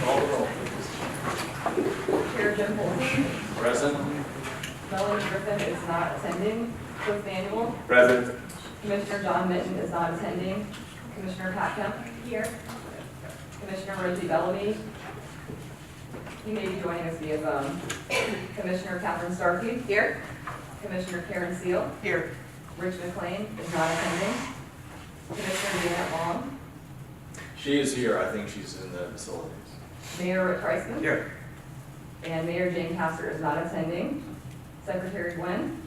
Call the roll, please. Chair Jim Holton. Present. Melanie Griffin is not attending. Cliff Manuel. Present. Commissioner John Mitten is not attending. Commissioner Pat Kemp. Here. Commissioner Richey Bellamy. He may be joining us via phone. Commissioner Catherine Starkey. Here. Commissioner Karen Seal. Here. Rich McLean is not attending. Commissioner Janet Long. She is here. I think she's in the facilities. Mayor Rick Kreisman. Here. And Mayor Jane Castor is not attending. Secretary Gwen.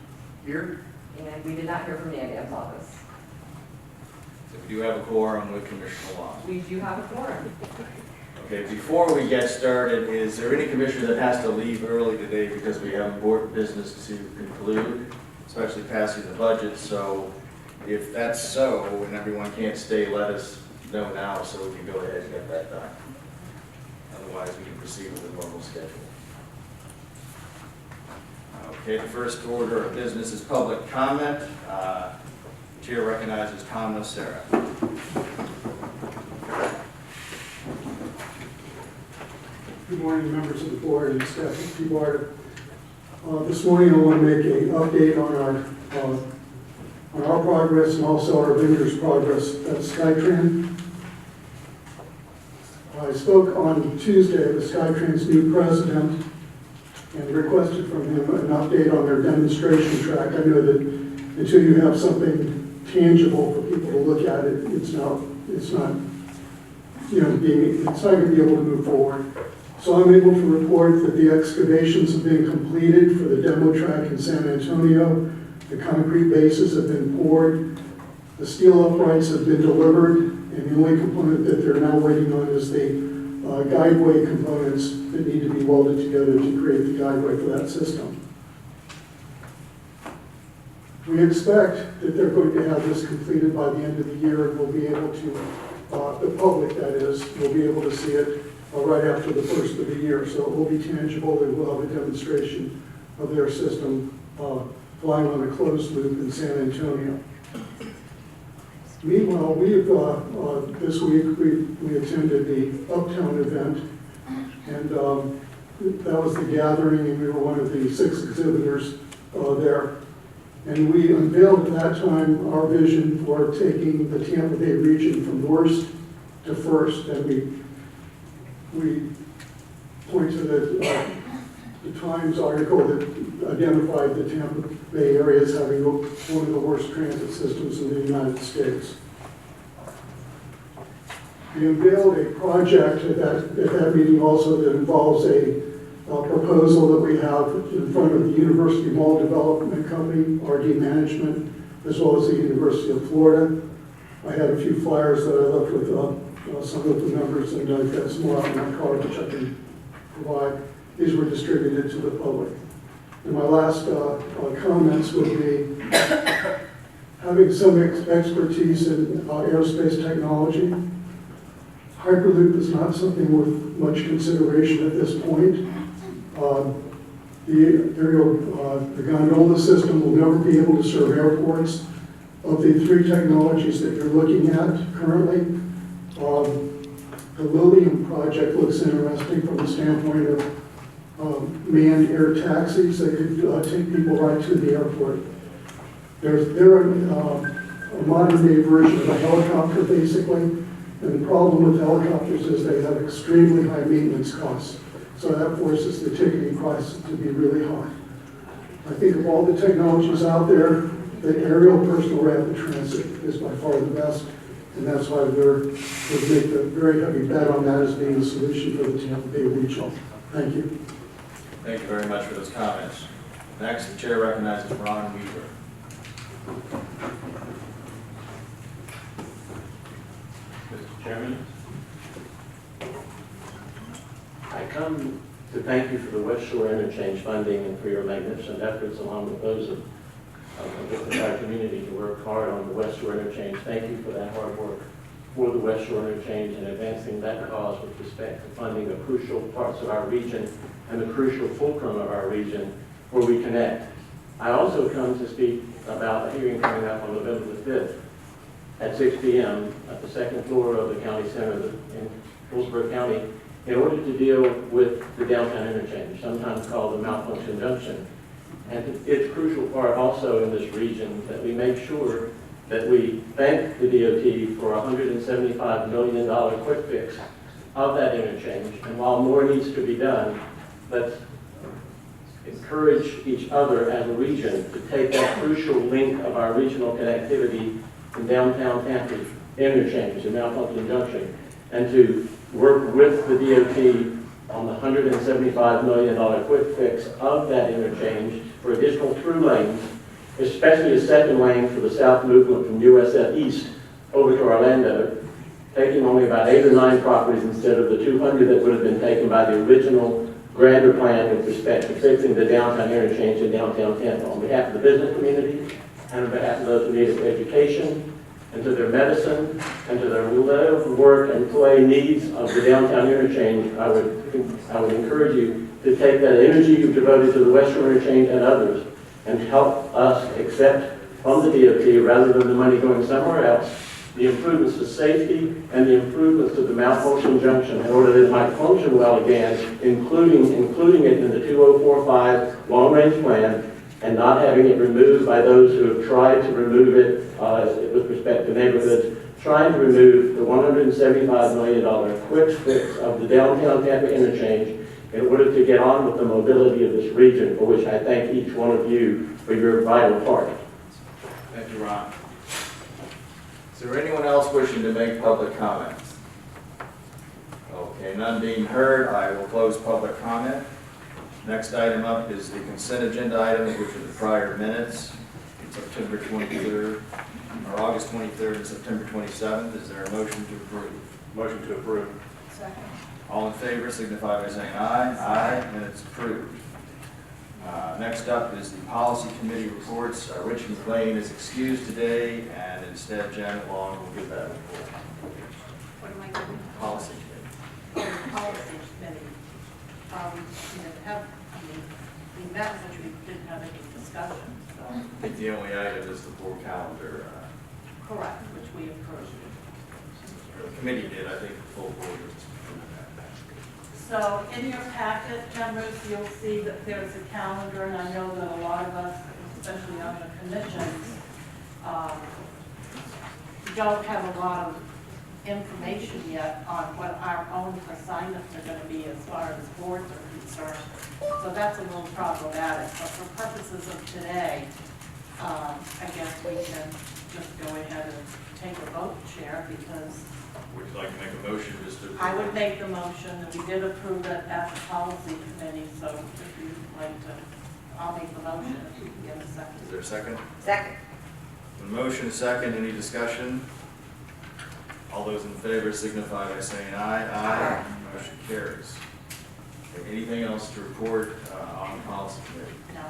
Here. And we did not hear from Yangam's office. So we do have a quorum with Commissioner Long. We do have a quorum. Okay, before we get started, is there any commissioner that has to leave early today because we have important business to conclude, especially passing the budget? So if that's so, and everyone can't stay, let us know now so we can go ahead and get that done. Otherwise, we can proceed with the normal schedule. Okay, the first order of business is public comment. Chair recognizes Tom Nocera. Good morning, members of the board and staff of TBARTA. This morning I want to make an update on our progress and also our vendor's progress at SkyTran. I spoke on Tuesday with SkyTran's new president and requested from him an update on their demonstration track. I know that until you have something tangible for people to look at, it's not going to be able to move forward. So I'm able to report that the excavations have been completed for the demo track in San Antonio. The concrete bases have been poured. The steel uprights have been delivered, and the only component that they're now waiting on is the guideway components that need to be welded together to create the guideway for that system. We expect that they're going to have this completed by the end of the year, and we'll be able to, the public that is, will be able to see it right after the first of the year. So it will be tangible. They will have a demonstration of their system flying on a closed loop in San Antonio. Meanwhile, this week we attended the Uptown event, and that was the gathering, and we were one of the 6 exhibitors there. And we unveiled at that time our vision for taking the Tampa Bay region from worst to first, and we point to the Times article that identified the Tampa Bay area as having one of the worst transit systems in the United States. We unveiled a project at that meeting also that involves a proposal that we have in front of the University Mall Development Company, RD Management, as well as the University of Florida. I had a few flyers that I left with some of the members, and I've got some more out in my car which I can provide. These were distributed to the public. And my last comments would be having some expertise in aerospace technology. Hyperloop is not something with much consideration at this point. The gondola system will never be able to serve airports. Of the 3 technologies that you're looking at currently, the Lilium project looks interesting from the standpoint of manned air taxis that could take people right to the airport. They're a modern day version of a helicopter basically, and the problem with helicopters is they have extremely high maintenance costs. So that forces the ticketing price to be really high. I think of all the technologies out there, the aerial personal rapid transit is by far the best, and that's why we're making a very heavy bet on that as being the solution for the Tampa Bay region. Thank you. Thank you very much for those comments. Next, the chair recognizes Ron Weaver. Mr. Chairman, I come to thank you for the West Shore Interchange funding and for your magnificent efforts along with those of our community to work hard on the West Shore Interchange. Thank you for that hard work for the West Shore Interchange and advancing that cause with respect to funding the crucial parts of our region and the crucial fulcrum of our region where we connect. I also come to speak about a hearing coming up on November the 5th at 6 p.m. at the second floor of the county center in Hillsborough County in order to deal with the downtown interchange, sometimes called the malfunction junction. And it's a crucial part also in this region that we make sure that we thank the DOT for a $175 million quick fix of that interchange. And while more needs to be done, let's encourage each other as a region to take that crucial link of our regional connectivity in downtown Tampa interchange, the malfunction junction, and to work with the DOT on the $175 million quick fix of that interchange for additional through lanes, especially a second lane for the south movement from USF East over to Orlando, taking only about 8 or 9 properties instead of the 200 that would have been taken by the original grander plan with respect to fixing the downtown interchange in downtown Tampa. On behalf of the business community and on behalf of those who need it for education and to their medicine and to their live, work, and play needs of the downtown interchange, I would encourage you to take that energy you've devoted to the West Shore interchange and others and help us accept from the DOT, rather than the money going somewhere else, the improvements to safety and the improvements to the malfunction junction in order that it might function well again, including it in the 2045 long-range plan and not having it removed by those who have tried to remove it with respect to neighborhoods, trying to remove the $175 million quick fix of the downtown Tampa interchange in order to get on with the mobility of this region, for which I thank each one of you for your vital part. Thank you, Ron. Is there anyone else wishing to make public comments? Okay, none being heard, I will close public comment. Next item up is the consent agenda items, which are the prior minutes, September 23rd, or August 23rd and September 27th. Is there a motion to approve? Motion to approve. Second. All in favor signify by saying aye. Aye, and it's approved. Next up is the policy committee reports. Rich McLean is excused today, and instead Janet Long will give that report. What am I doing? Policy committee. Policy committee. We met, which we didn't have any discussion, so. I think the only item is the board calendar. Correct, which we approved. The committee did, I think the full board was. So in your packet, members, you'll see that there's a calendar, and I know that a lot of us, especially on the commissions, don't have a lot of information yet on what our own assignments are going to be as far as boards are concerned. So that's a little problematic, but for purposes of today, I guess we can just go ahead and take a vote, Chair, because Would you like to make a motion just to? I would make the motion that we did approve it at the policy committee, so if you'd like to, I'll make the motion if you can get a second. Is there a second? Second. A motion, a second, any discussion? All those in favor signify by saying aye. Aye. Motion carries. Okay, anything else to report on the policy committee? No.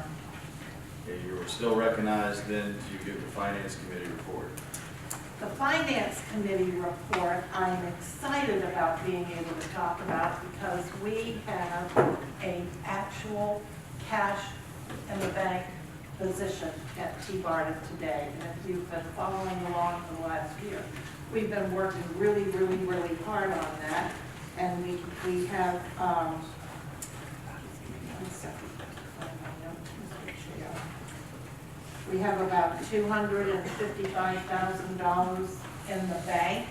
Okay, you are still recognized then to give the finance committee report. The finance committee report, I'm excited about being able to talk about because we have an actual cash in the bank position at TBARTA today. And if you've been following along for the last year, we've been working really, really, really hard on that. And we have, one second. We have about $255,000 in the bank.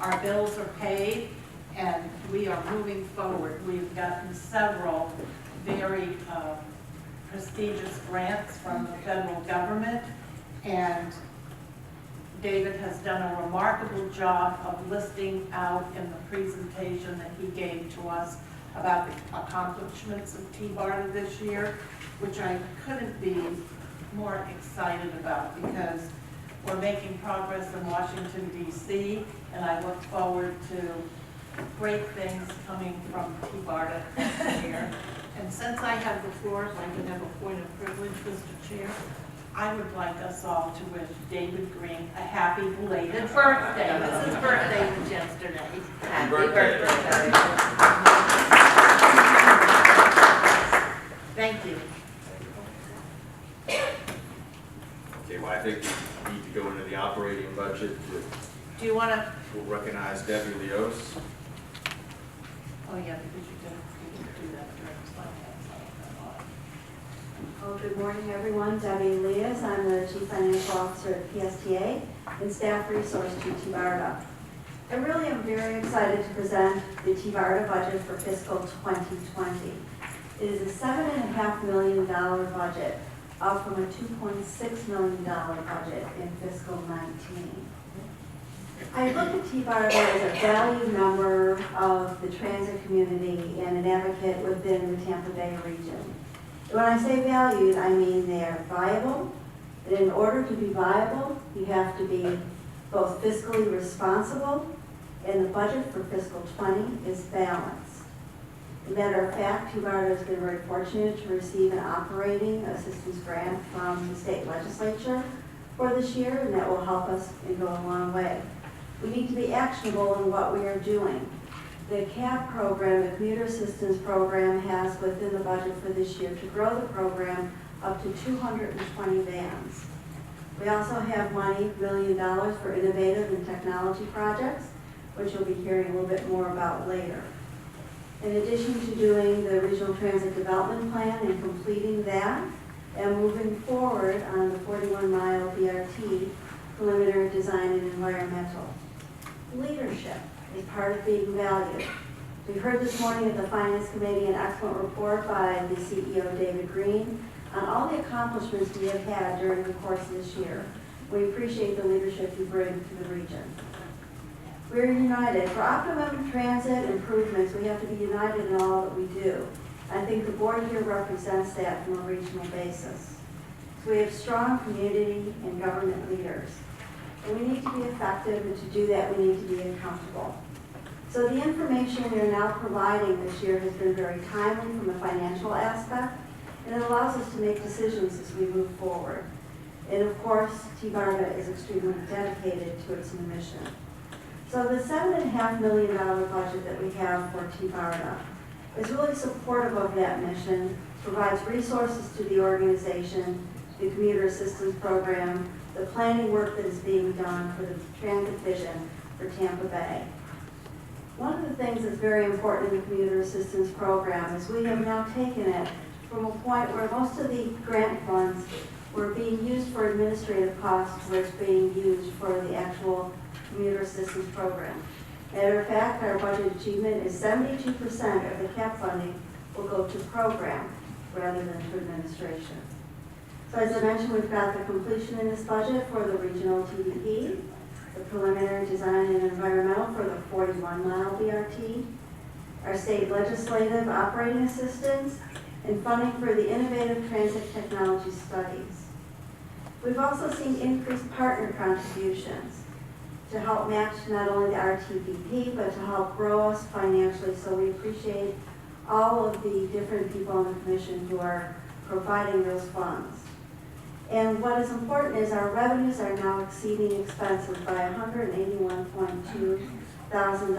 Our bills are paid, and we are moving forward. We've gotten several very prestigious grants from the federal government, and David has done a remarkable job of listing out in the presentation that he gave to us about the accomplishments of TBARTA this year, which I couldn't be more excited about because we're making progress in Washington, D.C., and I look forward to great things coming from TBARTA this year. And since I have the floor, if I can have a point of privilege, Mr. Chair, I would like us all to wish David Green a happy belated birthday. His birthday was yesterday. Happy birthday. Thank you. Okay, well, I think we need to go into the operating budget. Do you want to? We'll recognize Debbie Leos. Oh, yeah, because you didn't do that during the finance. Well, good morning, everyone. Debbie Elias, I'm the Chief Financial Officer at PSTA and Staff Resource to TBARTA. I really am very excited to present the TBARTA budget for fiscal 2020. It is a $7.5 million budget, up from a $2.6 million budget in fiscal 19. I look at TBARTA as a valued member of the transit community and an advocate within the Tampa Bay region. When I say valued, I mean they are viable, and in order to be viable, you have to be both fiscally responsible, and the budget for fiscal 20 is balanced. As a matter of fact, TBARTA has been very fortunate to receive an operating assistance grant from the state legislature for this year, and that will help us and go a long way. We need to be actionable in what we are doing. The CAP program, the Commuter Assistance Program, has within the budget for this year to grow the program up to 220 vans. We also have money, $1 million, for innovative and technology projects, which you'll be hearing a little bit more about later. In addition to doing the Regional Transit Development Plan and completing that, and moving forward on the 41-mile BRT, preliminary design and environmental. Leadership is part of being valued. We heard this morning at the Finance Committee an excellent report by the CEO, David Green, on all the accomplishments we have had during the course of this year. We appreciate the leadership you bring to the region. We're united. For optimum transit improvements, we have to be united in all that we do. I think the board here represents that from a regional basis. So we have strong community and government leaders. And we need to be effective, and to do that, we need to be accountable. So the information we are now providing this year has been very timely from a financial aspect, and it allows us to make decisions as we move forward. And of course, TBARTA is extremely dedicated to its mission. So the $7.5 million budget that we have for TBARTA is really supportive of that mission, provides resources to the organization, the Commuter Assistance Program, the planning work that is being done for the transit vision for Tampa Bay. One of the things that's very important in the Commuter Assistance Program is we have now taken it from a point where most of the grant funds were being used for administrative costs, where it's being used for the actual Commuter Assistance Program. Matter of fact, our budget achievement is 72% of the CAP funding will go to program rather than to administration. So as I mentioned, we've got the completion in this budget for the regional TDP, the preliminary design and environmental for the 41-mile BRT, our state legislative operating assistance, and funding for the innovative transit technology studies. We've also seen increased partner contributions to help match not only the RTVP, but to help grow us financially. So we appreciate all of the different people on the commission who are providing those funds. And what is important is our revenues are now exceeding expenses by $181.2 thousand,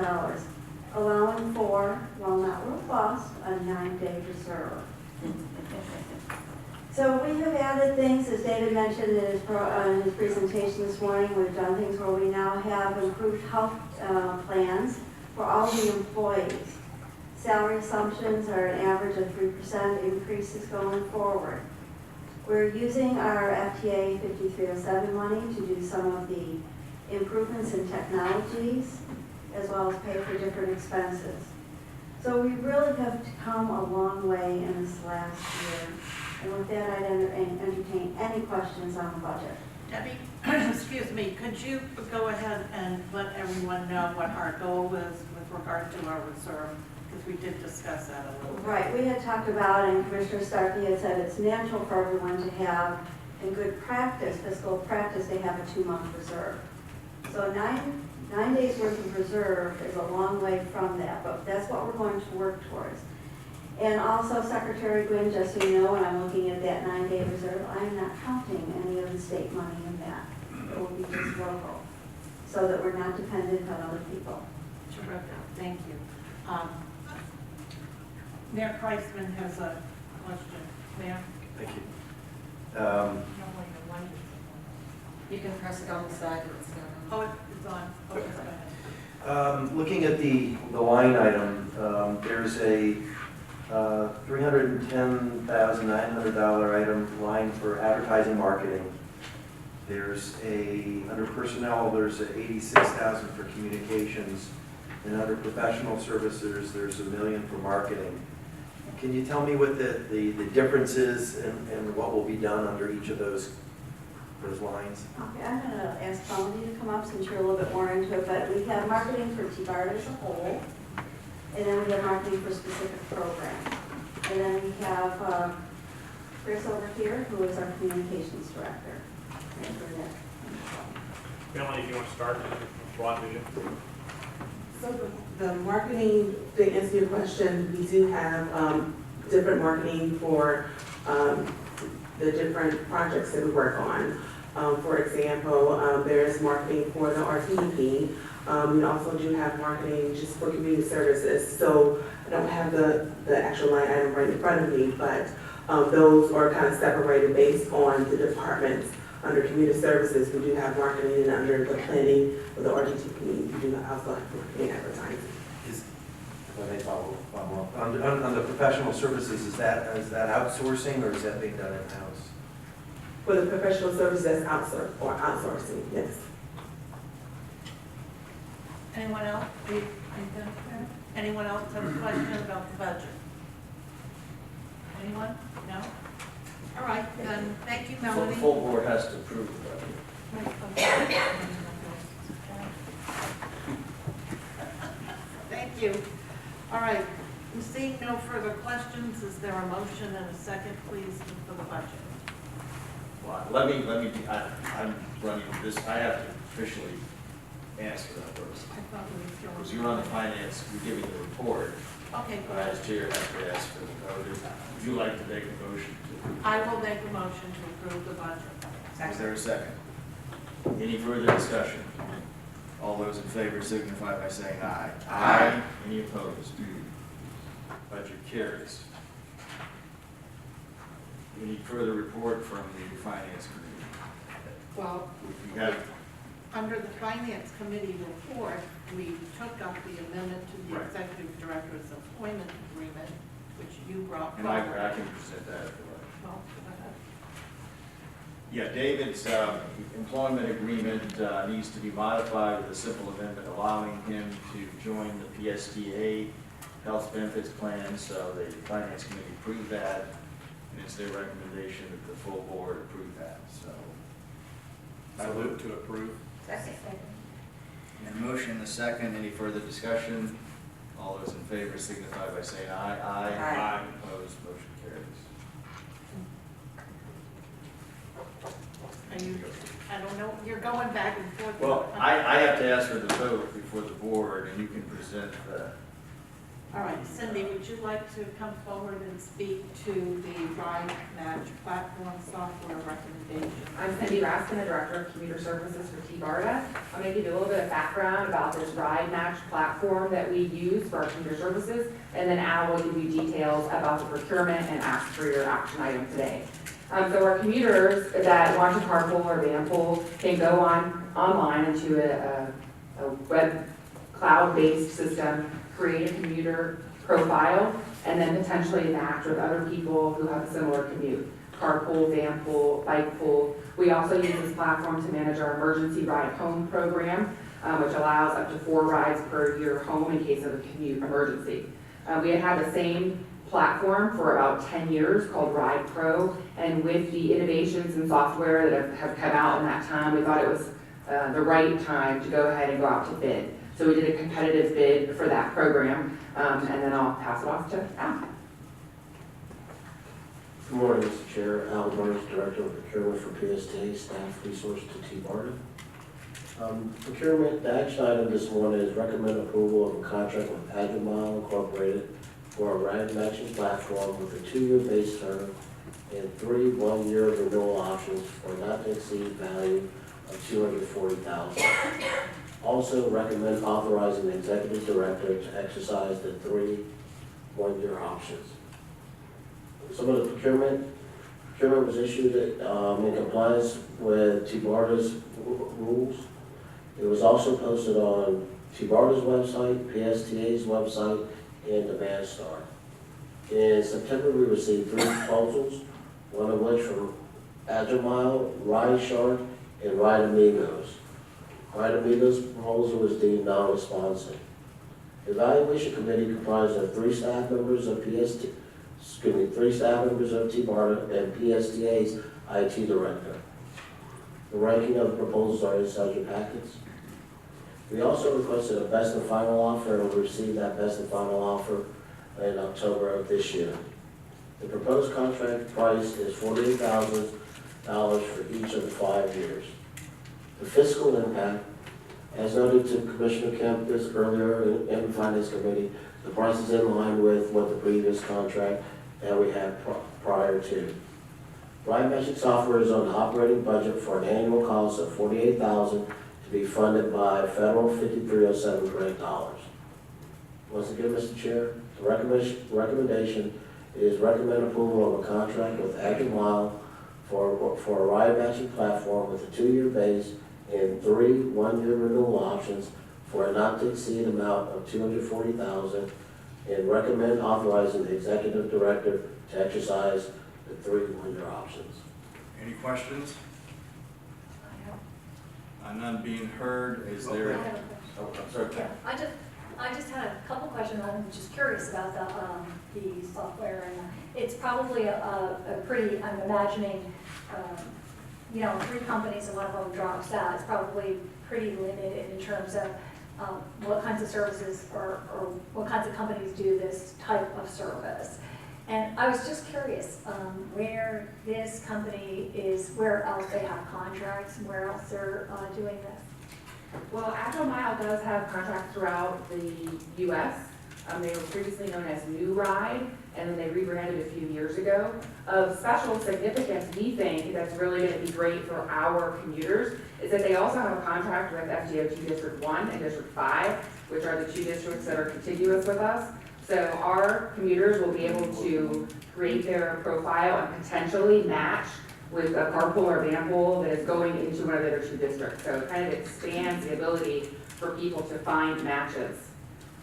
allowing for, while not robust, a 9-day reserve. So we have added things, as David mentioned in his presentation this morning. We've done things where we now have improved health plans for all the employees. Salary assumptions are an average of 3% increases going forward. We're using our FTA 5307 money to do some of the improvements in technologies, as well as pay for different expenses. So we really have come a long way in this last year. And with that, I'd entertain any questions on the budget. Debbie, excuse me, could you go ahead and let everyone know what our goal is with regard to our reserve? Because we did discuss that a little bit. Right, we had talked about, and Commissioner Starkey had said it's natural for everyone to have, in good practice, fiscal practice, they have a 2-month reserve. So nine days worth of reserve is a long way from that, but that's what we're going to work towards. And also, Secretary Gwynn, just so you know, when I'm looking at that 9-day reserve, I am not counting any of the state money in that. It will be just local, so that we're not dependent on other people. Terrific, thank you. Mayor Kreisman has a question. Mayor? Thank you. You can press it on the side. Oh, it's on. Okay, go Looking at the line item, there's a $310,900 item line for advertising marketing. There's under personnel, there's a $86,000 for communications. And under professional services, there's $1 million for marketing. Can you tell me what the difference is and what will be done under each of those lines? Okay, I'm going to ask Melanie to come up since you're a little bit more into it, but we have marketing for TBARTA as a whole, and then we have marketing for specific programs. And then we have Chris over here, who is our communications director. Melanie, if you want to start, broad vision. So the marketing, to answer your question, we do have different marketing for the different projects that we work on. For example, there's marketing for the RTP. We also do have marketing just for community services. So I don't have the actual line item right in front of me, but those are kind of separated based on the departments. Under community services, we do have marketing, and under the planning for the RTP, we do also have marketing advertising. On the professional services, is that outsourcing or is that being done in-house? For the professional services, that's outsourcing, yes. Anyone else? Anyone else have a question about the budget? Anyone? No? All right, then, thank you, The Melanie. full board has to approve the budget. Thank you. All right, seeing no further questions, is there a motion and a second, please, for the budget? Well, I'm running this, I have to officially answer that first. I thought we were still. Because you're on the finance, you're giving the report. Okay, go As ahead. chair, I have to ask for the vote. Would you like to make a motion to? I will make a motion to approve the budget. Is there a second? Any further discussion? All those in favor signify by saying aye. Aye. Any opposed? Budget carries. Any further report from the finance committee? Well, We have, under the finance committee report, we took up the amendment to the Right. executive director's employment agreement, which you brought and forward. I can present that if you like. Well, go ahead. Yeah, David's employment agreement needs to be modified with a simple amendment allowing him to join the PSTA health benefits plan, so the finance committee approved that, and it's their recommendation that the full board approve that, so. I move to approve. And motion and a second, any further discussion? All those in favor signify by saying aye. Aye. Opposed, motion carries. Are you, I don't know, you're going back and forth. Well, I have to ask for the vote before the board, and you can present the. All right, Cindy, would you like to come forward and speak to the Ride Match platform software recommendation? I'm Cindy Raskin, the Director of Commuter Services for TBARTA. I'm going to give you a little bit of background about this Ride Match platform that we use for our commuter services, and then Al will give you details about the procurement and ask for your action item today. So our commuters that want to carpool or vanpool can go online into a web cloud-based system, create a commuter profile, and then potentially match with other people who have a similar commute. Carpool, vanpool, bike pool. We also use this platform to manage our emergency ride home program, which allows up to 4 rides per year home in case of a commute emergency. We had the same platform for about 10 years called Ride Pro, and with the innovations in software that have come out in that time, we thought it was the right time to go ahead and go out to bid. So we did a competitive bid for that program, and then I'll pass it off to Al. Good morning, Mr. Chair. Al Burns, Director of Procurement for PSTA, Staff Resource to TBARTA. Procurement, the action item this morning is recommend approval of a contract with Agile Incorporated for a ride matching platform with a 2-year base term and 3 one-year renewal options for not to exceed value of $240,000. Also recommend authorizing the executive director to exercise the 3 one-year options. Some of the procurement was issued in compliance with TBARTA's rules. It was also posted on TBARTA's website, PSTA's website, and the Star. In September, we received 3 proposals, one of which from Agile, Ride Shark, and Ride Amigos. Ride Amigos' proposal was deemed non-responsive. The evaluation committee comprised of 3 staff members of TBARTA and PSTA's IT director. The ranking of the proposals are inside your packets. We also requested a best and final offer, and we received that best and final offer in October of this year. The proposed contract price is $48,000 for each of the 5 years. The fiscal impact, as noted to Commissioner Kemp this earlier in the Finance Committee, the price is in line with what the previous contract that we had prior to. Ride Matching software is on the operating budget for an annual cost of $48,000 to be funded by federal 5307 grant dollars. Once again, Mr. Chair, the recommendation is recommend approval of a contract with Agile for a ride matching platform with a 2-year base and 3 one-year renewal options for a not to exceed amount of $240,000, and recommend authorizing the executive director to exercise the 3 one-year options. Any questions? None being heard, is there? I have a question. Oh, I'm sorry, Ken. I just had a couple questions. I'm just curious about the software, and it's probably a pretty, I'm imagining, 3 companies and one of them drops out. It's probably pretty limited in terms of what kinds of services or what kinds of companies do this type of service. And I was just curious where this company is, where else they have contracts, and where else they're doing this. Well, Agile does have contracts throughout the U.S. They were previously known as New Ride, and then they rebranded a few years ago. Of special significance, we think that's really going to be great for our commuters, is that they also have a contract with FDOT District 1 and District 5, which are the 2 districts that are contiguous with us. So our commuters will be able to create their profile and potentially match with a carpool or van pool that is going into one of the other 2 districts. So it kind of expands the ability for people to find matches.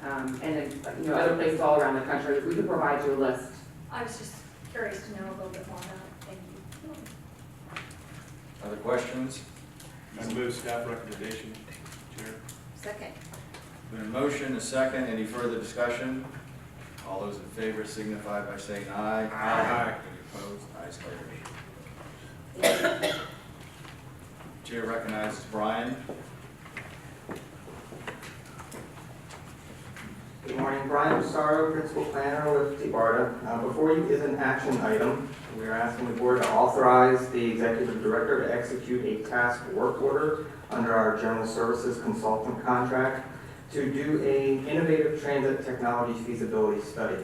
And then, other places all around the country, we can provide you a list. I was just curious to know a little bit more about it. Thank you. Other questions? I move staff recommendation, Chair. Second. Been a motion, a second, any further discussion? All those in favor signify by saying aye. Aye. Any opposed? Ayes carried. Chair recognizes Brian. Good morning, Brian Massaro, Principal Planner with TBARTA. Before you is an action item. We are asking the board to authorize the Executive Director to execute a task work order under our General Services Consultant contract to do a innovative transit technology feasibility study.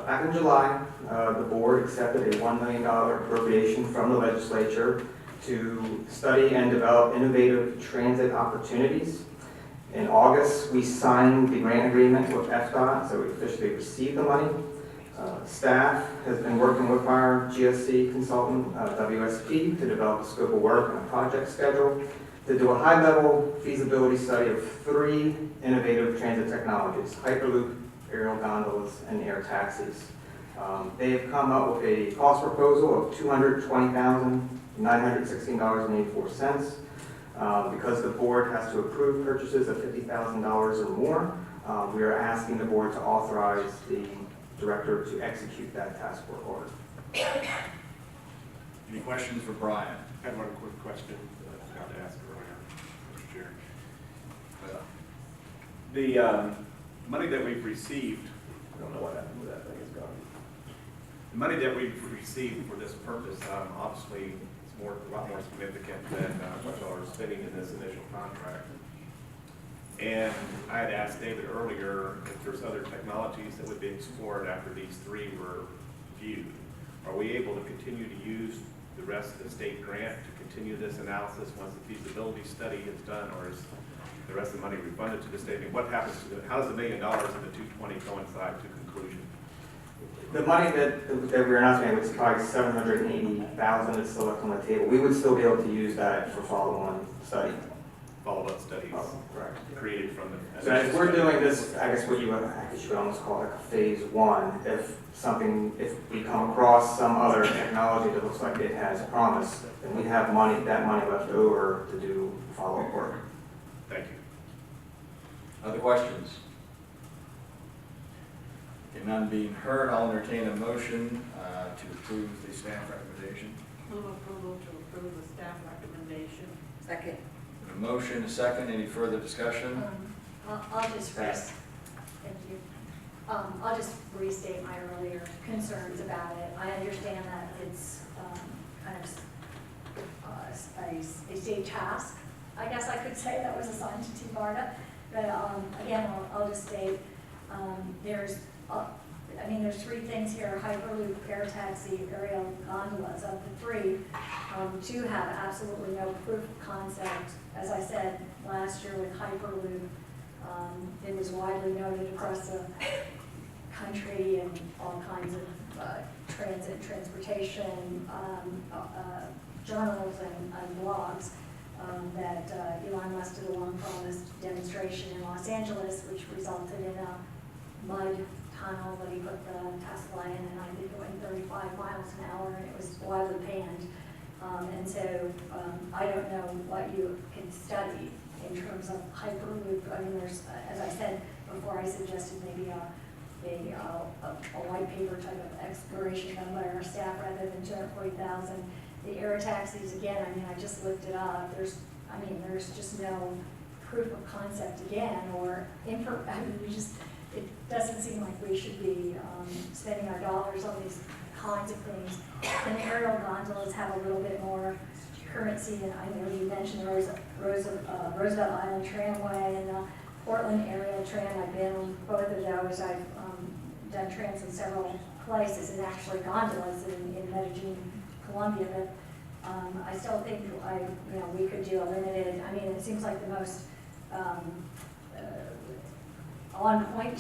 Back in July, the board accepted a $1 million appropriation from the legislature to study and develop innovative transit opportunities. In August, we signed the grant agreement with FDOT, so we officially received the money. Staff has been working with our GSC consultant, WSP, to develop a scope of work and a project schedule to do a high-level feasibility study of 3 innovative transit technologies: Hyperloop, aerial gondolas, and air taxis. They have come up with a cost proposal of $220,916.84. Because the board has to approve purchases of $50,000 or more, we are asking the board to authorize the director to execute that task work order. Any questions for Brian? I have one quick question that I forgot to ask earlier, Mr. Chair. The money that we've received, I don't know what happened with that thing, it's gone. The money that we've received for this purpose, obviously, it's a lot more significant than what y'all are spending in this initial contract. And I had asked David earlier if there's other technologies that would be explored after these 3 were viewed. Are we able to continue to use the rest of the state grant to continue this analysis once the feasibility study is done, or is the rest of the money refunded to the state? And what happens to how does the $1 million and the 220 coincide to conclusion? The money that we're not spending, which is probably $780,000, is still left on the table. We would still be able to use that for follow-on study. follow-up studies Correct. created from the. So as we're doing this, I guess what you would, I guess you could almost call it like a phase one. If we come across some other technology that looks like it has promise, then we have that money left over to do follow-up work. Thank you. Other questions? Okay, none being heard, I'll entertain a motion to approve the staff recommendation. Move approval to approve the staff recommendation. Second. A motion, a second, any further discussion? I'll just thank you. I'll just restate my earlier concerns about it. I understand that it's kind of a state task, I guess I could say, that was assigned to TBARTA. But again, I'll just state there's three things here: Hyperloop, air taxi, aerial gondolas. Of the three, two have absolutely no proof of concept. As I said last year with Hyperloop, it was widely noted across the country and all kinds of transportation journals and blogs that Elon Musk did a long-promised demonstration in Los Angeles, which resulted in a mud tunnel that he put the Tesla in, and I think it went 35 miles an hour, and it was widely panned. And so I don't know what you can study in terms of Hyperloop. I mean, there's, as I said before, I suggested maybe a white paper type of exploration done by our staff rather than 240,000. The air taxis, again, I mean, I just looked it up. There's just no proof of concept again, or it doesn't seem like we should be spending our dollars on these kinds of things. And the aerial gondolas have a little bit more currency, and I know you mentioned the Roosevelt Island Tramway and the Portland Aerial Tram. I've been on both of those. I've done trams in several places, and actually gondolas in Medellin, Colombia. But I still think we could do a limited. I mean, it seems like the most on-point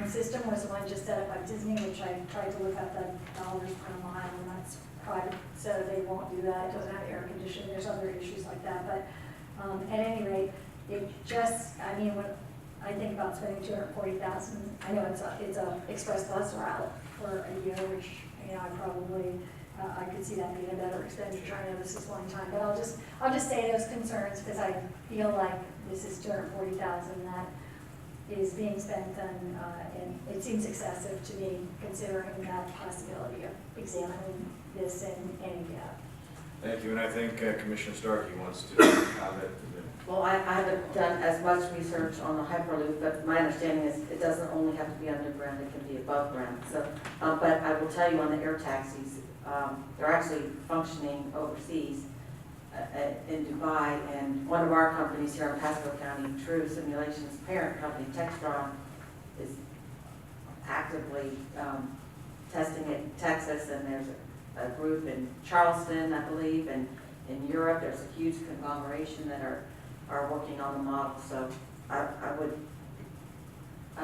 system was the one just set up by Disney, which I tried to look up the dollars per mile, and that's private, so they won't do that. It doesn't have air conditioning. There's other issues like that. But at any rate, it just, I mean, when I think about spending 240,000, I know it's a express bus route for a year, which, I probably, I could see that being a better expenditure. I know this is one time, but I'll just say those concerns, because I feel like this is 240,000 that is being spent on, and it seems excessive to me, considering that possibility of examining this in any depth. Thank you, and I think Commissioner Starkey wants to comment. Well, I haven't done as much research on the Hyperloop, but my understanding is it doesn't only have to be underground, it can be above ground. So, but I will tell you on the air taxis, they're actually functioning overseas in Dubai, and one of our companies here in Pasco County, True Simulations' parent company, Textron, is actively testing it in Texas, and there's a group in Charleston, I believe, and in Europe, there's a huge conglomeration that are working on the model. So I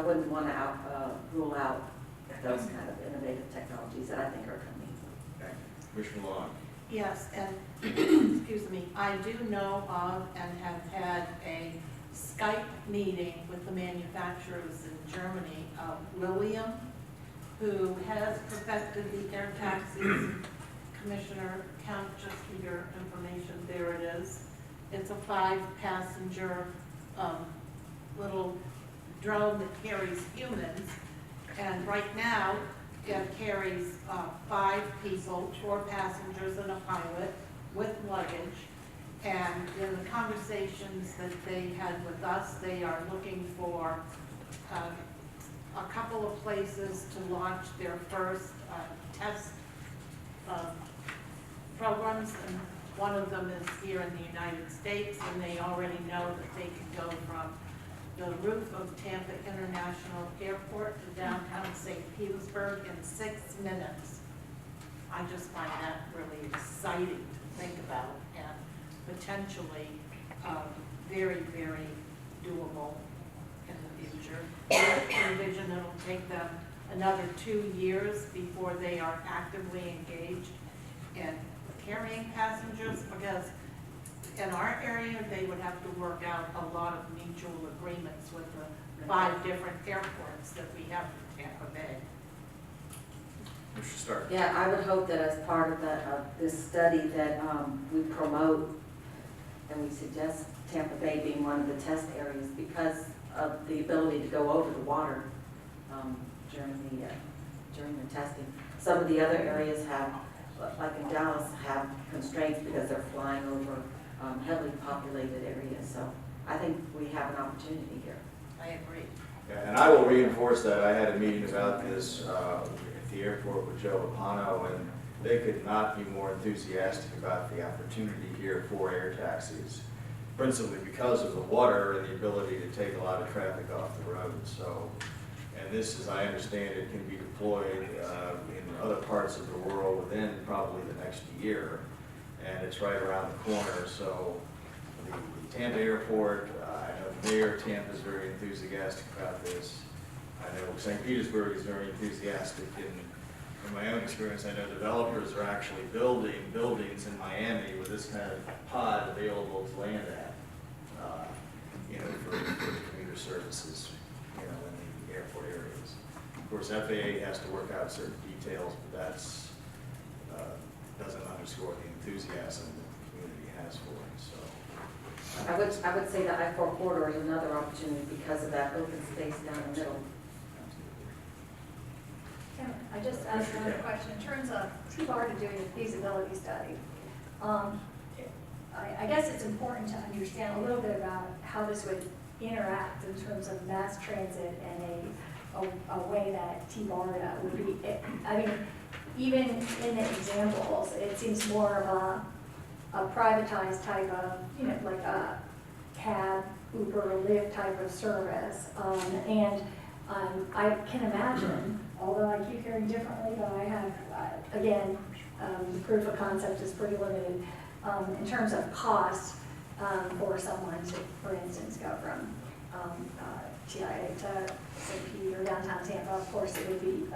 wouldn't want to rule out those kind of innovative technologies that I think are coming. Okay. Commissioner Long. Yes, and excuse me, I do know of and have had a Skype meeting with the manufacturers in Germany of Lilium, who has perfected the air taxis. Commissioner, count just for your information, there it is. It's a 5-passenger little drone that carries humans, and right now it carries 5 people, 4 passengers and a pilot with luggage. And in the conversations that they had with us, they are looking for a couple of places to launch their first test programs, and one of them is here in the United States, and they already know that they can go from the roof of Tampa International Airport to downtown St. Petersburg in 6 minutes. I just find that really exciting to think about, and potentially very, very doable in the future. I envision it'll take them another 2 years before they are actively engaged in carrying passengers, because in our area, they would have to work out a lot of mutual agreements with the 5 different airports that we have in Tampa Bay. We should start. Yeah, I would hope that as part of this study that we promote and we suggest Tampa Bay being one of the test areas because of the ability to go over the water during the testing. Some of the other areas have, like in Dallas, have constraints because they're flying over heavily populated areas. So I think we have an opportunity here. I agree. Yeah, and I will reinforce that. I had a meeting about this at the airport with Joe Apano, and they could not be more enthusiastic about the opportunity here for air taxis, principally because of the water and the ability to take a lot of traffic off the road. So, and this, as I understand it, can be deployed in other parts of the world within probably the next year, and it's right around the corner. So the Tampa airport, I know the mayor of Tampa is very enthusiastic about this. I know St. Petersburg is very enthusiastic. In my own experience, I know developers are actually building buildings in Miami with this kind of pod available to land at, for the commuter services, in the airport areas. Of course, FAA has to work out certain details, but that's doesn't underscore the enthusiasm that the community has for it. So. I would say that I-4 corridor is another opportunity because of that open space down the middle. I just asked another question. In terms of TBARTA doing a feasibility study, I guess it's important to understand a little bit about how this would interact in terms of mass transit and a way that TBARTA would be. I mean, even in the examples, it seems more of a privatized type of, like a cab, Uber, Lyft type of service. I can imagine, although I keep hearing differently, but I have, again, the proof of concept is pretty limited in terms of cost for someone to, for instance, go from TIA to St. Pete or downtown Tampa. Of course, it would be,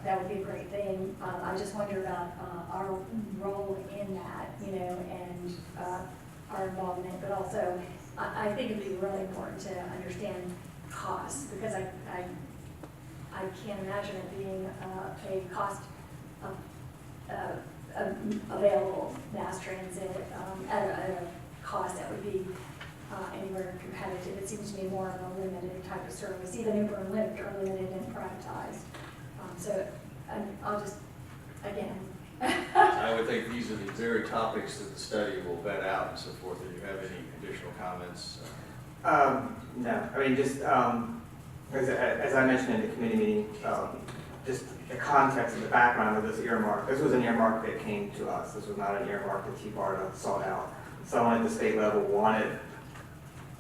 that would be a great thing. I just wonder about our role in that, and our involvement, but also I think it'd be really important to understand costs, because I can't imagine it being a cost available mass transit at a cost that would be anywhere competitive. It seems to me more of a limited type of service. Even Uber and Lyft are limited and privatized. So I'll just, again. I would think these are the very topics that the study will vet out and so forth. Do you have any additional comments? No, I mean, just as I mentioned in the committee meeting, just the context and the background of this earmark. This was an earmark that came to us. This was not an earmark that TBARTA sought out. Someone at the state level wanted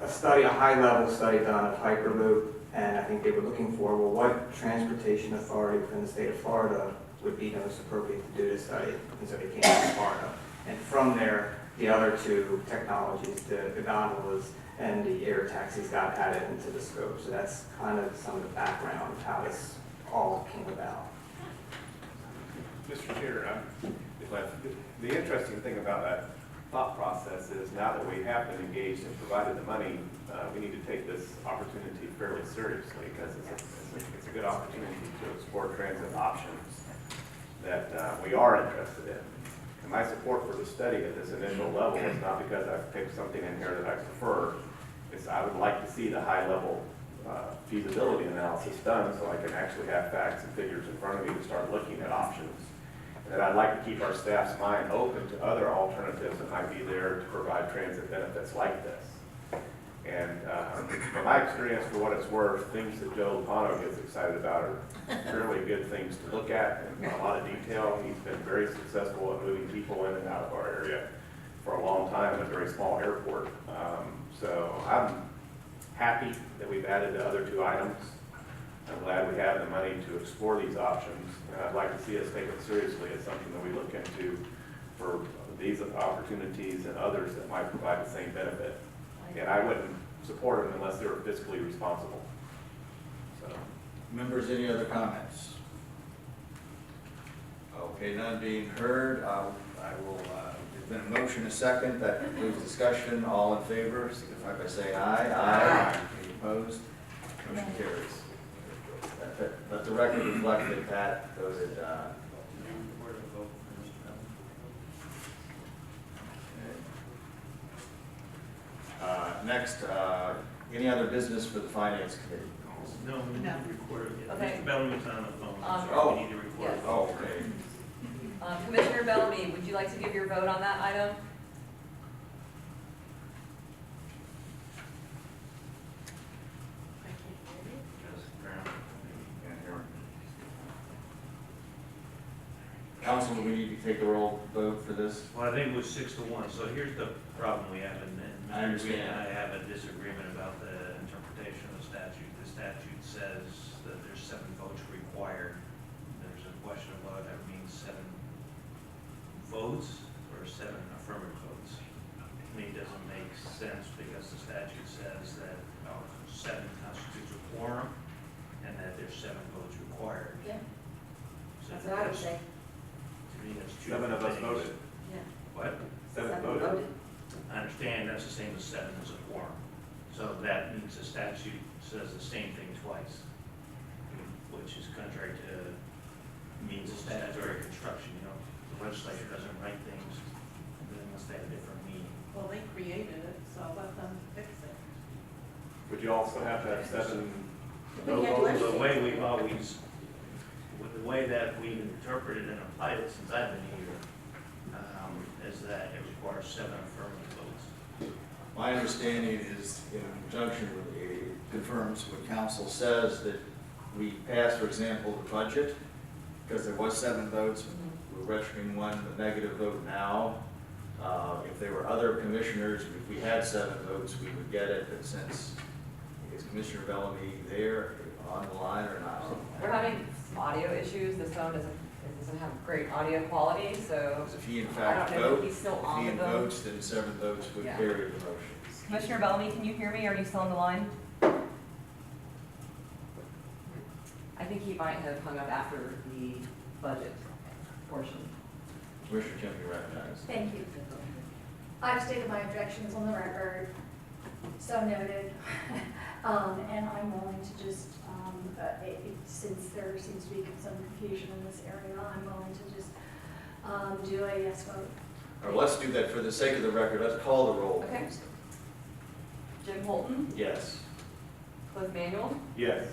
a study, a high-level study done of Hyperloop, and I think they were looking for, well, what transportation authority within the state of Florida would be most appropriate to do this study, and so they came to TBARTA. And from there, the other two technologies, the gondolas and the air taxis, got added into the scope. So that's kind of some of the background of how this all came about. Mr. Chair, the interesting thing about that thought process is now that we have been engaged and provided the money, we need to take this opportunity fairly seriously, because it's a good opportunity to explore transit options that we are interested in. And my support for the study at this initial level is not because I've picked something in here that I prefer. It's I would like to see the high-level feasibility analysis done so I can actually have facts and figures in front of me to start looking at options. And I'd like to keep our staff's mind open to other alternatives that might be there to provide transit benefits like this. And from my experience, for what it's worth, things that Joe Lupano gets excited about are fairly good things to look at in a lot of detail. He's been very successful at moving people in and out of our area for a long time at a very small airport. So I'm happy that we've added the other two items. I'm glad we have the money to explore these options, and I'd like to see us take it seriously as something that we look into for these opportunities and others that might provide the same benefit. And I wouldn't support them unless they were fiscally responsible. So, Members, any other comments? Okay, none being heard, I will There's been a motion, a second, that concludes discussion. All in favor, signify by saying aye. Aye. Any opposed? Motion carries. Let the record reflect that Pat voted, next, any other business for the finance committee? No, we need to record it. Okay. Mr. Bellamy's on the phone, Um, so we need to record yes. it. Oh, okay. Commissioner Bellamy, would you like to give your vote on that item? Council, do we need to take a roll vote for this? Well, I think it was 6-1, so here's the problem we have, and I understand. Mr. Green and I have a disagreement about the interpretation of the statute. The statute says that there's 7 votes required. There's a question of whether that means 7 votes or 7 affirmative votes. To me, it doesn't make sense because the statute says that 7 constitutes a quorum and that there's 7 votes required. Yeah, So that's what I would say. To me, that's 2 7 of us things. voted. Yeah. What? 7 voted. I understand that's the same as 7 as a quorum. So that means the statute says the same thing twice, which is contrary to means of statutory construction, you know. The legislature doesn't write things unless they have a different meaning. Well, they created it, so let them fix it. Would you also have to have 7 We no can't do votes? The way we've always, with the way that we've interpreted and applied it since I've been here, is that it requires 7 affirmative votes. My understanding is, in conjunction with, it confirms what council says, that we passed, for example, the budget, because there was 7 votes, we're registering 1, the negative vote now. If there were other commissioners, if we had 7 votes, we would get it, but since, is Commissioner Bellamy there on the line or not? We're having some audio issues. This phone doesn't have great audio quality, so If he in I fact don't know if vote, he's still if on he the phone. votes, then 7 votes would Yeah. carry the motion. Commissioner Bellamy, can you hear me? Are you still on the line? I think he might have hung up after the budget portion. Commissioner Kim, you recognize. Thank you. I've stated my objections on the record, so noted. And I'm willing to just, since there seems to be some confusion in this area, I'm willing to just do a yes vote. All right, let's do that for the sake of the record. Let's call the roll. Okay. Jim Holton, Yes. Cliff Manuel, Yes.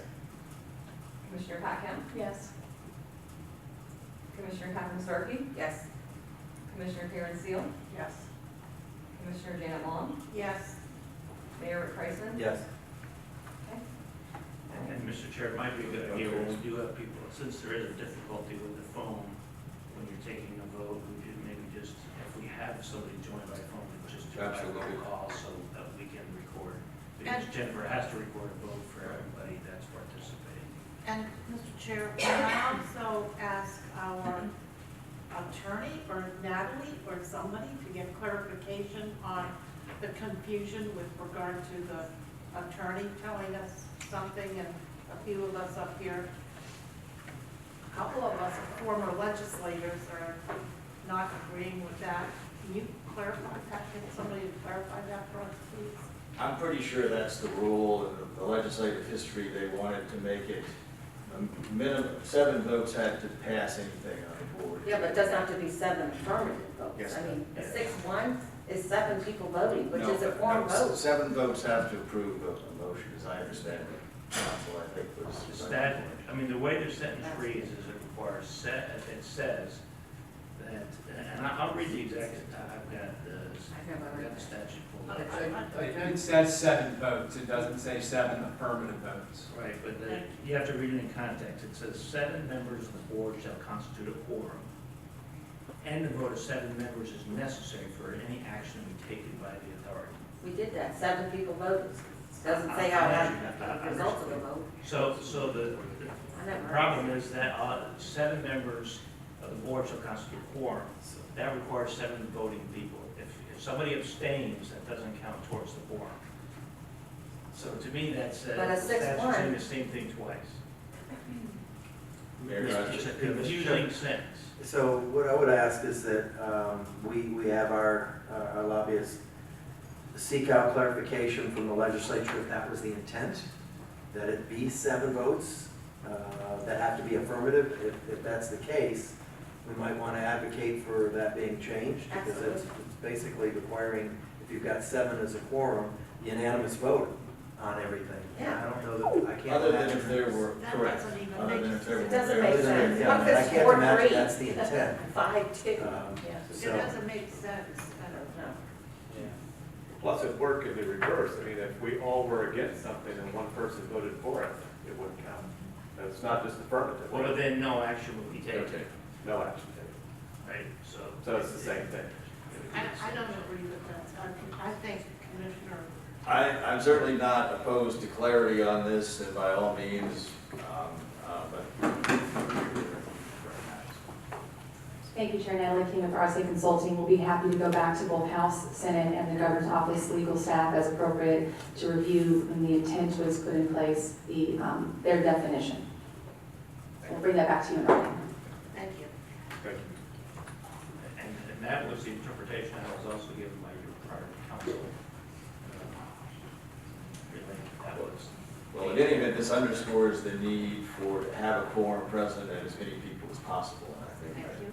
Commissioner Pat Kemp, Yes. Commissioner Catherine Starkey, Yes. Commissioner Karen Seal, Yes. Commissioner Janet Long, Yes. Mayor Rick Kreisman. Yes. Okay. And Mr. Chair, it might be a good idea when we do have people, since there is a difficulty with the phone, when you're taking a vote, we could maybe just, if we have somebody join by phone, just do a Absolutely. roll call so that we can record. Because And- Jennifer has to record a vote for everybody that's participating. And, Mr. Chair, can I also ask our attorney or Natalie or somebody to get clarification on the confusion with regard to the attorney telling us something and a few of us up here, a couple of us former legislators are not agreeing with that. Can you clarify that? Get somebody to clarify that for us, please? I'm pretty sure that's the rule in the legislative history. They wanted to make it a minimum, 7 votes had to pass anything on the board. Yeah, but it doesn't have to be 7 affirmative votes. Yes, I mean, a yes. 6-1 is 7 people voting, which No, is a but quorum no, vote. 7 votes have to approve of a motion, as I understand it. Council, I think, was. I mean, the way the sentence reads is it requires, it says that, and I'll read the exact, I've got the statute pulled up. It says 7 votes, it doesn't say 7 affirmative votes. Right, but you have to read it in context. It says 7 members of the board shall constitute a quorum, and the vote of 7 members is necessary for any action to be taken by the authority. We did that, 7 people voted. Doesn't say how that results of the vote. So the I never heard problem is that 7 members of the board shall constitute a quorum. That requires 7 voting people. If somebody abstains, that doesn't count towards the quorum. So to me, that's But a that's 6-1 saying the same thing twice. Mayor Gotcha. It's a confusing sentence. So what I would ask is that we have our lobbyists seek out clarification from the legislature if that was the intent, that it be 7 votes that have to be affirmative. If that's the case, we might want to advocate for that being changed, because it's basically requiring, if you've got 7 as a quorum, unanimous vote on everything. Yeah. I don't know that, I can't Other than imagine. if there were, That correct. doesn't even Other make than if there were. It doesn't make Other than- sense. yeah, What if I it's can't 4-3? imagine that's the intent. 5-2. Yeah. It So, doesn't make sense. I don't know. Plus, it worked in the reverse. I mean, if we all were against something and one person voted for it, it wouldn't count. It's not just affirmative. Well, but then no action will be taken, Okay. No action taken. right? So. So it's the same thing. I don't agree with that. I think Commissioner, I'm certainly not opposed to clarity on this, and by all means, but Thank you, Chair Natalie King with RSA Consulting. We'll be happy to go back to both House, Senate, and the Governor's Office legal staff as appropriate to review when the intent was put in place, their definition. We'll bring that back to you in writing. thank you. Thank you. And that was the interpretation that was also given by your prior counsel. That was. well, in any event, this underscores the need to have a quorum present and as many people as possible, and I think Thank you.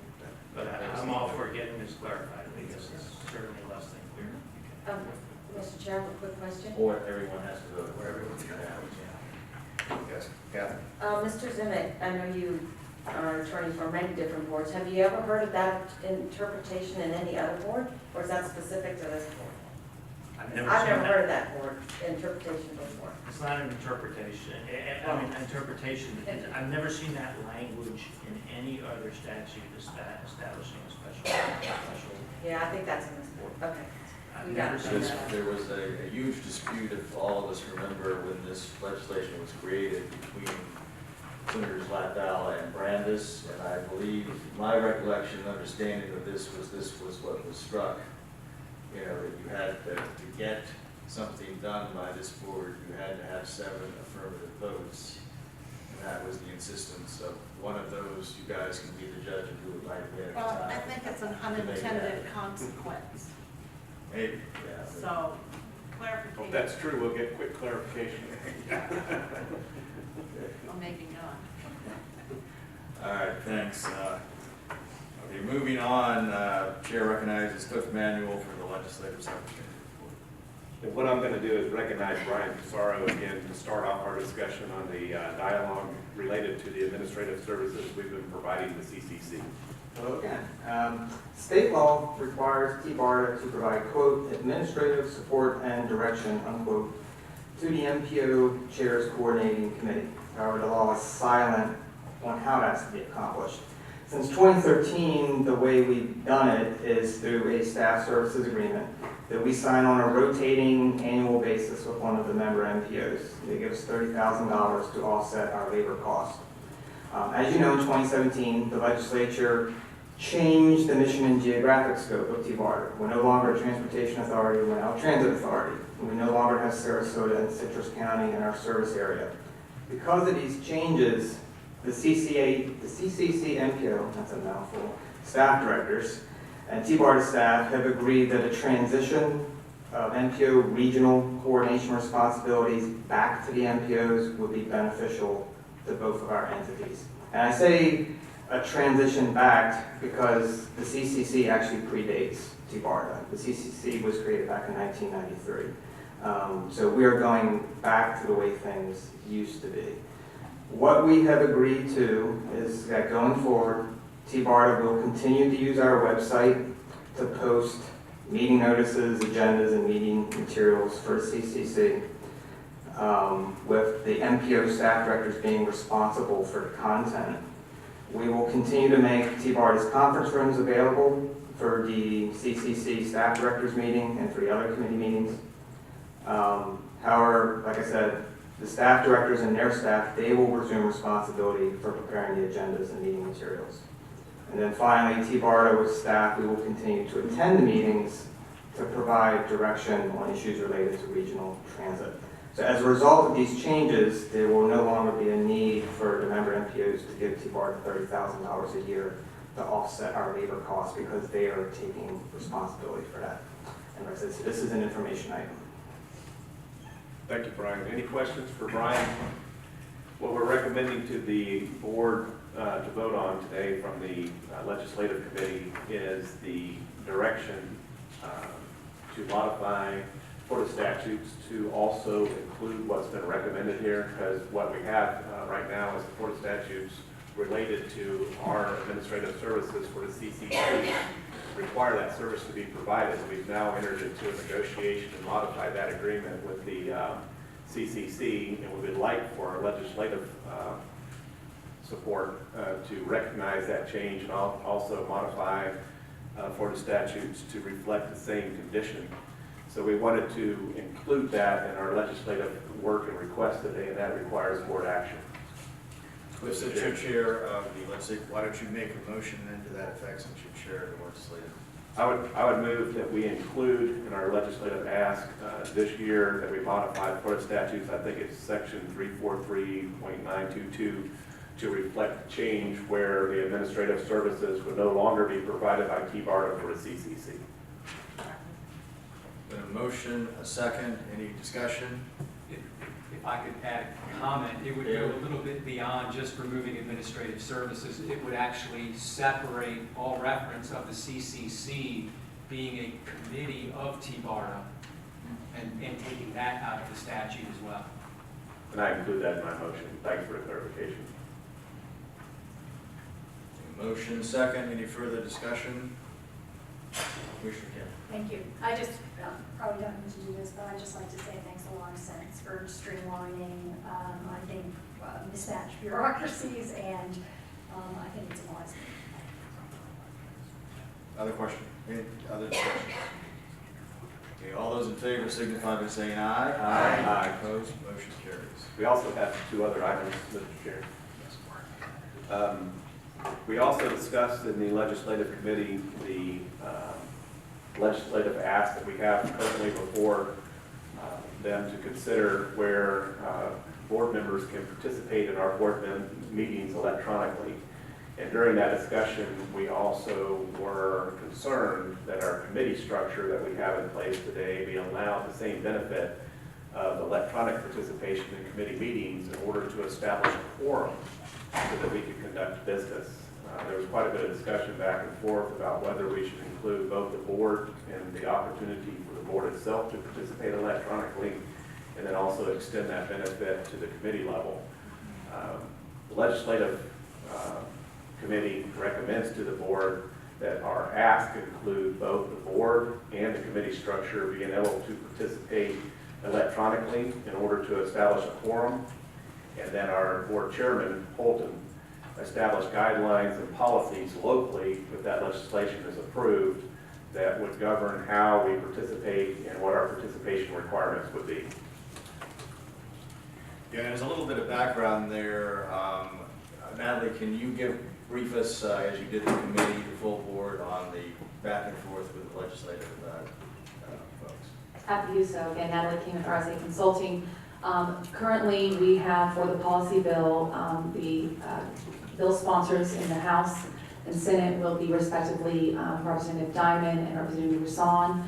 But I'm all for getting this clarified, because it's certainly less than clear. Mr. Chair, a quick question. or everyone has to vote. Where everyone's gonna have it, Yes, Catherine? Mr. Zimmet, I know you are attorney for many different boards. Have you ever heard of that interpretation in any other board, or is that specific to this board? I've I've never never seen heard that. of that board interpretation before. It's not an interpretation, I mean, interpretation, I've never seen that language in any other statute establishing a special. Yeah, I think that's in this board. Okay. I've We never got seen This- that. There was a huge dispute, if all of us remember, when this legislation was created between Senators Latvala and Brandis, and I believe, my recollection and understanding of this was what was struck. You know, that you had to get something done by this board, you had to have 7 affirmative votes. And that was the insistence of one of those, you guys can be the judge of who it might have been at the Well, time. I think it's an to make it unintended happen. consequence. Maybe, yeah. So If clarification, that's true, we'll get quick clarification. I'm making on. All right, thanks. Okay, moving on, Chair recognizes Cliff Manuel for the legislative secretary. And what I'm going to do is recognize Brian Pissarro again to start off our discussion on the dialogue related to the administrative services we've been providing the CCC. Hello again. State law requires TBARTA to provide, quote, administrative support and direction, unquote, to the MPO Chairs Coordinating Committee. However, the law is silent on how that's to be accomplished. Since 2013, the way we've done it is through a staff services agreement that we sign on a rotating annual basis with one of the member MPOs. They give us $30,000 to offset our labor costs. As you know, in 2017, the legislature changed the mission and geographic scope of TBARTA. We're no longer a transportation authority, we're now a transit authority. We no longer have Sarasota and Citrus County in our service area. Because of these changes, the CCC MPO, that's a mouthful, staff directors, and TBARTA staff have agreed that a transition of MPO regional coordination responsibilities back to the MPOs would be beneficial to both of our entities. And I say a transition back because the CCC actually predates TBARTA. The CCC was created back in 1993. So we are going back to the way things used to be. What we have agreed to is that going forward, TBARTA will continue to use our website to post meeting notices, agendas, and meeting materials for CCC, with the MPO staff directors being responsible for the content. We will continue to make TBARTA's conference rooms available for the CCC staff directors meeting and for the other committee meetings. However, like I said, the staff directors and their staff, they will resume responsibility for preparing the agendas and meeting materials. And then finally, TBARTA with staff, we will continue to attend the meetings to provide direction on issues related to regional transit. So as a result of these changes, there will no longer be a need for the member MPOs to give TBARTA $30,000 a year to offset our labor costs because they are taking responsibility for that. And as I said, this is an information item. Thank you, Brian. Any questions for Brian? What we're recommending to the board to vote on today from the legislative committee is the direction to modify Florida statutes to also include what's been recommended here, because what we have right now is the Florida statutes related to our administrative services for the CCC require that service to be provided. We've now entered into a negotiation to modify that agreement with the CCC, and we would like for our legislative support to recognize that change and also modify Florida statutes to reflect the same condition. So we wanted to include that in our legislative work and request today, and that requires board action. Cliff, since you're chair of the legislative, why don't you make a motion then to that effect since you're chair of the legislative? I would move that we include in our legislative ask this year that we modify the Florida statutes, I think it's section 343.922, to reflect change where the administrative services would no longer be provided by TBARTA for the CCC. Been a motion, a second, any discussion? If I could add a comment, it would go a little bit beyond just removing administrative services. It would actually separate all reference of the CCC being a committee of TBARTA and taking that out of the statute as well. And I include that in my motion. Thanks for the clarification. Motion, second, any further discussion? Commissioner Kim. Thank you. I just, probably don't need to do this, but I'd just like to say thanks a lot of sense for streamlining, I think, mismatched bureaucracies, and I think it's a wise move. Other question? Any other discussion? Okay, all those in favor signify by saying aye. Aye. Aye. Opposed, motion carries. We also have two other items, Mr. Chair. We also discussed in the legislative committee the legislative ask that we have currently before them to consider where board members can participate in our board meetings electronically. And during that discussion, we also were concerned that our committee structure that we have in place today be allowed the same benefit of electronic participation in committee meetings in order to establish a quorum so that we could conduct business. There was quite a bit of discussion back and forth about whether we should include both the board and the opportunity for the board itself to participate electronically, and then also extend that benefit to the committee level. The legislative committee recommends to the board that our ask include both the board and the committee structure being able to participate electronically in order to establish a quorum, and then our board chairman, Holton, establish guidelines and policies locally if that legislation is approved that would govern how we participate and what our participation requirements would be. Yeah, there's a little bit of background there. Natalie, can you brief us, as you did the committee, the full board, on the back and forth with the legislative folks? Happy to do so. Again, Natalie King with RSA Consulting. Currently, we have for the policy bill, the bill sponsors in the House and Senate will be respectively Representative Diamond and Representative Rasan.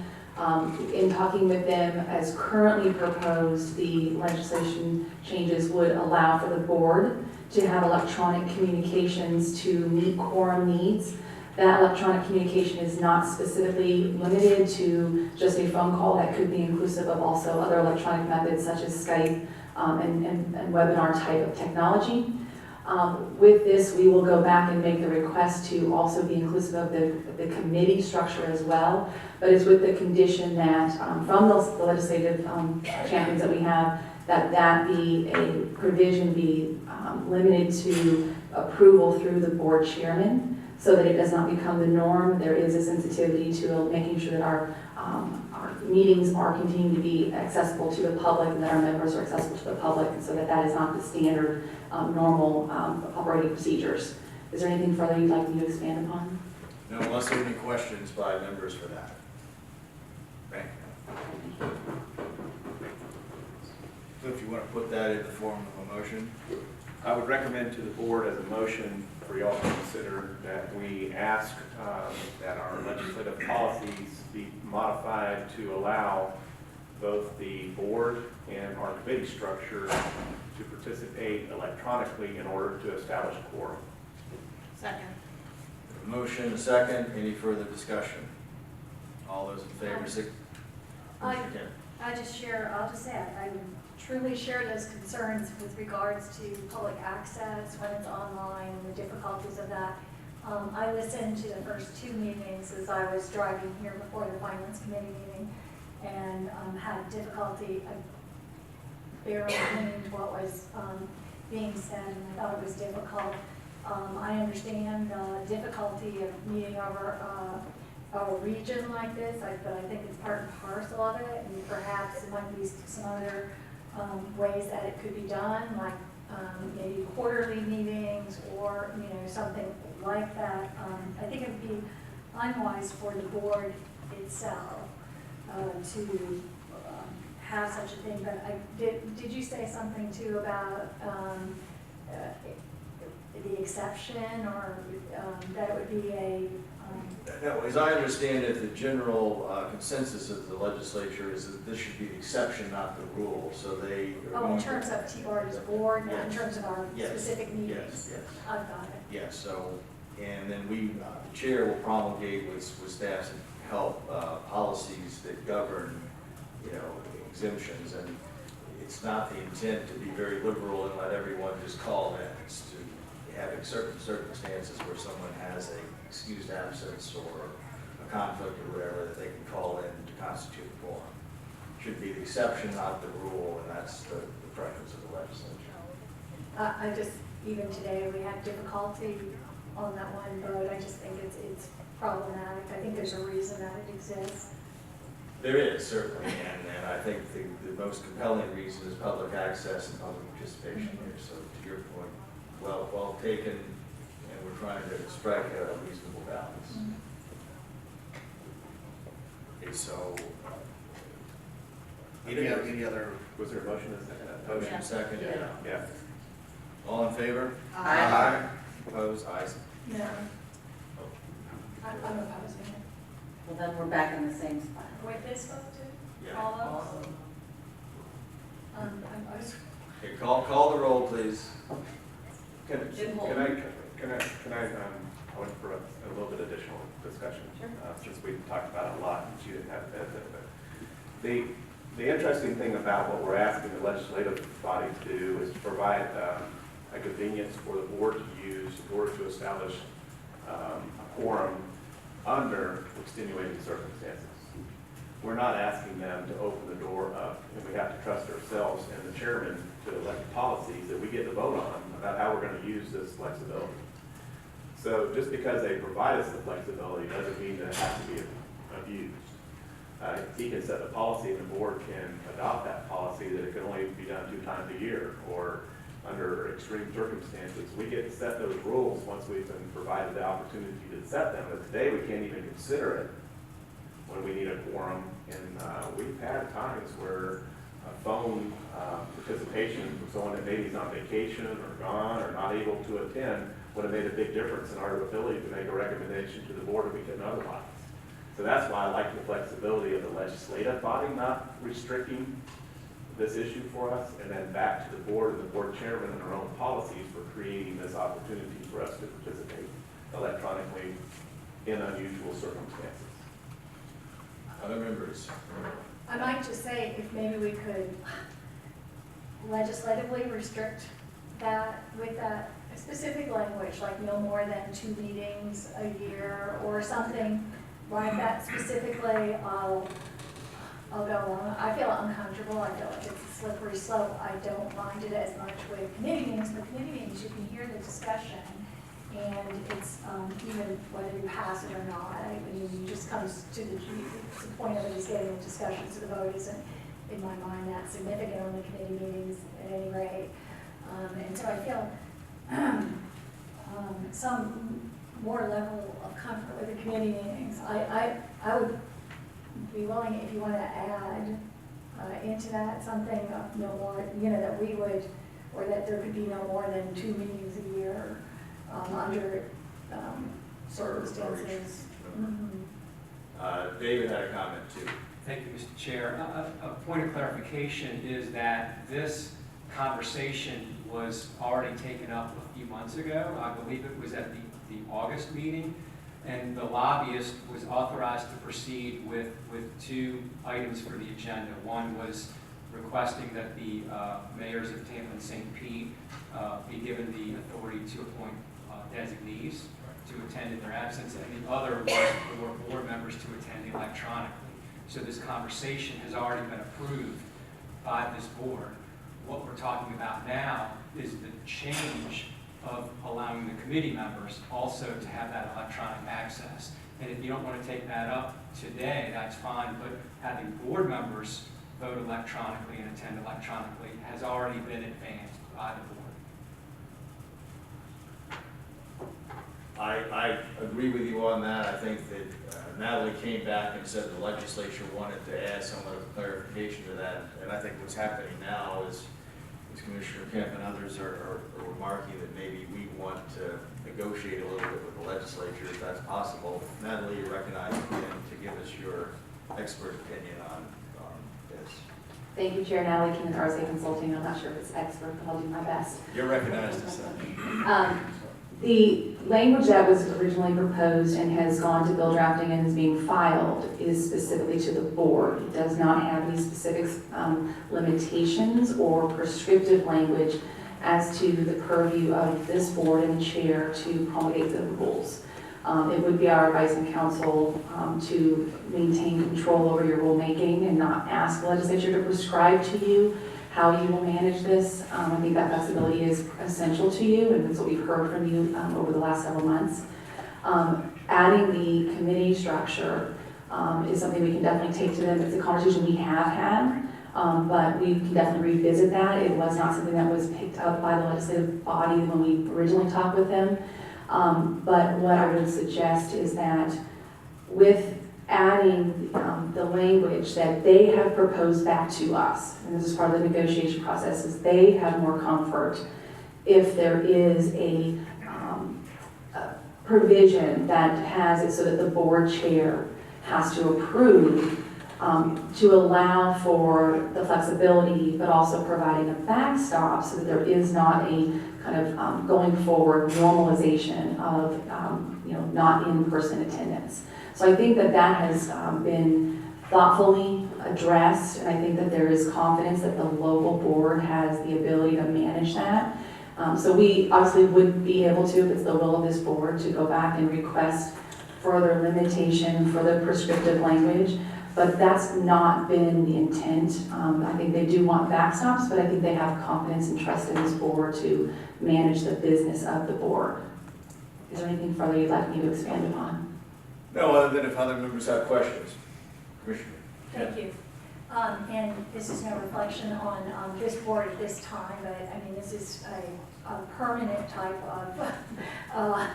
In talking with them, as currently proposed, the legislation changes would allow for the board to have electronic communications to meet quorum needs. That electronic communication is not specifically limited to just a phone call. That could be inclusive of also other electronic methods such as Skype and webinar type of technology. With this, we will go back and make the request to also be inclusive of the committee structure as well, but it's with the condition that from the legislative champions that we have, that be a provision be limited to approval through the board chairman, so that it does not become the norm. There is a sensitivity to making sure that our meetings are continuing to be accessible to the public and that our members are accessible to the public, and so that is not the standard normal operating procedures. Is there anything further you'd like me to expand upon? No, unless there are any questions by members for that. Thank you. So if you want to put that in the form of a motion? I would recommend to the board as a motion for y'all to consider that we ask that our legislative policies be modified to allow both the board and our committee structure to participate electronically in order to establish a quorum. Second. A motion, a second, any further discussion? All those in favor, I just share, I'll just say, I truly share those concerns with regards to public access when it's online and the difficulties of that. I listened to the first two meetings as I was driving here before the Finance Committee meeting and had difficulty. I barely heard what was being said, and I thought it was difficult. I understand the difficulty of meeting over a region like this, but I think it's part and parcel of it, and perhaps there might be some other ways that it could be done, like maybe quarterly meetings or, something like that. I think it would be unwise for the board itself to have such a thing, but did you say something too about the exception, or that it would be a No, as I understand it, the general consensus of the legislature is that this should be the exception, not the rule, so they. in terms of TBARTA's board, not in Yes. terms of our Yes. specific meetings? Yes. I've got it. Yes, so, and then we, the chair will promulgate with staff's help, policies that govern, exemptions, and it's not the intent to be very liberal and let everyone just call in. It's to having certain circumstances where someone has a excused absence or a conflict or whatever that they can call in to constitute a quorum. Should be the exception, not the rule, and that's the preference of the legislature. I just, even today, we had difficulty on that one vote. I just think it's problematic. I think there's a reason that it exists. There is, certainly, and I think the most compelling reason is public access and public participation here. So to your point, well taken, and we're trying to strike a reasonable balance. Okay, so, any other, Was there a motion and a second? motion second? Yeah. Yeah. All in favor? Aye. Opposed? Ayes. No. I'm opposing it. Well, then we're back in the same spot. With this vote too? Yeah. All those? I'm opposed. Okay, call the roll, please. Can I want for a little bit additional discussion? Sure. Since we've talked about it a lot, and she didn't have the benefit of it. The interesting thing about what we're asking the legislative body to do is to provide a convenience for the board to use in order to establish a quorum under extenuating circumstances. We're not asking them to open the door up, and we have to trust ourselves and the chairman to elect policies that we get to vote on about how we're going to use this flexibility. So just because they provide us the flexibility doesn't mean that it has to be abused. He can set the policy and the board can adopt that policy that it can only be done 2 times a year, or under extreme circumstances. We get to set those rules once we've been provided the opportunity to set them. But today we can't even consider it when we need a quorum. And we've had times where a phone participation from someone that maybe is on vacation or gone or not able to attend would have made a big difference in our ability to make a recommendation to the board if we couldn't otherwise. So that's why I like the flexibility of the legislative body not restricting this issue for us, and then back to the board and the board chairman and our own policies for creating this opportunity for us to participate electronically in unusual circumstances. Other members? I might just say if maybe we could legislatively restrict that with that specific language, like no more than 2 meetings a year or something like that specifically. I'll go along. I feel uncomfortable. I feel like it's a slippery slope. I don't mind it as much with committee meetings, but committee meetings, you can hear the discussion, and it's even whether you pass it or not. I mean, it just comes to the point of it is getting the discussion, so the vote isn't, in my mind, that significant on the committee meetings at any rate. And so I feel some more level of comfort with the committee meetings. I would be willing, if you want to add into that, something of no more, that we would, or that there could be no more than 2 meetings a year under circumstances. David had a comment too. Thank you, Mr. Chair. A point of clarification is that this conversation was already taken up a few months ago. I believe it was at the August meeting, and the lobbyist was authorized to proceed with 2 items for the agenda. One was requesting that the mayors of Tampa and St. Pete be given the authority to appoint designees to attend in their absence, and the other was for board members to attend electronically. So this conversation has already been approved by this board. What we're talking about now is the change of allowing the committee members also to have that electronic access. And if you don't want to take that up today, that's fine, but having board members vote electronically and attend electronically has already been advanced by the board. I agree with you on that. I think that Natalie came back and said the legislature wanted to add some of the clarification to that. And I think what's happening now is Commissioner Kemp and others are remarking that maybe we want to negotiate a little bit with the legislature if that's possible. Natalie, you recognize again to give us your expert opinion on this. Thank you, Chair. Natalie King with RSA Consulting. I'm not sure if it's expert, but I'll do my best. You're recognized as such. The language that was originally proposed and has gone to bill drafting and is being filed is specifically to the board. It does not have any specific limitations or prescriptive language as to the purview of this board and the chair to promulgate the rules. It would be our advice and counsel to maintain control over your rulemaking and not ask the legislature to prescribe to you how you will manage this. I think that flexibility is essential to you, and that's what we've heard from you over the last several months. Adding the committee structure is something we can definitely take to them. It's a conversation we have had, but we can definitely revisit that. It was not something that was picked up by the legislative body when we originally talked with them. But what I would suggest is that with adding the language that they have proposed back to us, and this is part of the negotiation process, is they have more comfort if there is a provision that has it so that the board chair has to approve to allow for the flexibility, but also providing a backstop so that there is not a kind of going forward normalization of not in-person attendance. So I think that that has been thoughtfully addressed, and I think that there is confidence that the local board has the ability to manage that. So we obviously would be able to, if it's the will of this board, to go back and request further limitation, further prescriptive language, but that's not been the intent. I think they do want backstops, but I think they have confidence and trust in this board to manage the business of the board. Is there anything further you'd like me to expand upon? No, other than if other members have questions. Commissioner. Thank you. And this is no reflection on this board at this time, but I mean, this is a permanent type of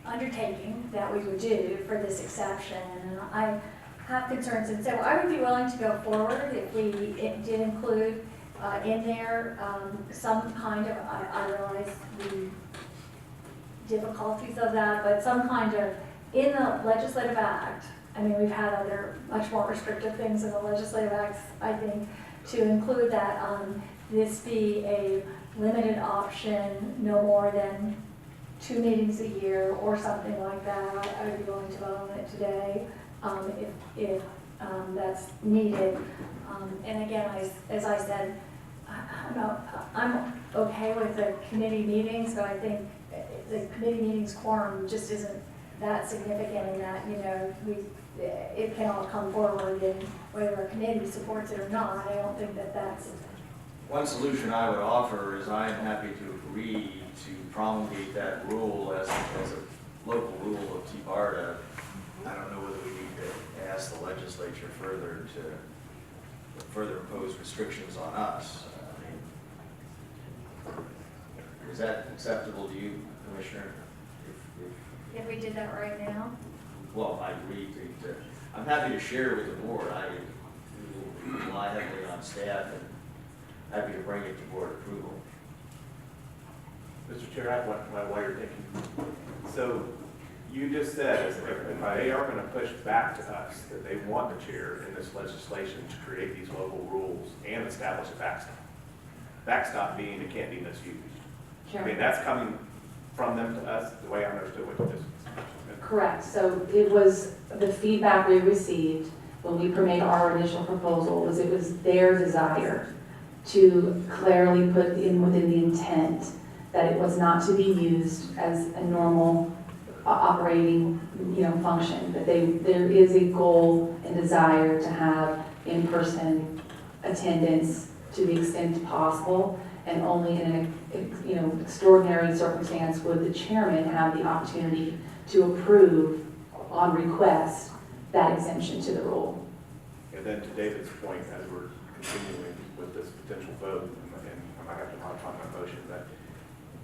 undertaking that we would do for this exception. And I have concerns, and so I would be willing to go forward if we did include in there some kind of, I realize the difficulties of that, but some kind of, in the legislative act, I mean, we've had other much more restrictive things in the legislative acts, I think, to include that this be a limited option, no more than 2 meetings a year or something like that. I would be willing to vote on it today if that's needed. And again, as I said, I'm okay with the committee meetings, but I think the committee meetings quorum just isn't that significant in that, it can all come forward, and whether a committee supports it or not, I don't think that that's. One solution I would offer is I am happy to agree to promulgate that rule as a local rule of TBARTA. I don't know whether we need to ask the legislature further to further impose restrictions on us. Is that acceptable to you, Commissioner? If we did that right now? Well, I agree to I'm happy to share with the board. rely heavily on staff and happy to bring it to board approval. Mr. Chair, I have one while you're thinking. So you just said, if they are going to push back to us that they want the chair in this legislation to create these local rules and establish a backstop. Backstop being it can't be misused. I mean, that's coming from them to us, the way I understood what this was. Correct. So it was, the feedback we received when we made our initial proposal was it was their desire to clearly put in within the intent that it was not to be used as a normal operating, function, that there is a goal and desire to have in-person attendance to the extent possible, and only in an extraordinary circumstance would the chairman have the opportunity to approve on request that exemption to the rule. And then to David's point, as we're continuing with this potential vote, and I might have to modify my motion, but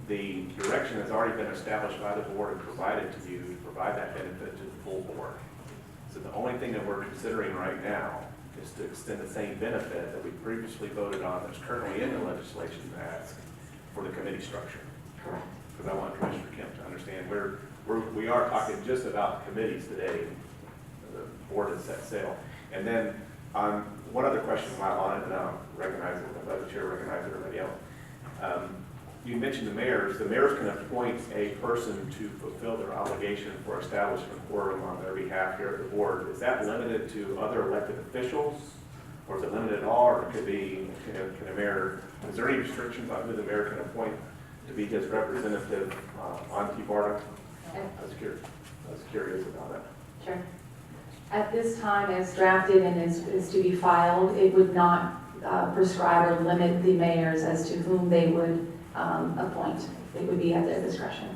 the direction has already been established by the board and provided to you to provide that benefit to the full board. So the only thing that we're considering right now is to extend the same benefit that we previously voted on that's currently in the legislation ask for the committee structure. Correct. Because I want Commissioner Kemp to understand we are talking just about committees today. The board has set sail. And then one other question while on it, and I'll recognize it, let the chair recognize everybody else. You mentioned the mayors. The mayors can appoint a person to fulfill their obligation for establishing a quorum on their behalf here at the board. Is that limited to other elected officials? Or is it limited at all? Or it could be, can a mayor, is there any restrictions on who the mayor can appoint to be his representative on TBARTA? I was curious about that. Sure. At this time, as drafted and is to be filed, it would not prescribe or limit the mayors as to whom they would appoint. It would be at their discretion.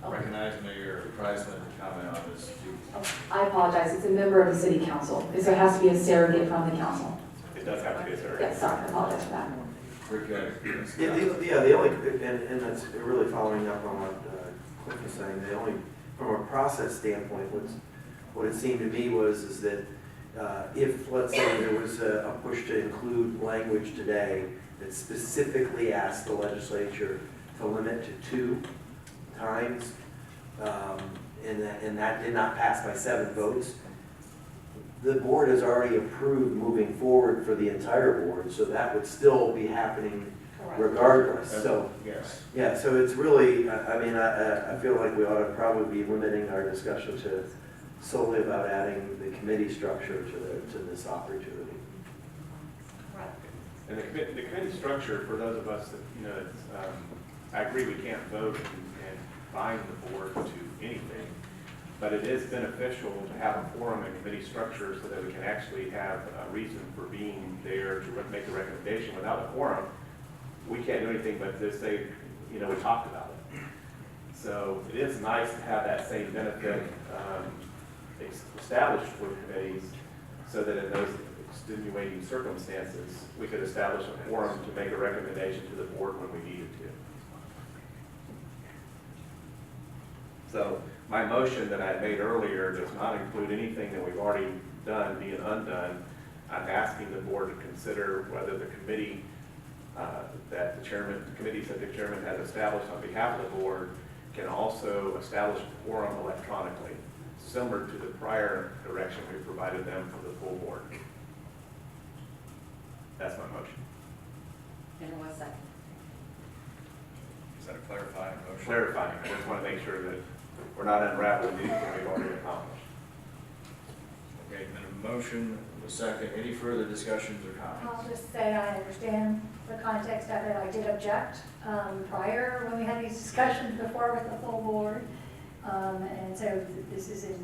Recognize Mayor Kreisman to comment on this. I apologize, it's a member of the city council, so it has to be a surrogate from the council. It does have to be a surrogate. Yes, sorry, I apologize for that. The only, and that's really following up on what Cliff was saying, the only, from a process standpoint, what it seemed to me is that if, let's say, there was a push to include language today that specifically asked the legislature to limit to 2 times, and that did not pass by 7 votes, the board has already approved moving forward for the entire board, so that would still be happening regardless. So, yes. Yeah, so it's really, I feel like we ought to probably be limiting our discussion to solely about adding the committee structure to this opportunity. And the committee structure, for those of us that, I agree we can't vote and bind the board to anything, but it is beneficial to have a forum and committee structure so that we can actually have a reason for being there to make a recommendation. Without a forum, we can't do anything but just say, we talked about it. So it is nice to have that same benefit established for committees so that in those extenuating circumstances, we could establish a forum to make a recommendation to the board when we needed to. So my motion that I made earlier does not include anything that we've already done being undone. I'm asking the board to consider whether the committee that the committees that the chairman has established on behalf of the board can also establish a quorum electronically, similar to the prior direction we provided them for the full board. That's my motion. And 1 second. Is that a clarifying motion? Clarifying. I just want to make sure that we're not unraveling anything we've already accomplished. Okay, then a motion, a second. Any further discussions or comments? I'll just say I understand the context of it. I did object prior when we had these discussions before with the full board. And so this is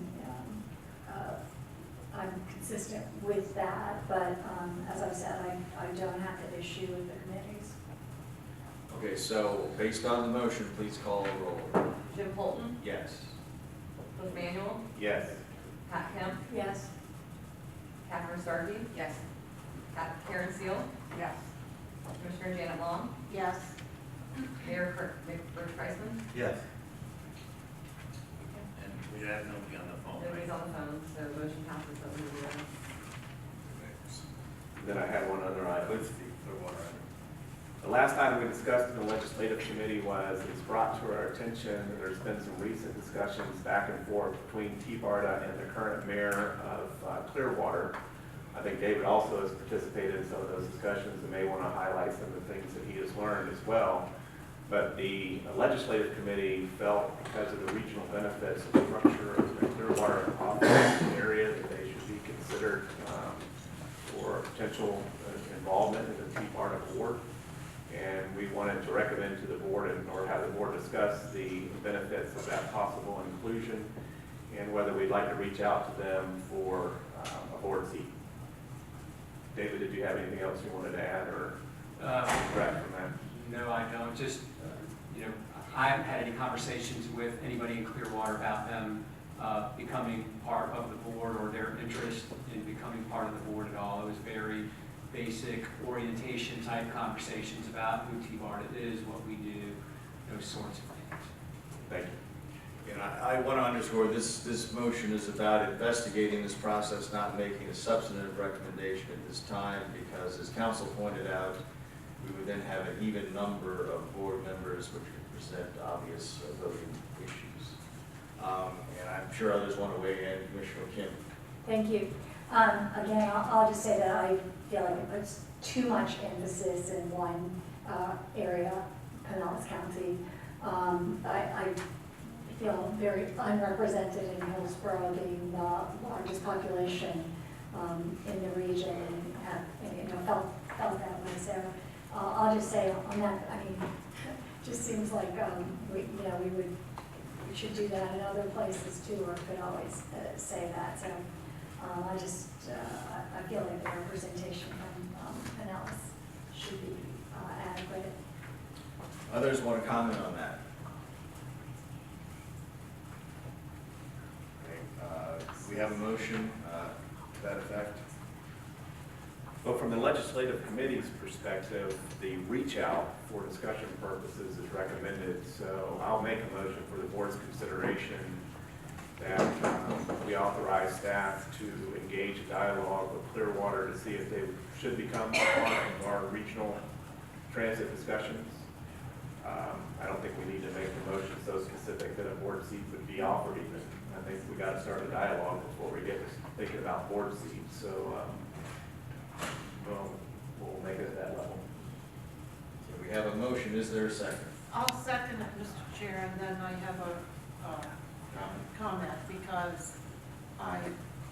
I'm consistent with that, but as I said, I don't have the issue with the committees. Okay, so based on the motion, please call the roll. Jim Polton, Yes. Cliff Manuel, Yes. Pat Kemp, Yes. Catherine Starkey, Yes. Karen Seal, Yes. Commissioner Janet Long, Yes. Mayor Rich Kreisman. Yes. And we have nobody on the phone, Nobody's right? on the phone, so motion passes 7-0. Okay, discussed in the legislative committee was, it's brought to our attention, that there's been some recent discussions back and forth between TBARTA and the current mayor of Clearwater. I think David also has participated in some of those discussions and may want to highlight some of the things that he has learned as well. But the legislative committee felt, because of the regional benefits of the structure of the Clearwater office area, that they should be considered for potential involvement in the TBARTA board. And we wanted to recommend to the board or have the board discuss the benefits of that possible inclusion and whether we'd like to reach out to them for a board seat. David, did you have anything else you wanted to add or correct from that? No, I don't. Just, I haven't had any conversations with anybody in Clearwater about them becoming part of the board or their interest in becoming part of the board at all. It was very basic orientation type conversations about who TBARTA is, what we do, those sorts of things. Thank you. And I want to underscore this motion is about investigating this process, not making a substantive recommendation at this time, because as council pointed out, we would then have an even number of board members which would present obvious voting issues. And I'm sure others want to weigh in. Commissioner Kim. Thank you. Again, I'll just say that I feel like it puts too much emphasis in one area, Pinellas County. I feel very unrepresented in Hillsborough, being the largest population in the region, and have felt that way. So I'll just say on that, I mean, it just seems like we should do that in other places too, or could always say that. So I feel like the representation from Pinellas should be adequate. Others want to comment on that? Okay, we have a motion to that effect. Well, from the legislative committee's perspective, the reach out for discussion purposes is recommended. So I'll make a motion for the board's consideration that we authorize staff to engage a dialogue with Clearwater to see if they should become part of our regional transit discussions. I don't think we need to make the motion so specific that a board seat would be offered even. I think we got to start a dialogue before we get to thinking about board seats. So we'll make it at that level. So we have a motion. Is there a second? I'll second it, Mr. Chair, and then I have a comment, because I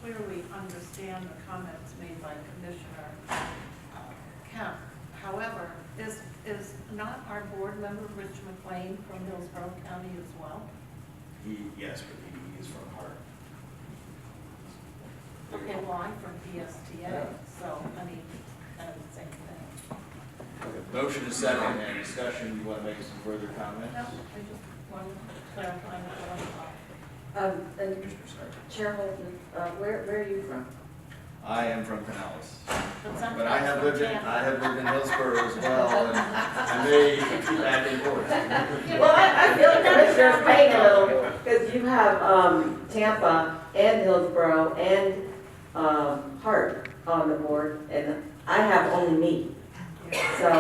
clearly understand the comments made by Commissioner Kemp. However, is not our board member, Rich McLean, from Hillsborough County as well? Yes, but he is from Hart. Okay, well, I'm from PSTA, so, I mean, kind of the same thing. Motion is second and discussion. You want to make some further comments? No, I just wanted to clarify that. Chair Holden, where are you from? I am from Pinellas, But but I have lived in Hillsborough as well, and I may be back and forth. Well, I feel like Commissioner's paying a little, because you have Tampa and Hillsborough and Hart on the board, and I have only me. So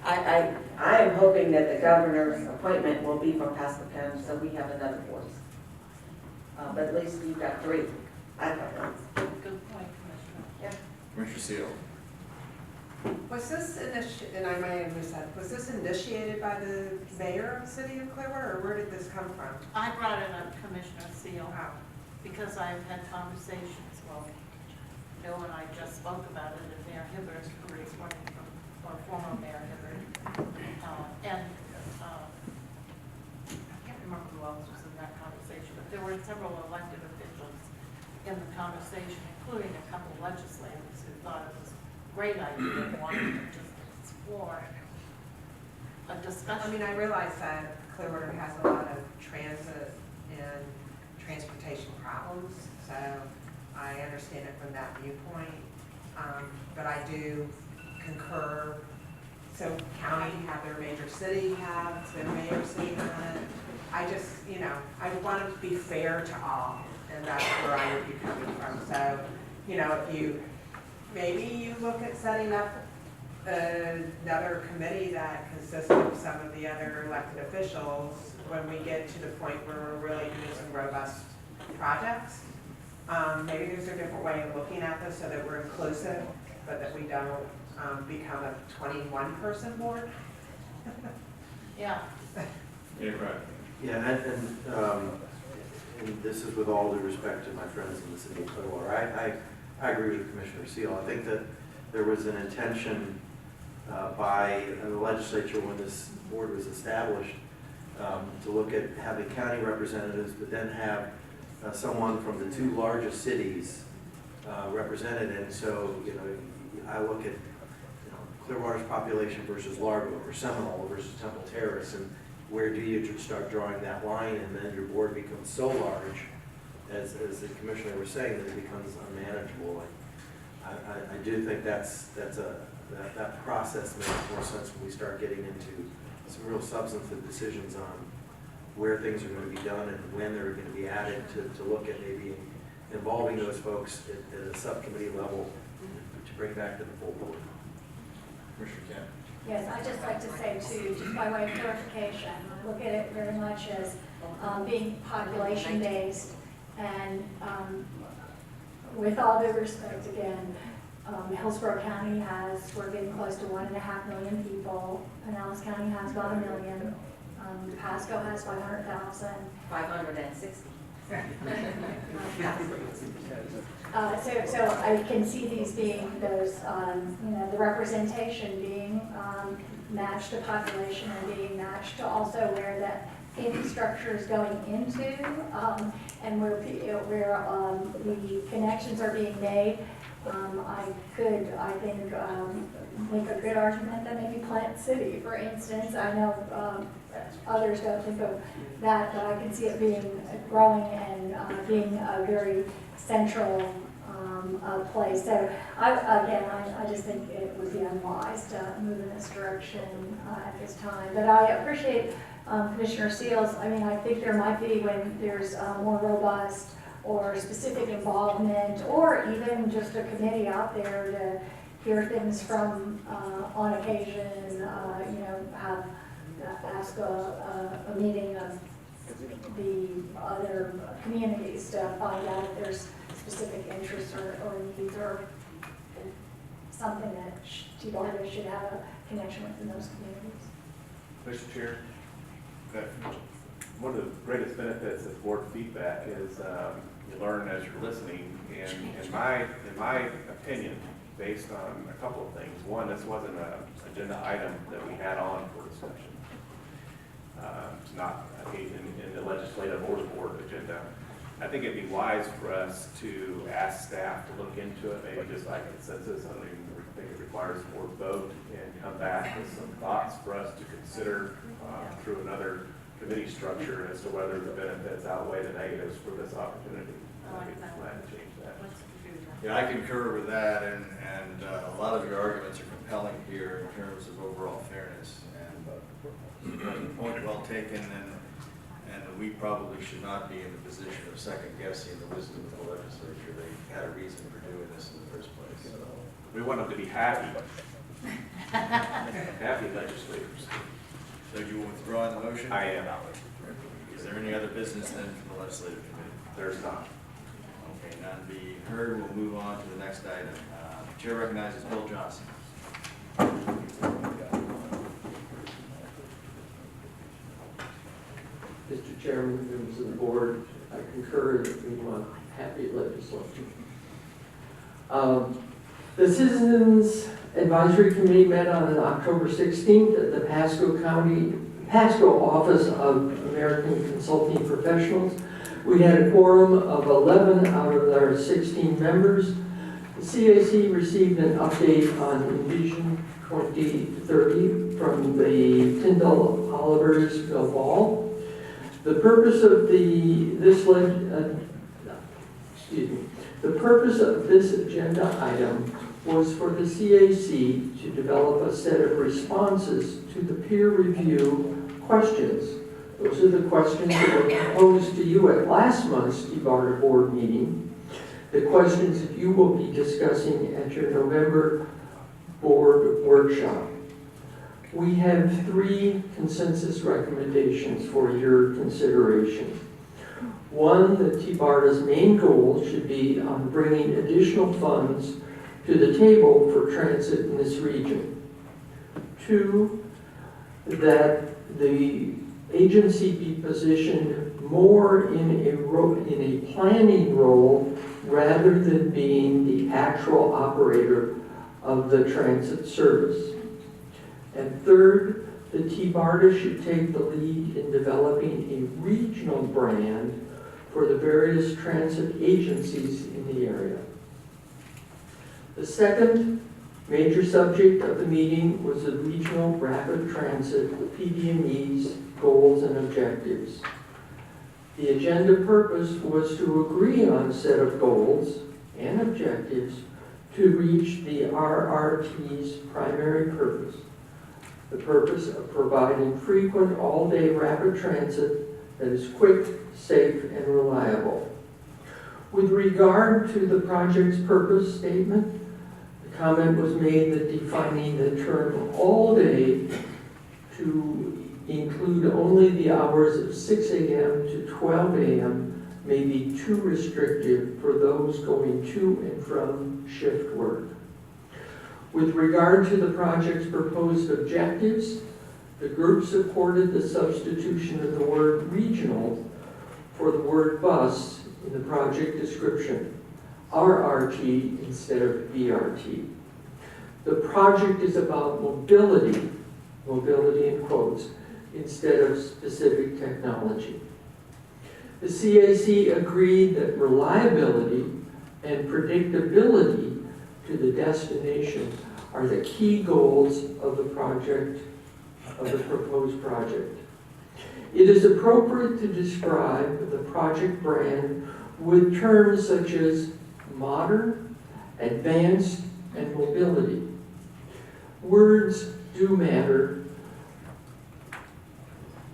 I am hoping that the governor's appointment will be from Pasco County, so we have another voice. But at least you've got three. I don't know. Good point, Commissioner. Yeah. Commissioner Seal. Was this and I may have missed that, was this initiated by the mayor of the city of Clearwater, or where did this come from? I brought it up, Commissioner Seal, because I've had conversations, well, Bill and I just spoke about it, and Mayor Hibbert, who is running from, or former Mayor Hibbert, and I can't remember who else was in that conversation, but there were several elected officials in the conversation, including a couple of legislators who thought it was a great idea and wanted to just explore a discussion. I mean, I realize that Clearwater has a lot of transit and transportation problems, so I understand it from that viewpoint, but I do concur. So county have their major city have, it's been a major city on it. I just, I want it to be fair to all, and that's where I would be coming from. So, if maybe you look at setting up another committee that consists of some of the other elected officials when we get to the point where we're really doing some robust projects. Maybe there's a different way of looking at this so that we're inclusive, but that we don't become a 21-person board. Yeah. Yeah, right. Yeah, and this is with all due respect to my friends in the city of Clearwater. I agree with Commissioner Seal. I think that there was an intention by the legislature when this board was established to look at having county representatives, but then have someone from the two largest cities represented. And so, I look at Clearwater's population versus Largo or Seminole versus Temple Terrace, and where do you start drawing that line, and then your board becomes so large, as the commissioner was saying, that it becomes unmanageable. I do think that process makes more sense when we start getting into some real substantive decisions on where things are going to be done and when they're going to be added, to look at maybe involving those folks at a subcommittee level to bring back to the full board. Commissioner Kent. Yes, I'd just like to say too, just by way of clarification, I look at it very much as being population-based, and with all due respect, again, Hillsborough County we're getting close to 1.5 million people. Pinellas County has about 1 million. Pasco has 500,000. 560. So I can see these being those, the representation being matched to population and being matched to also where that infrastructure is going into, and where the connections are being made. I think, make a good argument that maybe Plant City, for instance. I know others don't think of that, but I can see it being growing and being a very central place. So I just think it would be unwise to move in this direction at this time. But I appreciate Commissioner Seals. I think there might be, when there's more robust or specific involvement, or even just a committee out there to hear things from on occasion, ask a meeting of the other communities to find out if there's specific interests or needs or something that TBARTA should have a connection with in those communities. Mr. Chair, one of the greatest benefits of board feedback is you learn as you're listening. And in my opinion, based on a couple of things. One, this wasn't an agenda item that we had on for discussion. It's not in the legislative or the board agenda. I think it'd be wise for us to ask staff to look into it, maybe just like consensus. I don't even think it requires a board vote, and come back with some thoughts for us to consider through another committee structure as to whether the benefits outweigh the negatives for this opportunity. I'd be glad to change that. Yeah, I concur with that, and a lot of your arguments are compelling here in terms of overall fairness, and point well taken, and we probably should not be in the position of second guessing the wisdom of the legislature. They had a reason for doing this in the first place. So. We want them to be happy. Happy legislators. So you withdraw the motion? I am. Is there any other business then from the legislative committee? There's not. Okay, none being heard, we'll move on to the next item. Chair recognizes Bill Johnson. Mr. Chairman, members of the board, I concur that we want happy legislation. The Citizens Advisory Committee met on October 16th at the Pasco Office of American Consulting Professionals. We had a quorum of 11 out of our 16 members. The CAC received an update on Envision 2030 from the Tyndall Oliver's Bilbao. The purpose of the purpose of this agenda item was for the CAC to develop a set of responses to the peer review questions. Those are the questions that were posed to you at last month's TBARTA board meeting. The questions that you will be discussing at your November board workshop. We have 3 consensus recommendations for your consideration. One, that TBARTA's main goal should be on bringing additional funds to the table for transit in this region. 2, that the agency be positioned more in a planning role rather than being the actual operator of the transit service. And third, the TBARTA should take the lead in developing a regional brand for the various transit agencies in the area. The second major subject of the meeting was the regional rapid transit PDME's goals and objectives. The agenda purpose was to agree on a set of goals and objectives to reach the RRT's primary purpose, the purpose of providing frequent all-day rapid transit that is quick, safe, and reliable. With regard to the project's purpose statement, the comment was made that defining the term all day to include only the hours of 6 a.m. to 12 a.m. may be too restrictive for those going to and from shift work. With regard to the project's proposed objectives, the group supported the substitution of the word regional for the word bus in the project description, RRT instead of BRT. The project is about mobility in quotes, instead of specific technology. The CAC agreed that reliability and predictability to the destination are the key goals of the project, of the proposed project. It is appropriate to describe the project brand with terms such as modern, advanced, and mobility. Words do matter.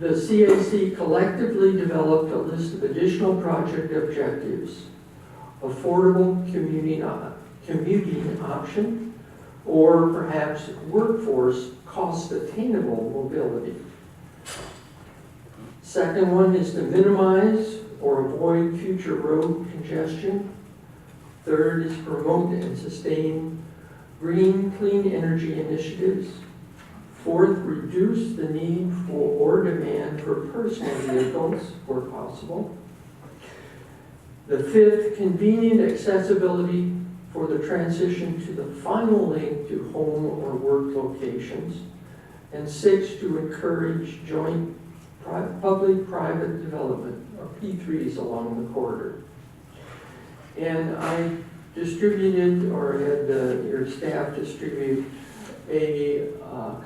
The CAC collectively developed a list of additional project objectives: affordable commuting option, or perhaps workforce cost-attainable mobility. Second one is to minimize or avoid future road congestion. Third is promote and sustain green, clean energy initiatives. Fourth, reduce the need for or demand for personal vehicles where possible. The fifth, convenient accessibility for the transition to the final link to home or work locations. And six, to encourage joint public-private development, or P3s, along the corridor. And I distributed, or had your staff distribute, a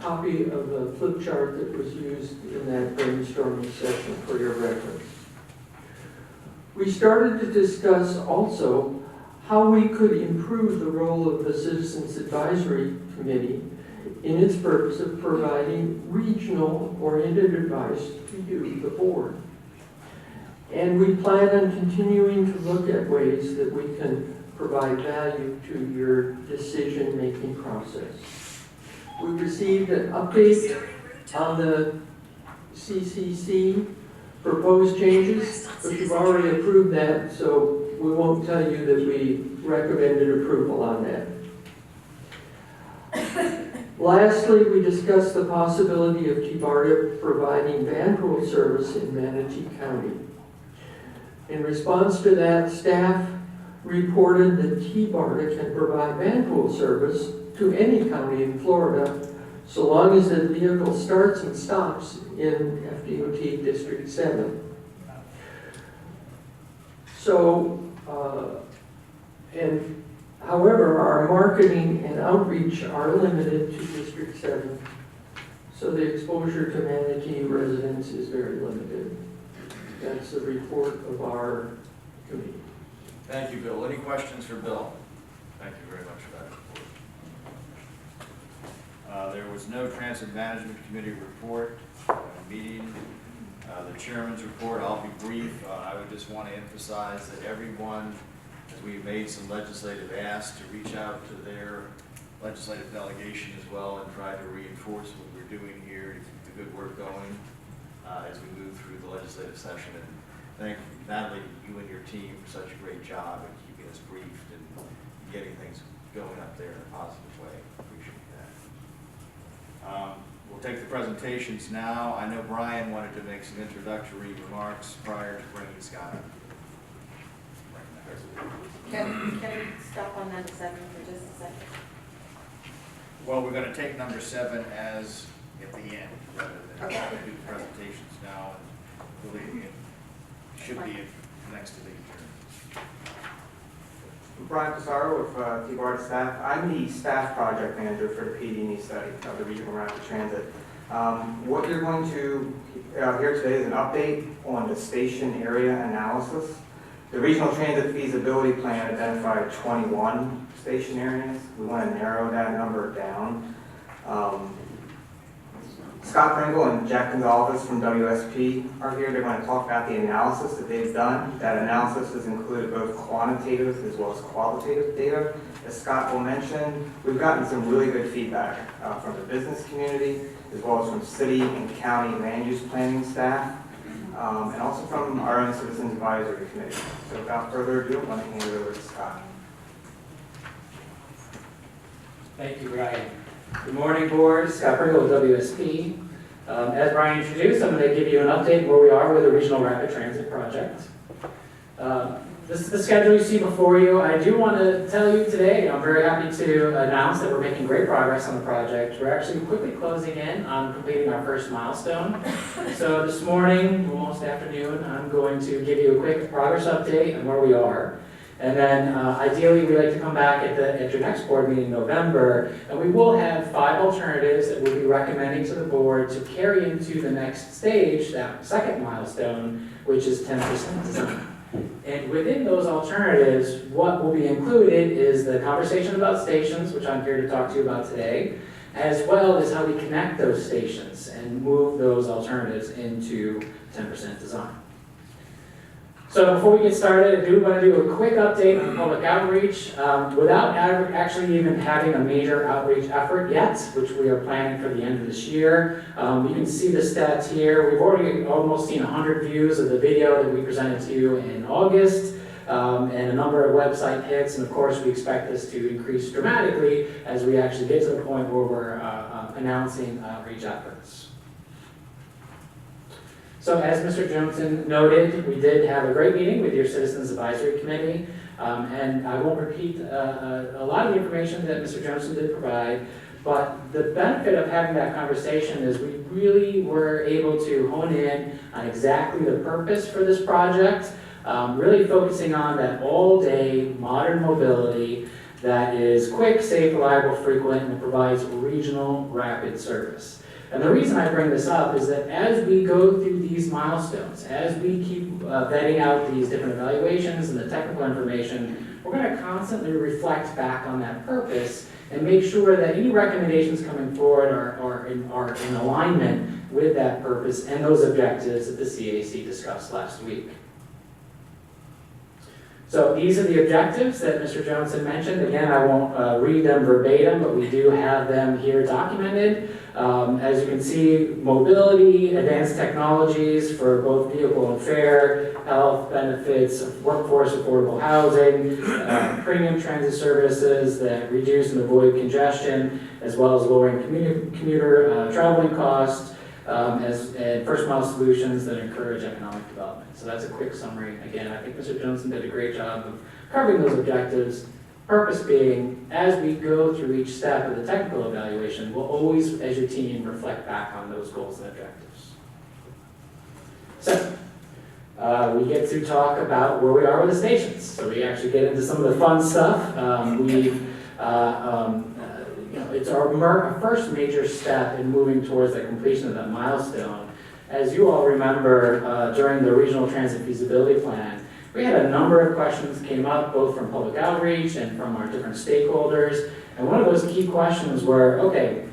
copy of the flip chart that was used in that brainstorming session for your reference. We started to discuss also how we could improve the role of the Citizens Advisory Committee in its purpose of providing regional-oriented advice to you, the board. And we plan on continuing to look at ways that we can provide value to your decision-making process. We received an update on the CCC proposed changes, but you've already approved that, so we won't tell you that we recommended approval on that. Lastly, we discussed the possibility of TBARTA providing van pool service in Manatee County. In response to that, staff reported that TBARTA can provide van pool service to any county in Florida, so long as the vehicle starts and stops in FDOT District 7. So, however, our marketing and outreach are limited to District 7, so the exposure to Manatee residents is very limited. That's the report of our committee. Thank you, Bill. Any questions for Bill? Thank you very much for that report. There was no Transit Management Committee report meeting. The chairman's report, I'll be brief. I would just want to emphasize that everyone, as we've made some legislative asks to reach out to their legislative delegation as well and try to reinforce what we're doing here to keep the good work going as we move through the legislative session. And thank Natalie, you and your team for such a great job in keeping us briefed and getting things going up there in a positive way. Appreciate that. We'll take the presentations now. I know Brian wanted to make some introductory remarks prior to bringing Scott up. Can we stop on number 7 for just a second? Well, we're going to take number 7 as at the end, rather than Okay. trying to do the presentations now, and really it should be next to the adjournment. Brian Pissarro with TBARTA staff. I'm the staff project manager for the PD&E study of the Regional Rapid Transit. What you're going to hear today is an update on the station area analysis. The Regional Transit Feasibility Plan identified 21 station areas. We want to narrow that number down. Scott Pringle and Jack Gonzalez from WSP are here. They're going to talk about the analysis that they've done. That analysis has included both quantitative as well as qualitative data. As Scott will mention, we've gotten some really good feedback from the business community, as well as from city and county land use planning staff, and also from our own Citizens Advisory Committee. So without further ado, let me hand it over to Scott. Thank you, Brian. Good morning, board. Scott Pringle with WSP. As Brian introduced, I'm going to give you an update where we are with the Regional Rapid Transit Project. This is the schedule you see before you. I do want to tell you today, I'm very happy to announce that we're making great progress on the project. We're actually quickly closing in on completing our first milestone. So this morning, almost afternoon, I'm going to give you a quick progress update on where we are. And then ideally, we'd like to come back at your next board meeting in November, and we will have 5 alternatives that we'll be recommending to the board to carry into the next stage, that second milestone, which is 10% design. And within those alternatives, what will be included is the conversation about stations, which I'm here to talk to you about today, as well as how we connect those stations and move those alternatives into 10% design. So before we get started, I do want to do a quick update on public outreach. Without actually even having a major outreach effort yet, which we are planning for the end of this year, you can see the stats here. We've already almost seen 100 views of the video that we presented to you in August, and a number of website hits, and of course we expect this to increase dramatically as we actually get to the point where we're announcing outreach efforts. So as Mr. Johnson noted, we did have a great meeting with your Citizens Advisory Committee, and I won't repeat a lot of the information that Mr. Johnson did provide, but the benefit of having that conversation is we really were able to hone in on exactly the purpose for this project, really focusing on that all-day modern mobility that is quick, safe, reliable, frequent, and provides regional rapid service. And the reason I bring this up is that as we go through these milestones, as we keep vetting out these different evaluations and the technical information, we're going to constantly reflect back on that purpose and make sure that any recommendations coming forward are in alignment with that purpose and those objectives that the CAC discussed last week. So these are the objectives that Mr. Johnson mentioned. Again, I won't read them verbatim, but we do have them here documented. As you can see, mobility, advanced technologies for both vehicle and fare, health benefits, workforce affordable housing, premium transit services that reduce and avoid congestion, as well as lowering commuter traveling costs, and first mile solutions that encourage economic development. So that's a quick summary. Again, I think Mr. Johnson did a great job of covering those objectives. Purpose being, as we go through each step of the technical evaluation, we'll always, as your team, reflect back on those goals and objectives. So, we get to talk about where we are with the stations. So we actually get into some of the fun stuff. It's our first major step in moving towards the completion of that milestone. As you all remember, during the Regional Transit Feasibility Plan, we had a number of questions came up, both from public outreach and from our different stakeholders. And one of those key questions were, okay,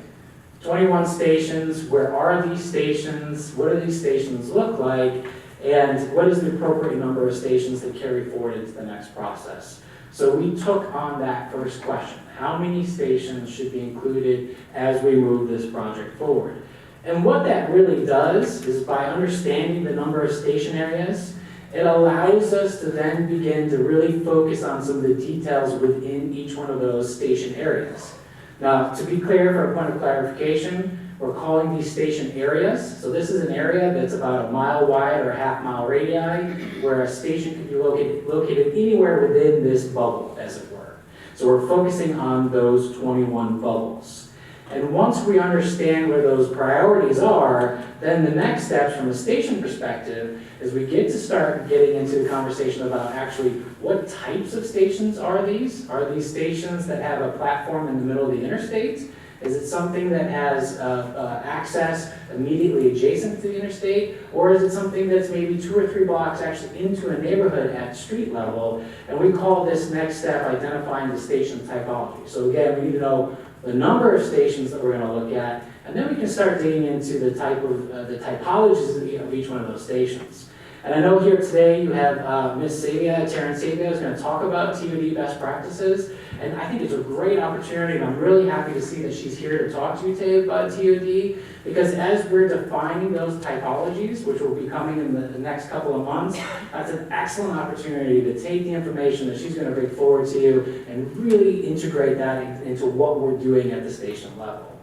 21 stations, where are these stations? What do these stations look like? And what is the appropriate number of stations to carry forward into the next process? So we took on that first question. How many stations should be included as we move this project forward? And what that really does is by understanding the number of station areas, it allows us to then begin to really focus on some of the details within each one of those station areas. Now, to be clear, for a point of clarification, we're calling these station areas. So this is an area that's about a mile wide or a half-mile radii, where a station can be located anywhere within this bubble, as it were. So we're focusing on those 21 bubbles. And once we understand where those priorities are, then the next steps from a station perspective is we get to start getting into the conversation about actually what types of stations are these? Are these stations that have a platform in the middle of the interstate? Is it something that has access immediately adjacent to the interstate? Or is it something that's maybe 2 or 3 blocks actually into a neighborhood at street level? And we call this next step identifying the station typology. So again, we need to know the number of stations that we're going to look at, and then we can start digging into the type of the typologies of each one of those stations. And I know here today you have Ms. Savia, Terrence Savia, is going to talk about TOD best practices, and I think it's a great opportunity, and I'm really happy to see that she's here to talk to you today about TOD, because as we're defining those typologies, which will be coming in the next couple of months, that's an excellent opportunity to take the information that she's going to bring forward to you and really integrate that into what we're doing at the station level.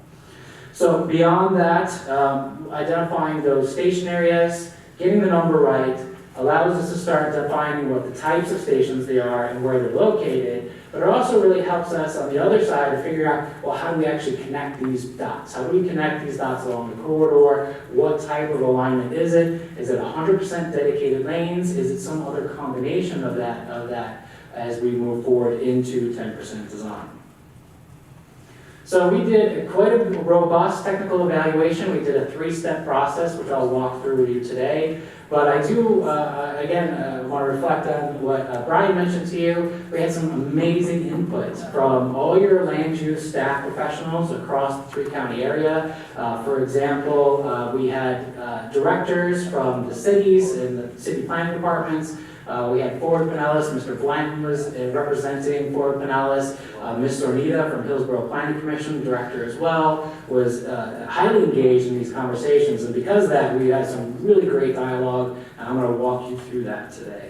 So beyond that, identifying those station areas, getting the number right, allows us to start defining what the types of stations they are and where they're located, but it also really helps us on the other side to figure out, well, how do we actually connect these dots? How do we connect these dots along the corridor? What type of alignment is it? Is it 100% dedicated lanes? Is it some other combination of that as we move forward into 10% design? So we did quite a robust technical evaluation. We did a 3-step process, which I'll walk through with you today. But I do, again, want to reflect on what Brian mentioned to you. We had some amazing input from all your land use staff professionals across the 3-county area. For example, we had directors from the cities and the city planning departments. We had Ford Pinellas, Mr. Blanton was representing Ford Pinellas. Ms. Sornita from Hillsborough Planning Commission, director as well, was highly engaged in these conversations. And because of that, we had some really great dialogue, and I'm going to walk you through that today.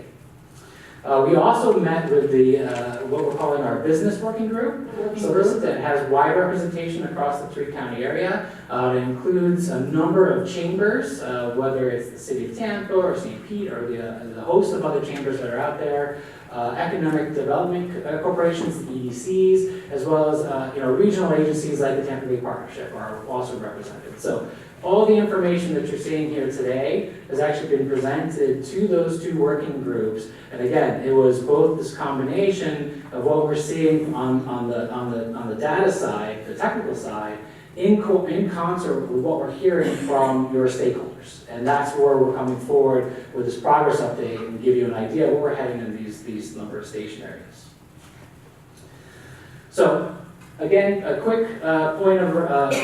We also met with the what we're calling our business working group. So this has wide representation across the 3-county area. It includes a number of chambers, whether it's the city of Tampa or St. Pete or the host of other chambers that are out there. Economic development corporations, the EDCs, as well as regional agencies like the Tampa Bay Partnership are also represented. So all the information that you're seeing here today has actually been presented to those 2 working groups. And again, it was both this combination of what we're seeing on the data side, the technical side, in concert with what we're hearing from your stakeholders. And that's where we're coming forward with this progress update and give you an idea of where we're heading in these number of station areas. So, again, a quick point of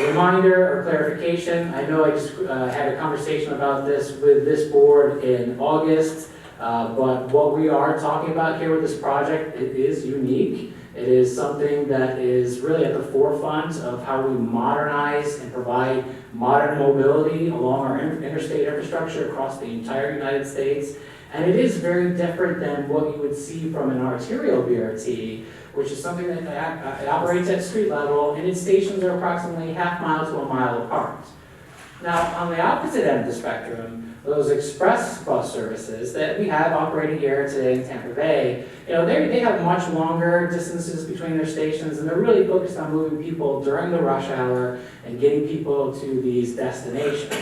reminder or clarification. I know I just had a conversation about this with this board in August, but what we are talking about here with this project, it is unique. It is something that is really at the forefront of how we modernize and provide modern mobility along our interstate infrastructure across the entire United States. And it is very different than what you would see from an arterial BRT, which is something that operates at street level, and its stations are approximately half mile to a mile apart. Now, on the opposite end of the spectrum, those express bus services that we have operating here today in Tampa Bay, they have much longer distances between their stations, and they're really focused on moving people during the rush hour and getting people to these destinations.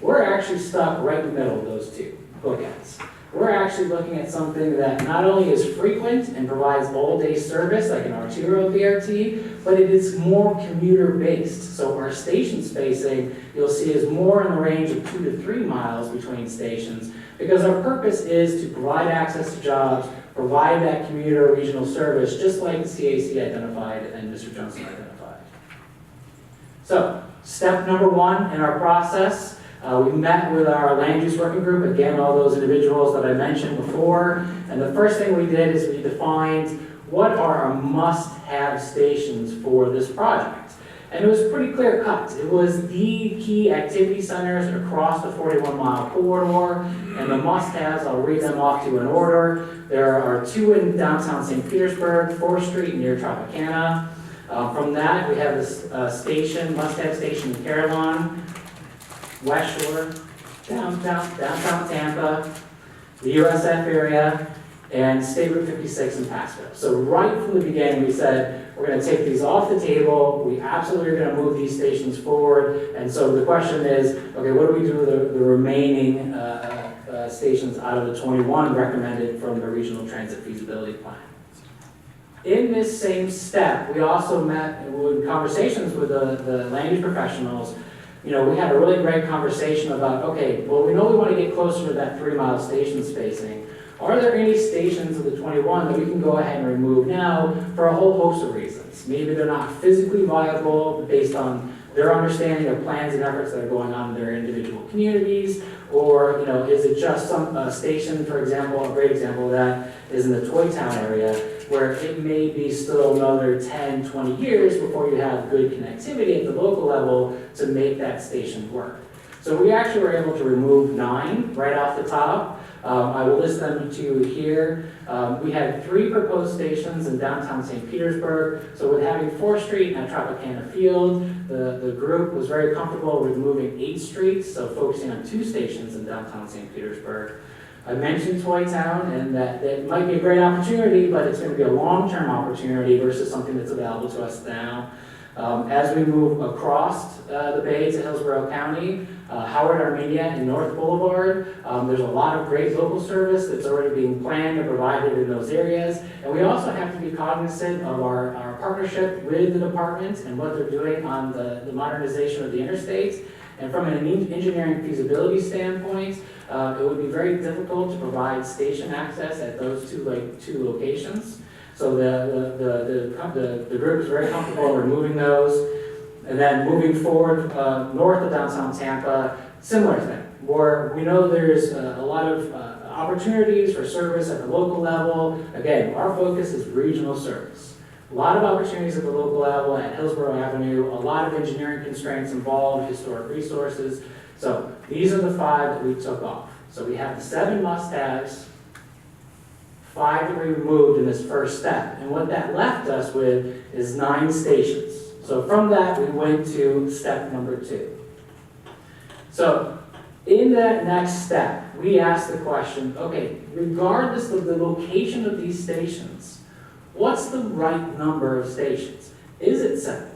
We're actually stuck right in the middle of those 2 bookends. We're actually looking at something that not only is frequent and provides all-day service like an arterial BRT, but it is more commuter-based. So our station spacing, you'll see, is more in the range of 2 to 3 miles between stations, because our purpose is to provide access to jobs, provide that commuter regional service, just like the CAC identified and Mr. Johnson identified. So, step number 1 in our process. We met with our land use working group, again, all those individuals that I mentioned before, and the first thing we did is we defined what are our must-have stations for this project? And it was pretty clear cut. It was the key activity centers across the 41-mile corridor, and the must-haves, I'll read them off to you in order. There are 2 in downtown St. Petersburg, 4th Street near Tropicana. From that, we have this station, must-have station in Carillon, West Shore, downtown Tampa, the USF area, and State Route 56 in Pasco. So right from the beginning, we said, we're going to take these off the table. We absolutely are going to move these stations forward. And so the question is, okay, what do we do with the remaining stations out of the 21 recommended from the Regional Transit Feasibility Plan? In this same step, we also met in conversations with the land use professionals. You know, we had a really great conversation about, okay, well, we know we want to get closer to that 3-mile station spacing. Are there any stations of the 21 that we can go ahead and remove now for a whole host of reasons? Maybe they're not physically viable based on their understanding of plans and efforts that are going on in their individual communities, or, you know, is it just some station, for example, a great example of that is in the Toy Town area, where it may be still another 10, 20 years before you have good connectivity at the local level to make that station work. So we actually were able to remove 9 right off the top. I will list them to you here. We had 3 proposed stations in downtown St. Petersburg. So with having 4th Street and Tropicana Field, the group was very comfortable with moving 8th Street, so focusing on 2 stations in downtown St. Petersburg. I mentioned Toy Town, and that might be a great opportunity, but it's going to be a long-term opportunity versus something that's available to us now. As we move across the bay to Hillsborough County, Howard Armenia and North Boulevard, there's a lot of great local service that's already being planned and provided in those areas. And we also have to be cognizant of our partnership with the department and what they're doing on the modernization of the interstates. And from an engineering feasibility standpoint, it would be very difficult to provide station access at those two locations. So the group is very comfortable removing those. And then moving forward north of downtown Tampa, similar thing, where we know there's a lot of opportunities for service at the local level. Again, our focus is regional service. A lot of opportunities at the local level at Hillsborough Avenue, a lot of engineering constraints involved, historic resources. So these are the 5 that we took off. So we have the 7 must-haves, 5 that we removed in this first step. And what that left us with is 9 stations. So from that, we went to step number 2. So in that next step, we asked the question, okay, regardless of the location of these stations, what's the right number of stations? Is it 7?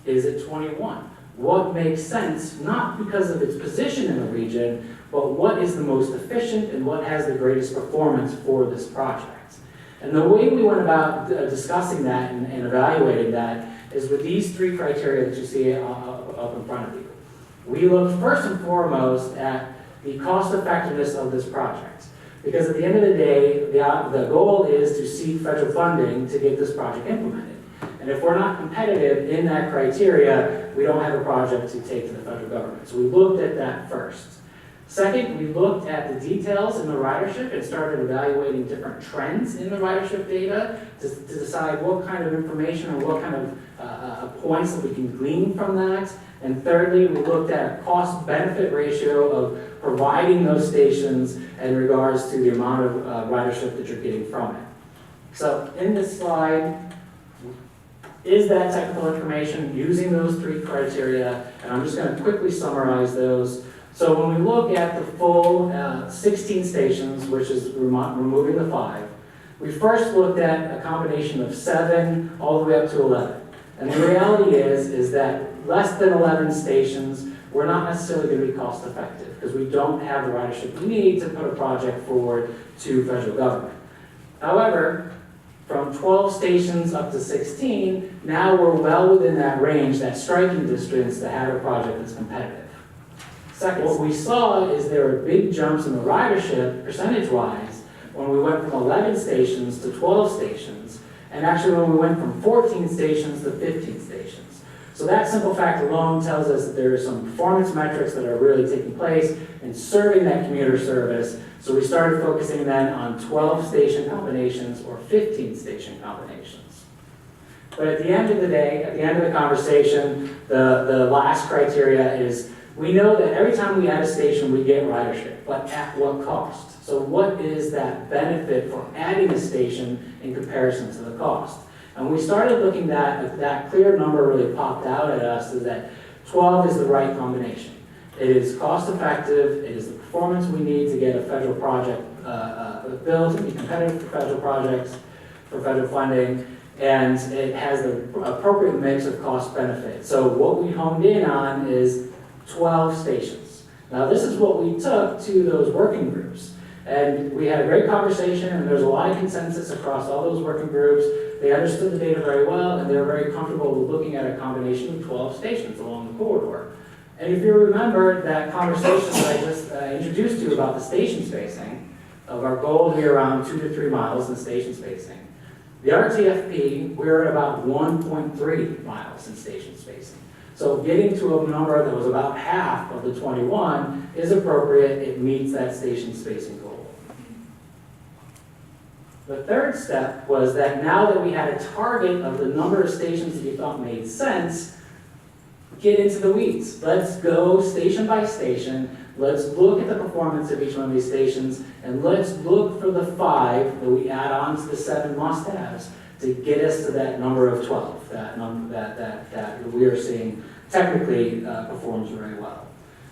Is it 21? What makes sense, not because of its position in the region, but what is the most efficient and what has the greatest performance for this project? And the way we went about discussing that and evaluating that is with these 3 criteria that you see up in front of you. We looked first and foremost at the cost effectiveness of this project. Because at the end of the day, the goal is to seek federal funding to get this project implemented. And if we're not competitive in that criteria, we don't have a project to take to the federal government. So we looked at that first. Second, we looked at the details in the ridership and started evaluating different trends in the ridership data to decide what kind of information or what kind of points that we can glean from that. And thirdly, we looked at a cost-benefit ratio of providing those stations in regards to the amount of ridership that you're getting from it. So in this slide is that technical information using those 3 criteria, and I'm just going to quickly summarize those. So when we look at the full 16 stations, which is removing the 5, we first looked at a combination of 7 all the way up to 11. And the reality is that less than 11 stations, we're not necessarily going to be cost effective because we don't have the ridership we need to put a project forward to federal government. However, from 12 stations up to 16, now we're well within that range, that striking distance to have a project that's competitive. Second, what we saw is there were big jumps in the ridership, percentage-wise, when we went from 11 stations to 12 stations, and actually when we went from 14 stations to 15 stations. So that simple fact alone tells us that there are some performance metrics that are really taking place in serving that commuter service. So we started focusing then on 12 station combinations or 15 station combinations. But at the end of the day, at the end of the conversation, the last criteria is we know that every time we add a station, we get ridership, but at what cost? So what is that benefit for adding a station in comparison to the cost? And we started looking at that clear number really popped out at us is that 12 is the right combination. It is cost effective, it is the performance we need to get a federal project built and be competitive for federal projects, for federal funding, and it has the appropriate mix of cost benefit. So what we honed in on is 12 stations. Now this is what we took to those working groups. And we had a great conversation, and there's a lot of consensus across all those working groups. They understood the data very well, and they were very comfortable with looking at a combination of 12 stations along the corridor. And if you remember that conversation that I just introduced you about the station spacing, of our goal to be around 2 to 3 miles in station spacing, the RTFP, we're at about 1.3 miles in station spacing. So getting to a number that was about half of the 21 is appropriate. It meets that station spacing goal. The third step was that now that we had a target of the number of stations that we thought made sense, get into the weeds. Let's go station by station. Let's look at the performance of each one of these stations, and let's look for the 5 that we add on to the 7 must-haves to get us to that number of 12, that number that we are seeing technically performs very well.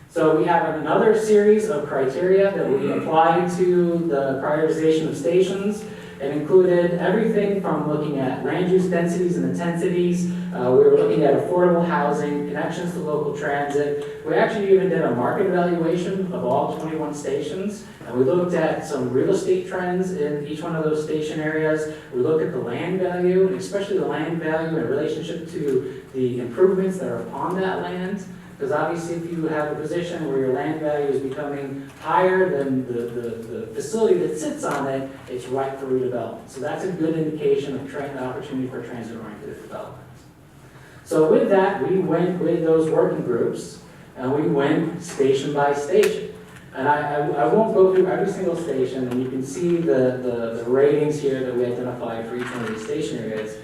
So we have another series of criteria that we applied to the prioritization of stations. It included everything from looking at land use densities and intensities. We were looking at affordable housing, connections to local transit. We actually even did a market evaluation of all 21 stations. And we looked at some real estate trends in each one of those station areas. We looked at the land value, and especially the land value in relationship to the improvements that are upon that land. Because obviously if you have a position where your land value is becoming higher than the facility that sits on it, it's ripe for redevelopment. So that's a good indication of opportunity for transit-oriented development. So with that, we went with those working groups, and we went station by station. And I won't go through every single station, and you can see the ratings here that we identified for each one of these station areas.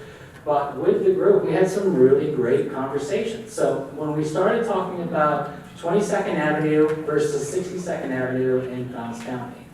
But with the group, we had some really great conversations. So when we started talking about 22nd Avenue versus 62nd Avenue in Pinellas County,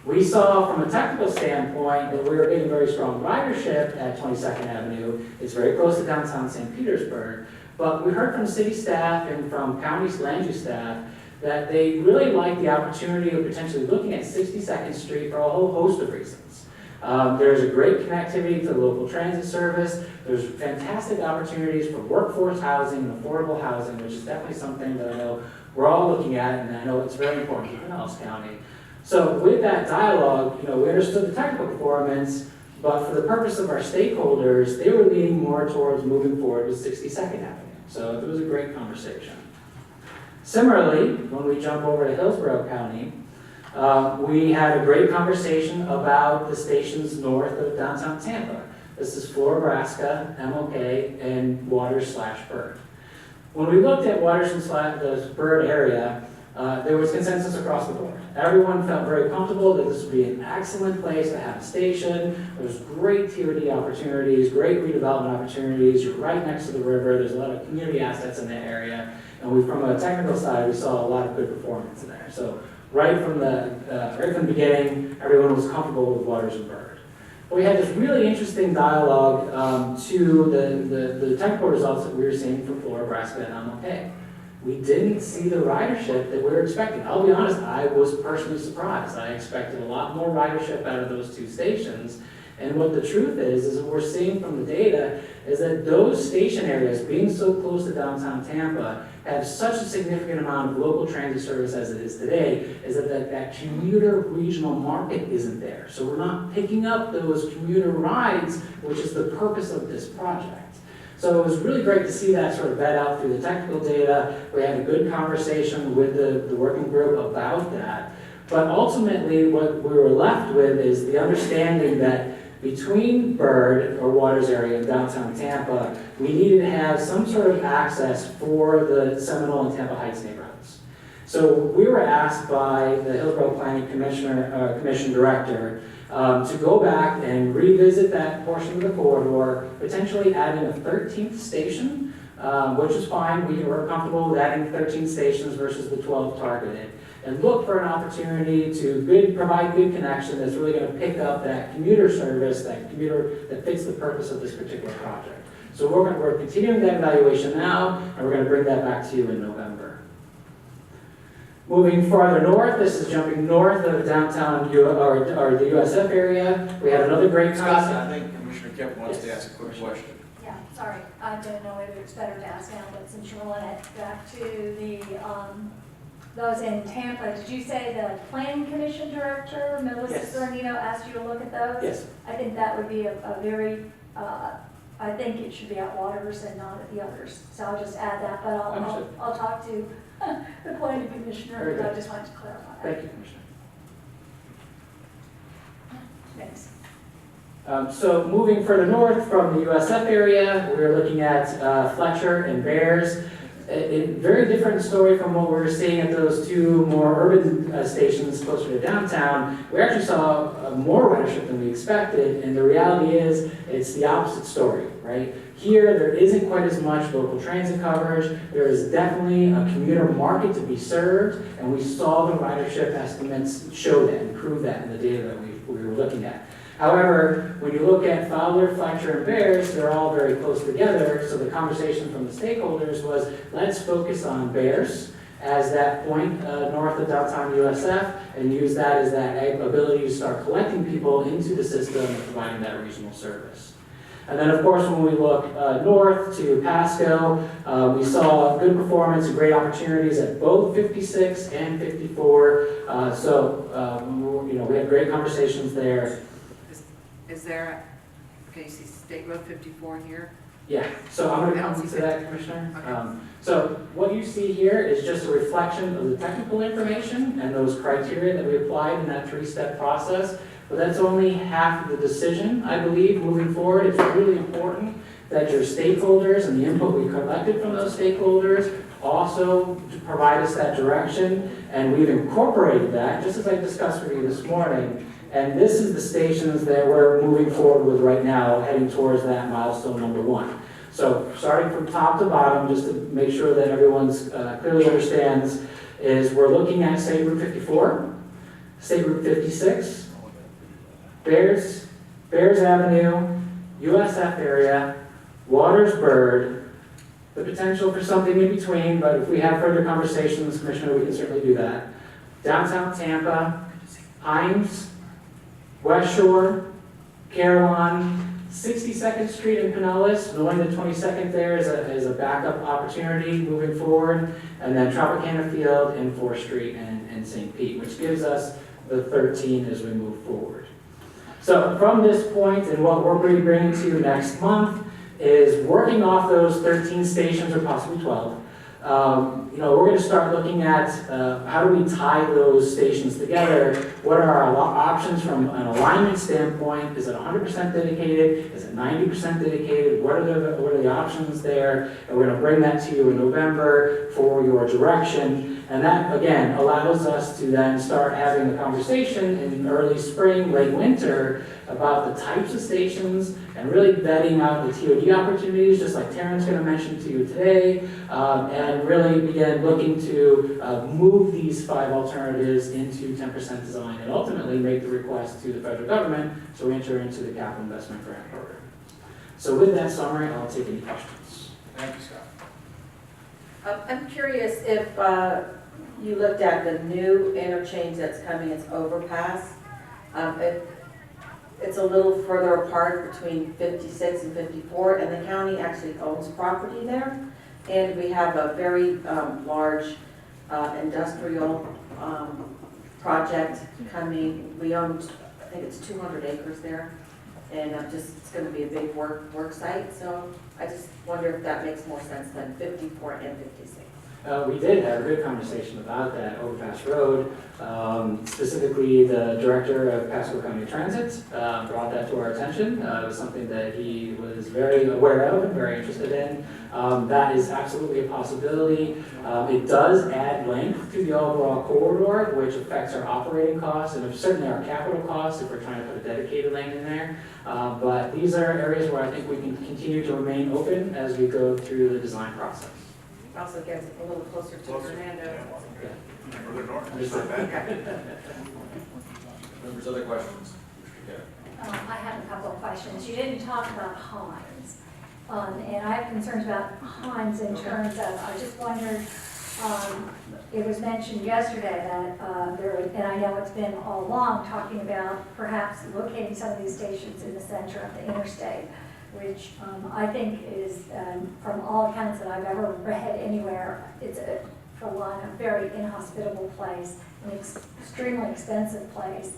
we saw from a technical standpoint that we were getting very strong ridership at 22nd Avenue. It's very close to downtown St. Petersburg. But we heard from city staff and from county land use staff that they really liked the opportunity of potentially looking at 62nd Street for a whole host of reasons. There's a great connectivity to the local transit service. There's fantastic opportunities for workforce housing and affordable housing, which is definitely something that I know we're all looking at, and I know it's very important to Pinellas County. So with that dialogue, we understood the technical performance, but for the purpose of our stakeholders, they were leaning more towards moving forward with 62nd Avenue. So it was a great conversation. Similarly, when we jump over to Hillsborough County, we had a great conversation about the stations north of downtown Tampa. This is Flora, Nebraska, MLK, and Waters/Bird. When we looked at Waters/Bird area, there was consensus across the board. Everyone felt very comfortable that this would be an excellent place to have a station. There's great TOD opportunities, great redevelopment opportunities. You're right next to the river. There's a lot of community assets in that area. And from a technical side, we saw a lot of good performance in there. So right from the beginning, everyone was comfortable with Waters and Bird. But we had this really interesting dialogue to the technical results that we were seeing for Flora, Nebraska, and MLK. We didn't see the ridership that we were expecting. I'll be honest, I was personally surprised. I expected a lot more ridership out of those 2 stations. And what the truth is what we're seeing from the data is that those station areas, being so close to downtown Tampa, have such a significant amount of local transit service as it is today, is that commuter regional market isn't there. So we're not picking up those commuter rides, which is the purpose of this project. So it was really great to see that sort of vet out through the technical data. We had a good conversation with the working group about that. But ultimately, what we were left with is the understanding that between Bird or Waters area and downtown Tampa, we needed to have some sort of access for the Seminole and Tampa Heights neighborhoods. So we were asked by the Hillsborough Planning Commission Director to go back and revisit that portion of the corridor, potentially adding a 13th station, which is fine. We were comfortable with adding 13 stations versus the 12 targeted, and look for an opportunity to provide good connection that's really going to pick up that commuter service, that fits the purpose of this particular project. So we're continuing that evaluation now, and we're going to bring that back to you in November. Moving farther north, this is jumping north of downtown or the USF area. We had another great concept. Scott, I think Commissioner Kemp wants to ask a quick question. Yeah, sorry, I didn't know whether it's better to ask now, but since you're on it, back to the, those in Tampa, did you say the Planning Commission Director, Melissa Yes. Sornino, asked you to look at those? Yes. I think that would be a very, I think it should be at Waters and not at the others. So I'll just add that, but I'll talk to the Planning Commissioner, but I just wanted to clarify that. Thank you, Commissioner. Thanks. So moving further north from the USF area, we're looking at Fletcher and Bears. A very different story from what we were seeing at those two more urban stations closer to downtown. We actually saw more ridership than we expected, and the reality is it's the opposite story, right? Here, there isn't quite as much local transit coverage. There is definitely a commuter market to be served, and we saw the ridership estimates show that and prove that in the data that we were looking at. However, when you look at Fowler, Fletcher, and Bears, they're all very close together, so the conversation from the stakeholders was, let's focus on Bears as that point north of downtown USF and use that as that ability to start collecting people into the system and providing that regional service. And then, of course, when we look north to Pasco, we saw good performance and great opportunities at both 56 and 54. We had great conversations there. Is there, okay, you see State Road 54 here? Yeah, so I'm going to come to that, Commissioner. So what you see here is just a reflection of the technical information and those criteria that we applied in that three-step process. But that's only half of the decision, I believe, moving forward. It's really important that your stakeholders and the input we collected from those stakeholders also provide us that direction. And we've incorporated that, just as I discussed with you this morning. And this is the stations that we're moving forward with right now, heading towards that milestone number 1. So starting from top to bottom, just to make sure that everyone's clearly understands, is we're looking at State Route 54, State Route 56, Bears Avenue, USF area, Waters Bird, the potential for something in between, but if we have further conversations, Commissioner, we can certainly do that. Downtown Tampa, Hines, West Shore, Carillon, 62nd Street in Pinellas, knowing that 22nd there is a backup opportunity moving forward, and then Tropicana Field and 4th Street and St. Pete, which gives us the 13 as we move forward. So from this point, and what we're going to be bringing to you next month is working off those 13 stations, or possibly 12. We're going to start looking at how do we tie those stations together. What are our options from an alignment standpoint? Is it 100% dedicated? Is it 90% dedicated? What are the options there? And we're going to bring that to you in November for your direction. And that, again, allows us to then start having a conversation in early spring, late winter, about the types of stations and really vetting out the TOD opportunities, just like Taryn's going to mention to you today, and really begin looking to move these 5 alternatives into 10% design and ultimately make the request to the federal government so we enter into the capital investment grant program. So with that summary, I'll take any questions. Thank you, Scott. I'm curious if you looked at the new interchange that's coming, it's overpass. It's a little further apart between 56 and 54, and the county actually owns property there. And we have a very large industrial project coming. We own, I think it's 200 acres there, and it's going to be a big work site. So I just wonder if that makes more sense than 54 and 56. We did have a good conversation about that overpass road. Specifically, the director of Pasco County Transit brought that to our attention. It was something that he was very aware of and very interested in. That is absolutely a possibility. It does add length to the overall corridor, which affects our operating costs and certainly our capital costs if we're trying to put a dedicated lane in there. But these are areas where I think we can continue to remain open as we go through the design process. Also gets it a little closer to Fernando. Further north. Understood. Members, other questions? Yeah. I have a couple of questions. You didn't talk about Hines. And I have concerns about Hines in terms of, I just wondered, it was mentioned yesterday that and I know it's been all along, talking about perhaps locating some of these stations in the center of the interstate, which I think is, from all accounts that I've ever read anywhere, it's for one, a very inhospitable place, an extremely expensive place,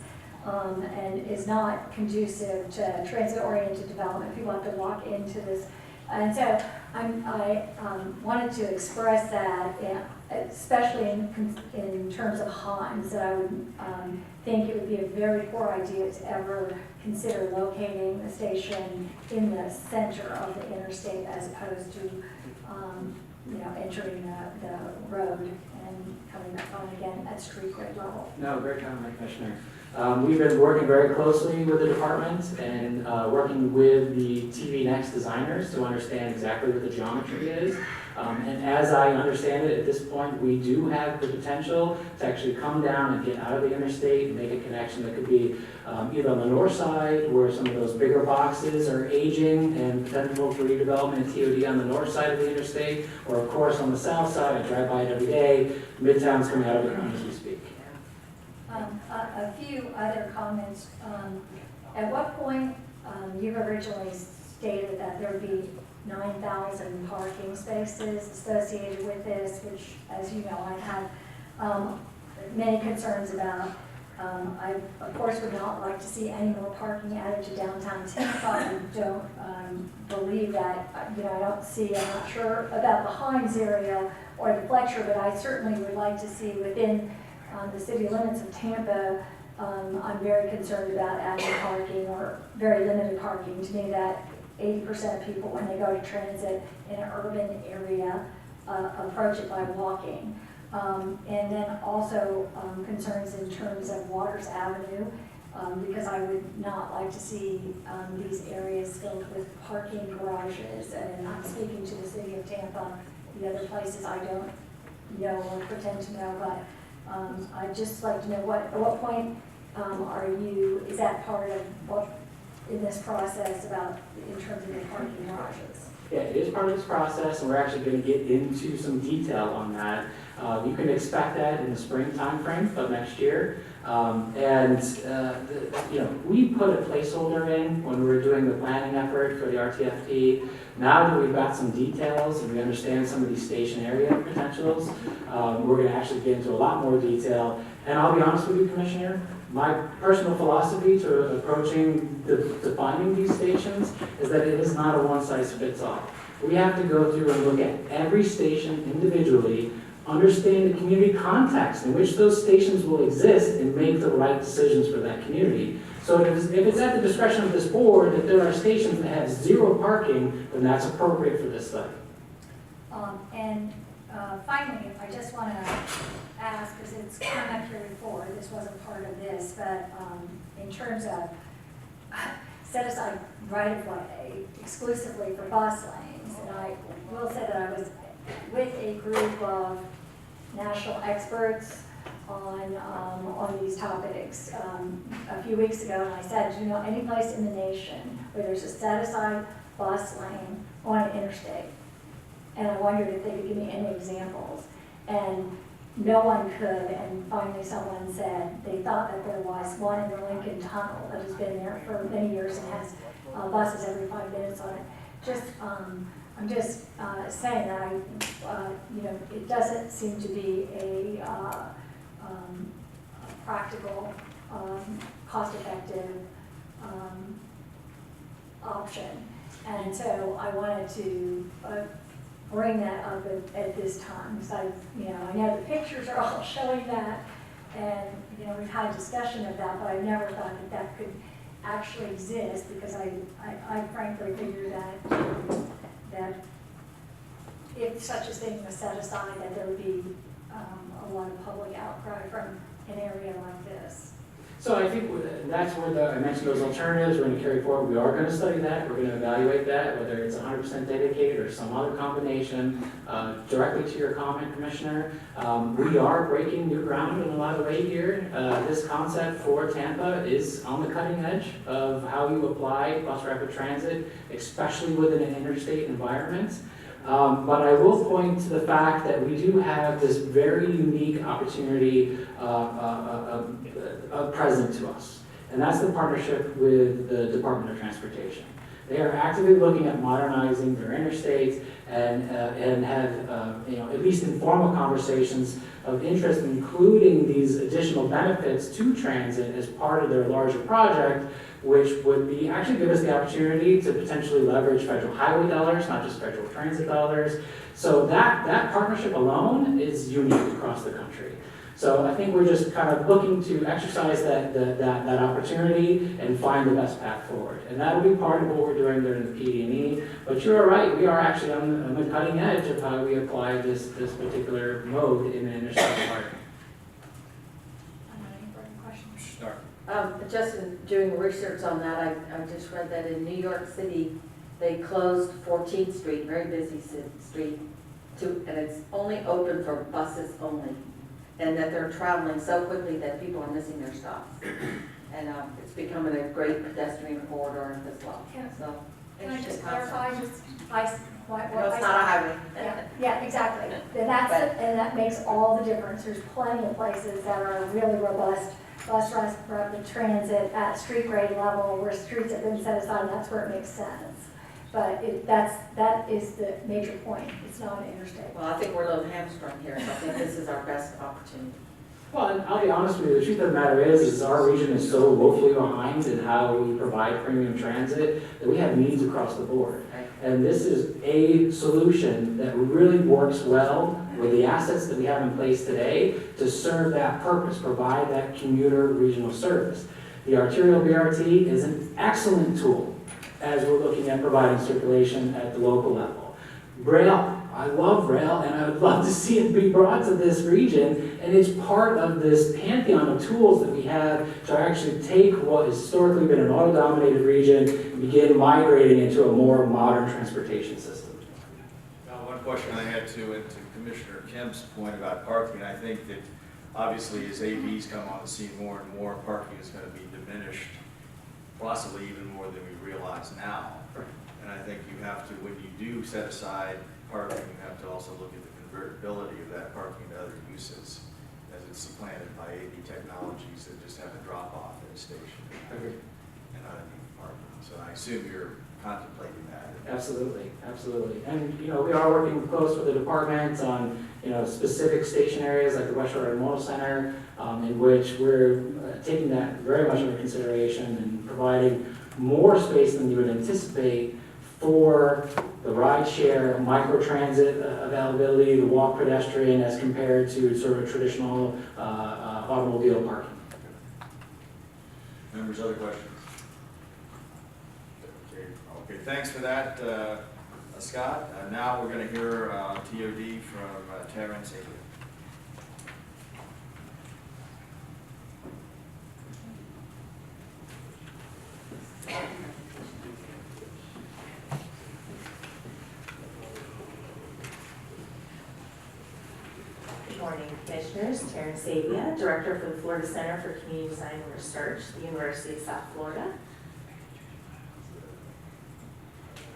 and is not conducive to transit-oriented development. People have to walk into this. And so I wanted to express that, especially in terms of Hines, that I would think it would be a very poor idea to ever consider locating the station in the center of the interstate as opposed to entering the road and coming back on again at street grade level. No, great comment, Commissioner. We've been working very closely with the department and working with the TV Next designers to understand exactly what the geometry is. And as I understand it, at this point, we do have the potential to actually come down and get out of the interstate and make a connection that could be either on the north side, where some of those bigger boxes are aging and potential for redevelopment and TOD on the north side of the interstate, or of course on the south side. I drive by it every day. Midtown's coming out of it as we speak. A few other comments. At what point, you've originally stated that there would be 9,000 parking spaces associated with this, which, as you know, I have many concerns about. I, of course, would not like to see any more parking added to downtown Tampa. I don't believe that. I don't see, I'm not sure about the Hines area or the Fletcher, but I certainly would like to see within the city limits of Tampa. I'm very concerned about adding parking or very limited parking. To me, that 80% of people, when they go to transit in an urban area, approach it by walking. And then also concerns in terms of Waters Avenue, because I would not like to see these areas filled with parking garages. And I'm speaking to the city of Tampa. The other places I don't know or pretend to know, but I'd just like to know at what point is that part of what in this process about in terms of the parking garages? Yeah, it is part of this process, and we're actually going to get into some detail on that. You can expect that in the spring timeframe of next year. We put a placeholder in when we were doing the planning effort for the RTFP. Now that we've got some details and we understand some of these station area potentials, we're going to actually get into a lot more detail. And I'll be honest with you, Commissioner, my personal philosophy to approaching defining these stations is that it is not a one-size-fits-all. We have to go through and look at every station individually, understand the community context in which those stations will exist, and make the right decisions for that community. So if it's at the discretion of this board that there are stations that have zero parking, then that's appropriate for this site. Finally, I just want to ask, because it's come up here before, this wasn't part of this, but in terms of set aside right-of-way exclusively for bus lanes, and I will say that I was with a group of national experts on these topics a few weeks ago, and I said, do you know any place in the nation where there's a set-aside bus lane on an interstate? And I wondered if they could give me any examples. And no one could, and finally someone said they thought that there was one in the Lincoln Tunnel that has been there for many years and has buses every 5 minutes on it. I'm just saying that it doesn't seem to be a practical, cost-effective option. And so I wanted to bring that up at this time. Because I know the pictures are all showing that, and, we've had discussion of that, but I never thought that that could actually exist, because I frankly figure that if such a thing was set aside, that there would be a lot of public outcry from an area like this. So I think that's where I mentioned those alternatives, we're going to carry forward. We are going to study that, we're going to evaluate that, whether it's 100% dedicated or some other combination. Directly to your comment, Commissioner, we are breaking new ground in a lot of ways here. This concept for Tampa is on the cutting edge of how you apply bus rapid transit, especially within an interstate environment. But I will point to the fact that we do have this very unique opportunity present to us, and that's the partnership with the Department of Transportation. They are actively looking at modernizing their interstates and have, at least informal conversations of interest, including these additional benefits to transit as part of their larger project, which would be actually give us the opportunity to potentially leverage federal highway dollars, not just federal transit dollars. So that partnership alone is unique across the country. So I think we're just kind of looking to exercise that opportunity and find the best path forward. And that'll be part of what we're doing during the PD&E. But you're right, we are actually on the cutting edge of how we apply this particular mode in an interstate environment. Any further questions? Start. Just in doing research on that, I just read that in New York City, they closed 14th Street, very busy street, and it's only open for buses only. And that they're traveling so quickly that people are missing their stops. And it's becoming a great pedestrian corridor as well. So, Can I just clarify, no, it's not a highway. Yeah, exactly. And that makes all the difference. There's plenty of places that are really robust bus rapid transit at street grade level, where streets have been set aside, and that's where it makes sense. But that is the major point. It's not an interstate. Well, I think we're a little hamstrung here, so I think this is our best opportunity. Well, and I'll be honest with you, the truth of the matter is our region is so woefully behind in how we provide premium transit that we have needs across the board. And this is a solution that really works well with the assets that we have in place today to serve that purpose, provide that commuter regional service. The arterial BRT is an excellent tool as we're looking at providing circulation at the local level. Rail, I love rail, and I would love to see it be brought to this region, and it's part of this pantheon of tools that we have to actually take what has historically been an auto-dominated region and begin migrating into a more modern transportation system. Now, one question I had to Commissioner Kemp's point about parking, I think that obviously as AVs come on the scene more and more, parking is going to be diminished, possibly even more than we realize now. And I think you have to, when you do set aside parking, you have to also look at the convertibility of that parking to other uses, as it's supplanted by AV technologies that just have a drop off at a station and not any parking. So I assume you're contemplating that. Absolutely, absolutely. And, we are working close with the department on, specific station areas like the West Shore Intermodal Center, in which we're taking that very much into consideration and providing more space than you would anticipate for the ride-share, microtransit availability, the walk pedestrian as compared to sort of traditional automobile parking. Members, other questions? Okay, thanks for that, Scott. Now we're going to hear TOD from Terrence Avery. Good morning, Commissioners. Terrence Avia, Director for the Florida Center for Community Design and Research, the University of South Florida.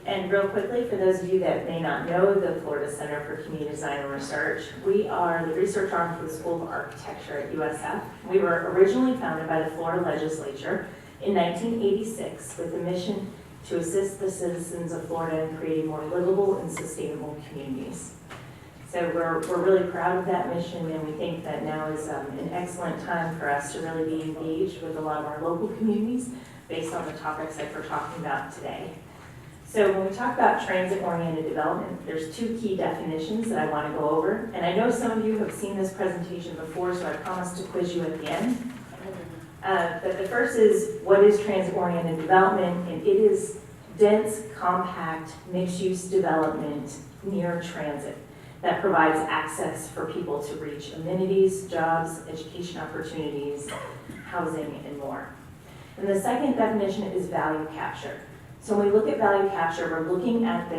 And real quickly, for those of you that may not know the Florida Center for Community Design and Research, we are the research arm for the School of Architecture at USF. We were originally founded by the Florida Legislature in 1986 with the mission to assist the citizens of Florida in creating more livable and sustainable communities. So we're really proud of that mission, and we think that now is an excellent time for us to really be engaged with a lot of our local communities based on the topics that we're talking about today. So when we talk about transit-oriented development, there's two key definitions that I want to go over. And I know some of you have seen this presentation before, so I promise to quiz you at the end. But the first is, what is transit-oriented development? And it is dense, compact, mixed-use development near transit that provides access for people to reach amenities, jobs, education opportunities, housing, and more. And the second definition is value capture. So when we look at value capture, we're looking at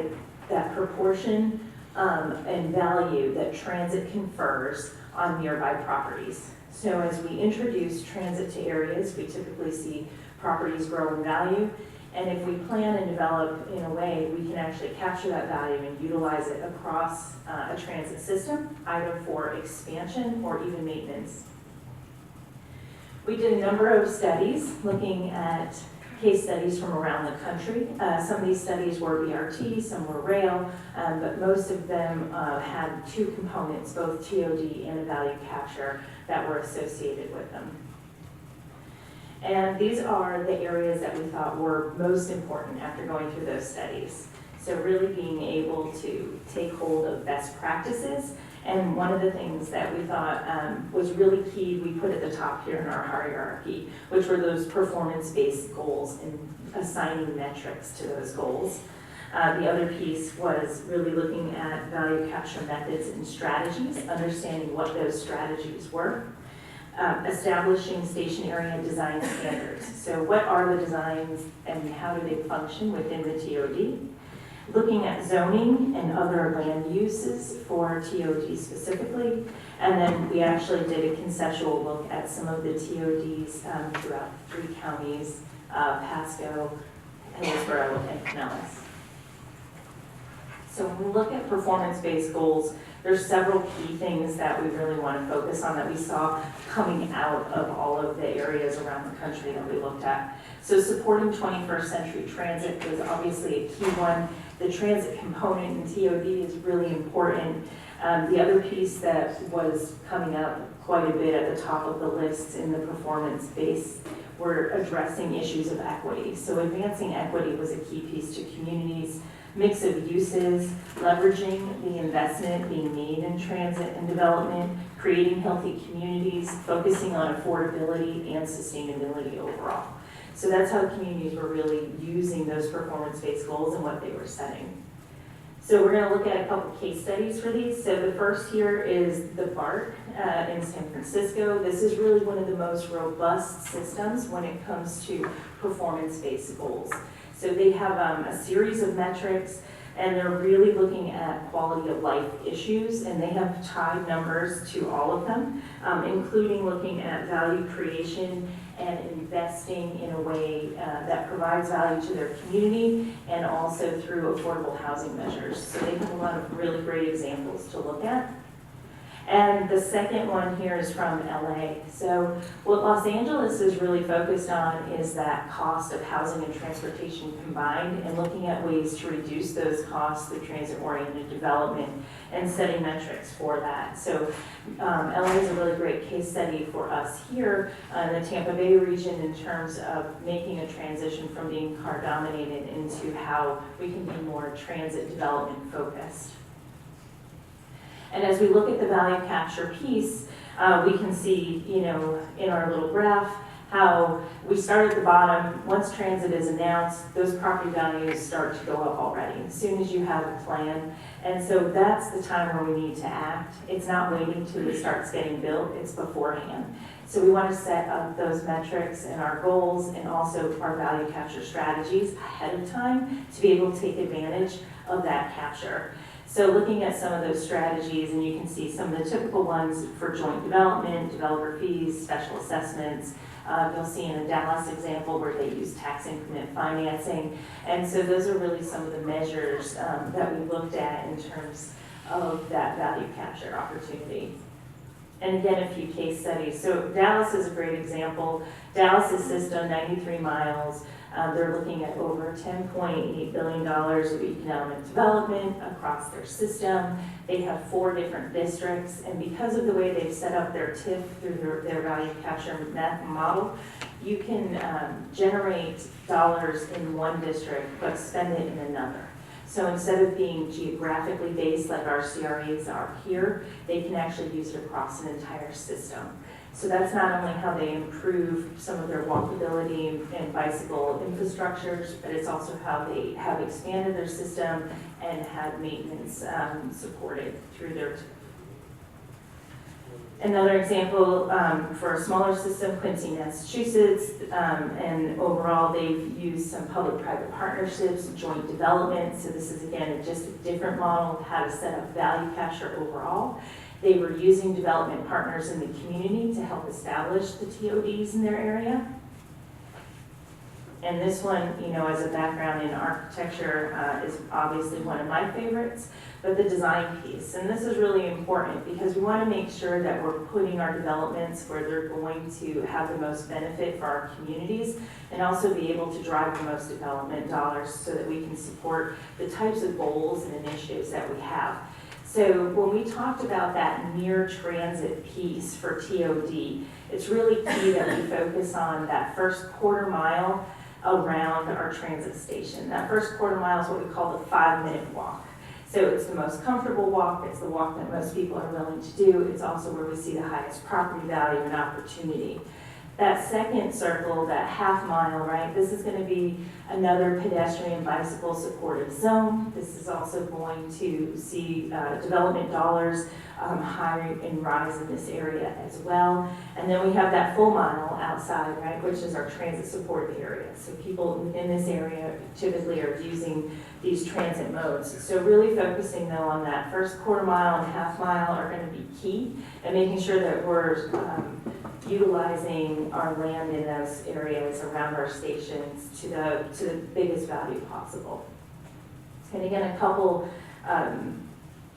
that proportion and value that transit confers on nearby properties. So as we introduce transit to areas, we typically see properties grow in value. And if we plan and develop in a way, we can actually capture that value and utilize it across a transit system, either for expansion or even maintenance. We did a number of studies looking at case studies from around the country. Some of these studies were BRT, some were rail, but most of them had two components, both TOD and a value capture, that were associated with them. And these are the areas that we thought were most important after going through those studies. So really being able to take hold of best practices. And one of the things that we thought was really key, we put at the top here in our hierarchy, which were those performance-based goals and assigning metrics to those goals. The other piece was really looking at value capture methods and strategies, understanding what those strategies were. Establishing station area design standards. So what are the designs and how do they function within the TOD? Looking at zoning and other land uses for TOD specifically. And then we actually did a conceptual look at some of the TODs throughout 3 counties, Pasco, Hillsborough, and Pinellas. So when we look at performance-based goals, there's several key things that we really want to focus on that we saw coming out of all of the areas around the country that we looked at. So supporting 21st century transit was obviously a key one. The transit component in TOD is really important. The other piece that was coming up quite a bit at the top of the list in the performance base were addressing issues of equity. So advancing equity was a key piece to communities. Mix of uses, leveraging the investment being made in transit and development, creating healthy communities, focusing on affordability and sustainability overall. So that's how communities were really using those performance-based goals and what they were setting. So we're going to look at a couple case studies for these. So the first here is the BART in San Francisco. This is really one of the most robust systems when it comes to performance-based goals. So they have a series of metrics, and they're really looking at quality of life issues, and they have tied numbers to all of them, including looking at value creation and investing in a way that provides value to their community, and also through affordable housing measures. So they have a lot of really great examples to look at. And the second one here is from LA. So what Los Angeles is really focused on is that cost of housing and transportation combined, and looking at ways to reduce those costs through transit-oriented development and setting metrics for that. So LA is a really great case study for us here in the Tampa Bay region in terms of making a transition from being car dominated into how we can be more transit development focused. And as we look at the value capture piece, we can see, in our little graph, how we start at the bottom. Once transit is announced, those property values start to go up already, as soon as you have a plan. And so that's the time where we need to act. It's not waiting till it starts getting built, it's beforehand. So we want to set up those metrics and our goals and also our value capture strategies ahead of time to be able to take advantage of that capture. So looking at some of those strategies, and you can see some of the typical ones for joint development, developer fees, special assessments. You'll see in a Dallas example where they use tax increment financing. And so those are really some of the measures that we looked at in terms of that value capture opportunity. And again, a few case studies. So Dallas is a great example. Dallas's system, 93 miles. They're looking at over $10.8 billion of economic development across their system. They have 4 different districts, and because of the way they've set up their TIF through their value capture model, you can generate dollars in one district but spend it in another. So instead of being geographically based like our CRAs are here, they can actually use it across an entire system. So that's not only how they improve some of their walkability and bicycle infrastructures, but it's also how they have expanded their system and had maintenance supported through their. Another example for a smaller system, Quincy, Massachusetts, and overall they've used some public-private partnerships, joint development. So this is again just a different model of how to set up value capture overall. They were using development partners in the community to help establish the TODs in their area. And this one, you know, as a background in architecture, is obviously one of my favorites, but the design piece. And this is really important because we want to make sure that we're putting our developments where they're going to have the most benefit for our communities and also be able to drive the most development dollars so that we can support the types of goals and initiatives that we have. So when we talked about that near transit piece for TOD, it's really key that we focus on that first quarter mile around our transit station. That first quarter mile is what we call the 5-minute walk. So it's the most comfortable walk, it's the walk that most people are willing to do, it's also where we see the highest property value and opportunity. That second circle, that half mile, right, this is going to be another pedestrian bicycle supportive zone. This is also going to see development dollars high and rise in this area as well. And then we have that full mile outside, right, which is our transit supported area. So people within this area typically are using these transit modes. So really focusing though on that first quarter mile and half mile are going to be key, and making sure that we're utilizing our land in those areas around our stations to the biggest value possible. And again, a couple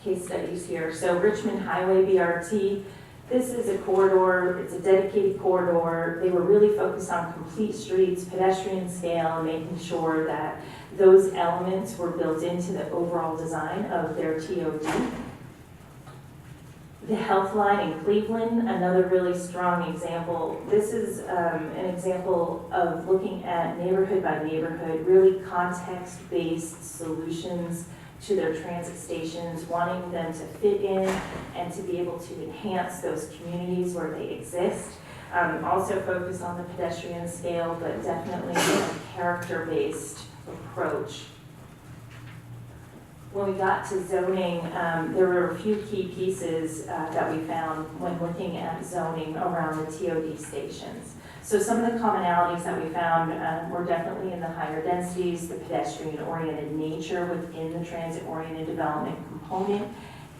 case studies here. So Richmond Highway BRT, this is a corridor, it's a dedicated corridor. They were really focused on complete streets, pedestrian scale, and making sure that those elements were built into the overall design of their TOD. The Health Line in Cleveland, another really strong example. This is an example of looking at neighborhood by neighborhood, really context-based solutions to their transit stations, wanting them to fit in and to be able to enhance those communities where they exist. Also focus on the pedestrian scale, but definitely a character-based approach. When we got to zoning, there were a few key pieces that we found when looking at zoning around the TOD stations. So some of the commonalities that we found were definitely in the higher densities, the pedestrian-oriented nature within the transit-oriented development component,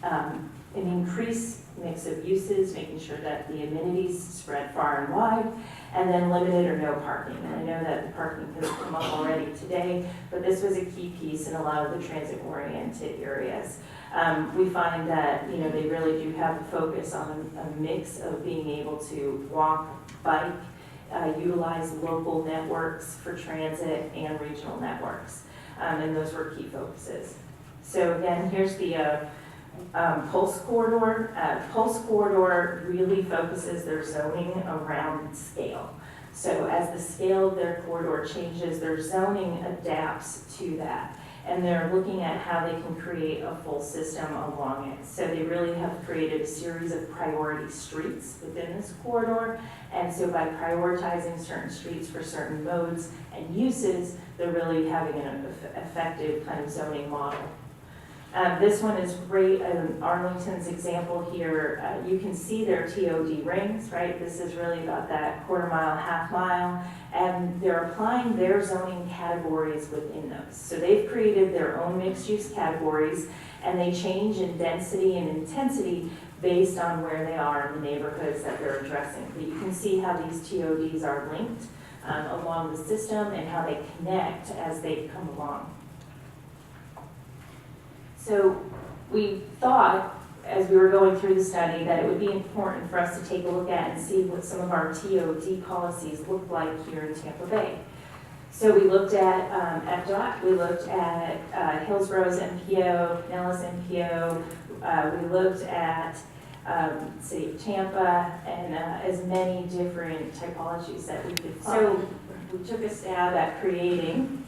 an increased mix of uses, making sure that the amenities spread far and wide, and then limited or no parking. And I know that the parking has come up already today, but this was a key piece in a lot of the transit-oriented areas. We find that, you know, they really do have a focus on a mix of being able to walk, bike, utilize local networks for transit and regional networks. And those were key focuses. So again, here's the Pulse Corridor. Pulse Corridor really focuses their zoning around scale. So as the scale of their corridor changes, their zoning adapts to that. And they're looking at how they can create a full system along it. So they really have created a series of priority streets within this corridor. And so by prioritizing certain streets for certain modes and uses, they're really having an effective kind of zoning model. This one is great. Arlington's example here, you can see their TOD rings, right? This is really about that quarter mile, half mile, and they're applying their zoning categories within those. So they've created their own mixed-use categories, and they change in density and intensity based on where they are in the neighborhoods that they're addressing. But you can see how these TODs are linked along the system and how they connect as they come along. So we thought as we were going through the study, that it would be important for us to take a look at and see what some of our TOD policies look like here in Tampa Bay. So we looked at FDOT, we looked at Hillsborough's MPO, Pinellas MPO, we looked at City of Tampa, and as many different typologies that we could find. So we took a stab at creating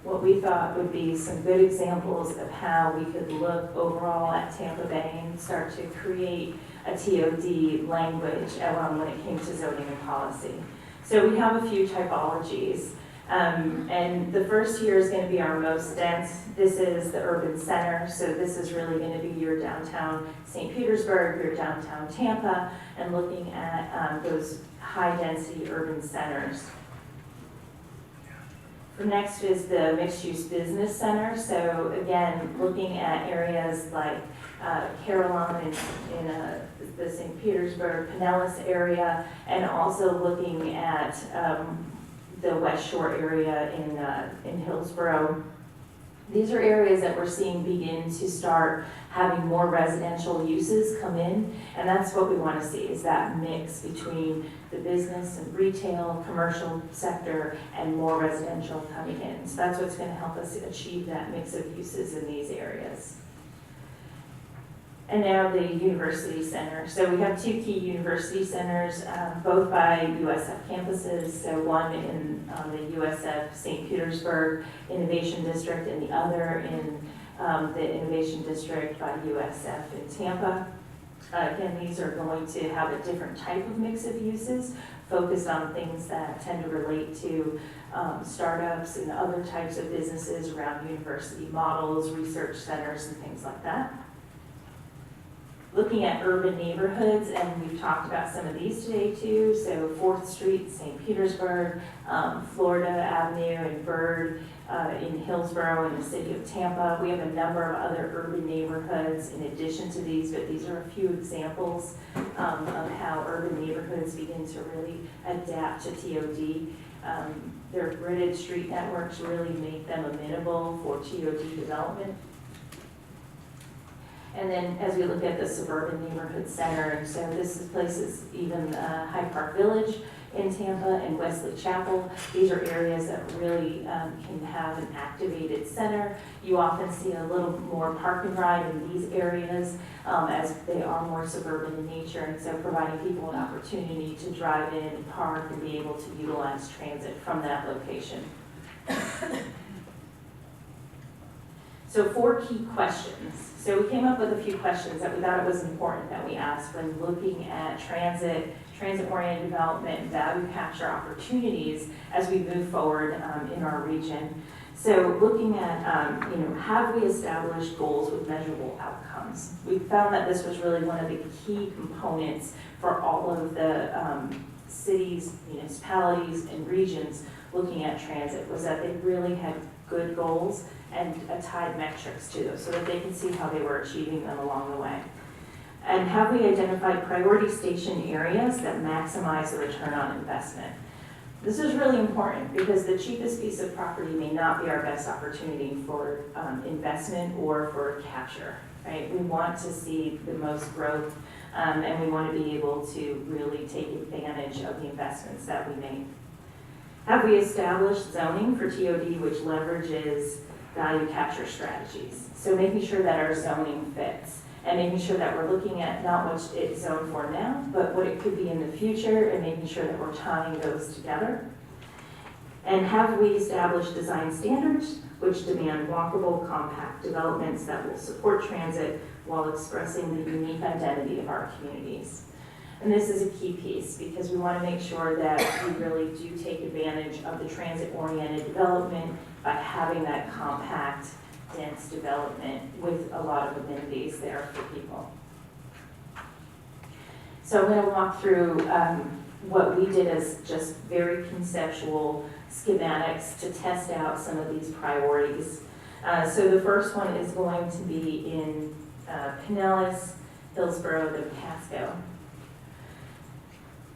what we thought would be some good examples of how we could look overall at Tampa Bay and start to create a TOD language when it came to zoning and policy. So we have a few typologies. And the first here is going to be our most dense. This is the urban center. So this is really going to be your downtown St. Petersburg, your downtown Tampa, and looking at those high density urban centers. Next is the mixed-use business center. So again, looking at areas like Carillon in the St. Petersburg, Pinellas area, and also looking at the West Shore area in Hillsborough. These are areas that we're seeing begin to start having more residential uses come in, and that's what we want to see, is that mix between the business and retail, commercial sector, and more residential coming in. So that's what's going to help us achieve that mix of uses in these areas. And now the university center. So we have two key university centers, both by USF campuses. So one in the USF St. Petersburg Innovation District, and the other in the Innovation District by USF in Tampa. Again, these are going to have a different type of mix of uses, focused on things that tend to relate to startups and other types of businesses around university models, research centers, and things like that. Looking at urban neighborhoods, and we've talked about some of these today too. So 4th Street, St. Petersburg, Florida Avenue and Bird in Hillsborough in the city of Tampa. We have a number of other urban neighborhoods in addition to these, but these are a few examples of how urban neighborhoods begin to really adapt to TOD. Their gridded street networks really make them amenable for TOD development. And then as we look at the suburban neighborhood center, and so this is places, even Hyde Park Village in Tampa and Wesley Chapel. These are areas that really can have an activated center. You often see a little more park and ride in these areas as they are more suburban in nature, and so providing people an opportunity to drive in and park and be able to utilize transit from that location. So 4 key questions. So we came up with a few questions that we thought it was important that we asked when looking at transit-oriented development, and value capture opportunities as we move forward in our region. So looking at, have we established goals with measurable outcomes? We found that this was really one of the key components for all of the cities, municipalities, and regions looking at transit, was that they really had good goals and tied metrics to those so that they can see how they were achieving them along the way. And have we identified priority station areas that maximize the return on investment? This is really important because the cheapest piece of property may not be our best opportunity for investment or for capture, right? We want to see the most growth and we want to be able to really take advantage of the investments that we make. Have we established zoning for TOD which leverages value capture strategies? So making sure that our zoning fits and making sure that we're looking at not what it's zoned for now, but what it could be in the future, and making sure that we're tying those together. And have we established design standards which demand walkable, compact developments that will support transit while expressing the unique identity of our communities? And this is a key piece because we want to make sure that we really do take advantage of the transit-oriented development by having that compact, dense development with a lot of amenities there for people. So I'm going to walk through what we did as just very conceptual schematics to test out some of these priorities. So the first one is going to be in Pinellas, Hillsborough, and Pasco.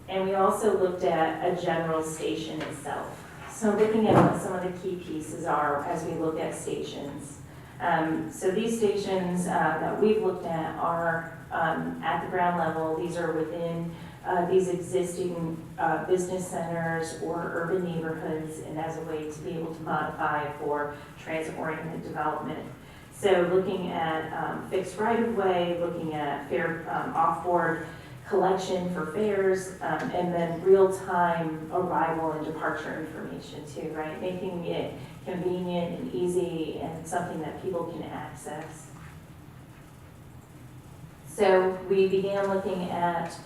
And we also looked at a general station itself. So looking at what some of the key pieces are as we look at stations. So these stations that we've looked at are at the ground level. These are within these existing business centers or urban neighborhoods, and as a way to be able to modify for transit-oriented development. So looking at fixed right-of-way, looking at fare off-board collection for fares, and then real-time arrival and departure information too, right? Making it convenient and easy and something that people can access. So we began looking at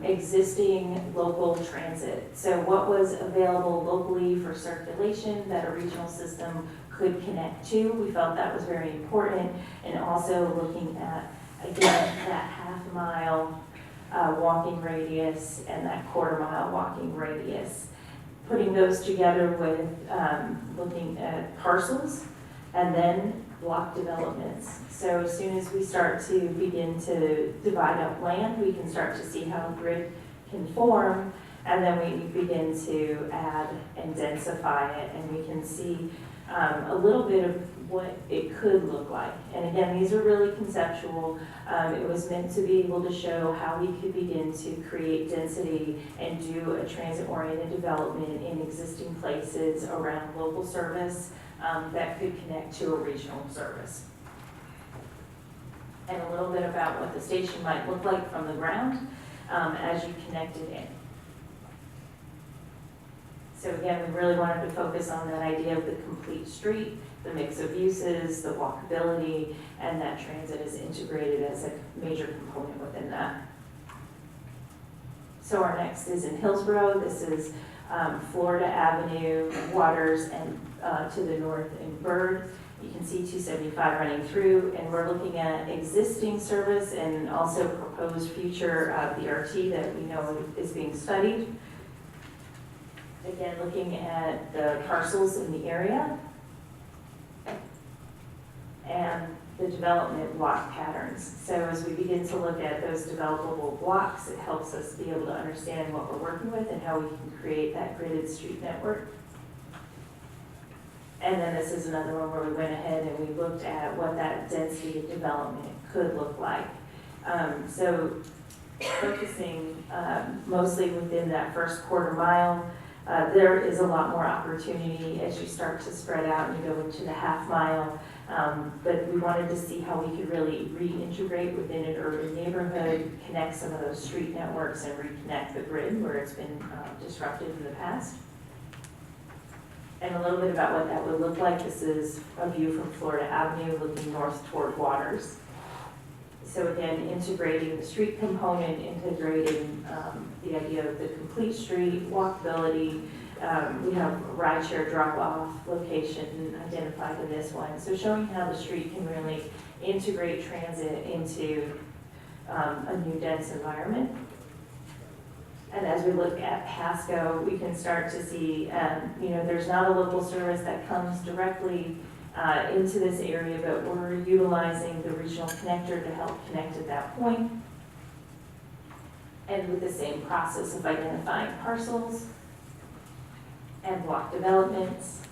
existing local transit. So what was available locally for circulation that a regional system could connect to. We felt that was very important. And also looking at, again, that half-mile walking radius and that quarter-mile walking radius. Putting those together with looking at parcels and then block developments. So as soon as we start to begin to divide up land, we can start to see how the grid can form, and then we begin to add and densify it, and we can see a little bit of what it could look like. And again, these are really conceptual. It was meant to be able to show how we could begin to create density and do a transit-oriented development in existing places around local service that could connect to a regional service. And a little bit about what the station might look like from the ground as you connect it in. So again, we really wanted to focus on that idea of the complete street, the mix of uses, the walkability, and that transit is integrated as a major component within that. So our next is in Hillsborough. This is Florida Avenue, Waters, and to the north in Bird. You can see 275 running through, and we're looking at existing service and also proposed future BRT that we know is being studied. Again, looking at the parcels in the area and the development block patterns. So as we begin to look at those developable blocks, it helps us be able to understand what we're working with and how we can create that gridded street network. And then this is another one where we went ahead and we looked at what that density of development could look like. So focusing mostly within that first quarter mile, there is a lot more opportunity as you start to spread out and go into the half mile. But we wanted to see how we could really reintegrate within an urban neighborhood, connect some of those street networks and reconnect the grid where it's been disrupted in the past. And a little bit about what that would look like. This is a view from Florida Avenue looking north toward Waters. So again, integrating the street component, integrating the idea of the complete street, walkability. We have a rideshare drop-off location identified in this one. So showing how the street can really integrate transit into a new dense environment. And as we look at Pasco, we can start to see, there's not a local service that comes directly into this area, but we're utilizing the regional connector to help connect at that point. And with the same process of identifying parcels and block developments.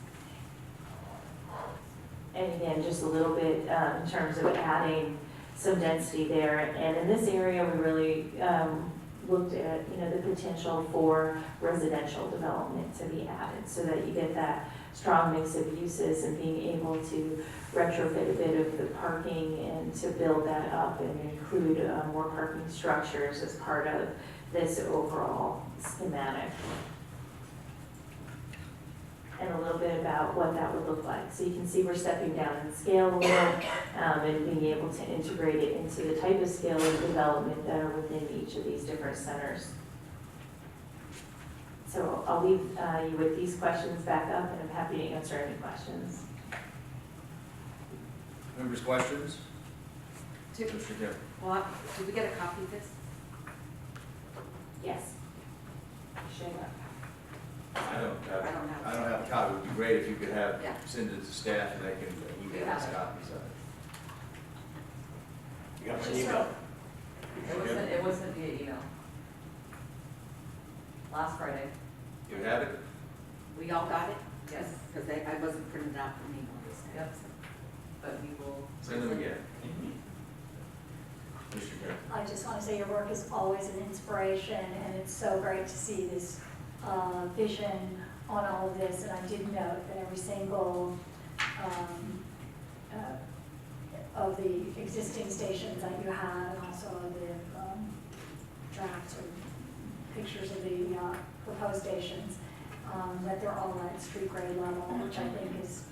And again, just a little bit in terms of adding some density there. And in this area, we really looked at the potential for residential development to be added so that you get that strong mix of uses and being able to retrofit a bit of the parking and to build that up and include more parking structures as part of this overall schematic. And a little bit about what that would look like. So you can see we're stepping down in scale a little and being able to integrate it into the type of scale of development that are within each of these different centers. So I'll leave you with these questions back up, and I'm happy to answer any questions. Members' questions? Did Mr. Kim. we get a copy of this? Yes. Show you up. I don't have a copy. It would be great if you could send it to staff and they can email us copies of it. You got my email? It was sent via email. Last Friday. You have it? We all got it? Yes. Because I wasn't printed out for me. Yep. but we will. Send them again. Mr. Chair. I just want to say your work is always an inspiration, and it's so great to see this vision on all of this. And I did note that every single of the existing stations that you have, and also of the drafts or pictures of the proposed stations, that they're all at street grade level, which I think is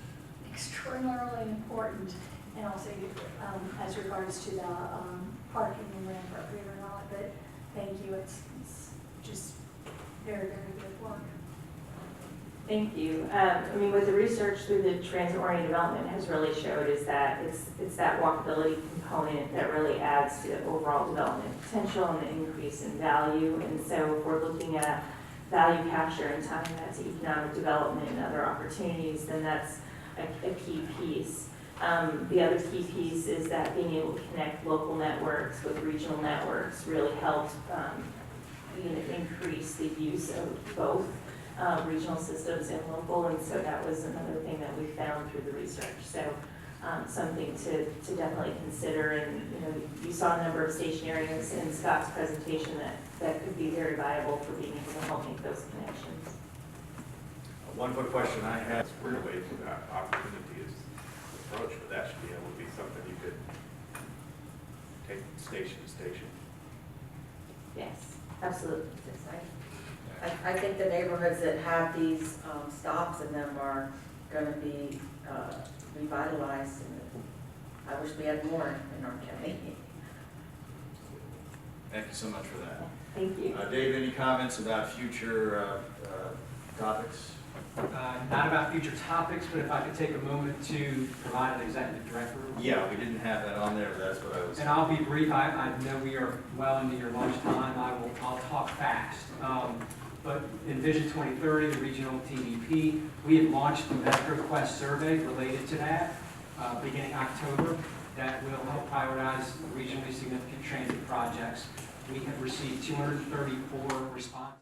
extraordinarily important. And also as regards to the parking and when appropriate or not, but thank you, it's just very, very good work. Thank you. I mean, what the research through the transit-oriented development has really showed is that it's that walkability component that really adds to the overall development potential and the increase in value. And so if we're looking at value capture and tying that to economic development and other opportunities, then that's a key piece. The other key piece is that being able to connect local networks with regional networks really helps increase the use of both regional systems and local, and so that was another thing that we found through the research. So something to definitely consider, and you saw a number of station areas in Scott's presentation that could be very viable for being able to help make those connections. One quick question I had, where the way to that opportunity is approach, but that should be able to be something you could take station to station. Yes, absolutely. I think the neighborhoods that have these stops in them are going to be revitalized, and I wish we had more in our county. Thank you so much for that. Thank you. Dave, any comments about future topics? Not about future topics, but if I could take a moment to provide an executive director. Yeah, we didn't have that on there, but that's what I was. And I'll be brief. I know we are well into your lunchtime. I'll talk fast. But in Vision 2030, the regional TDP, we have launched the Metro Quest survey related to that beginning October that will help prioritize regionally significant transit projects. We have received 234 responses.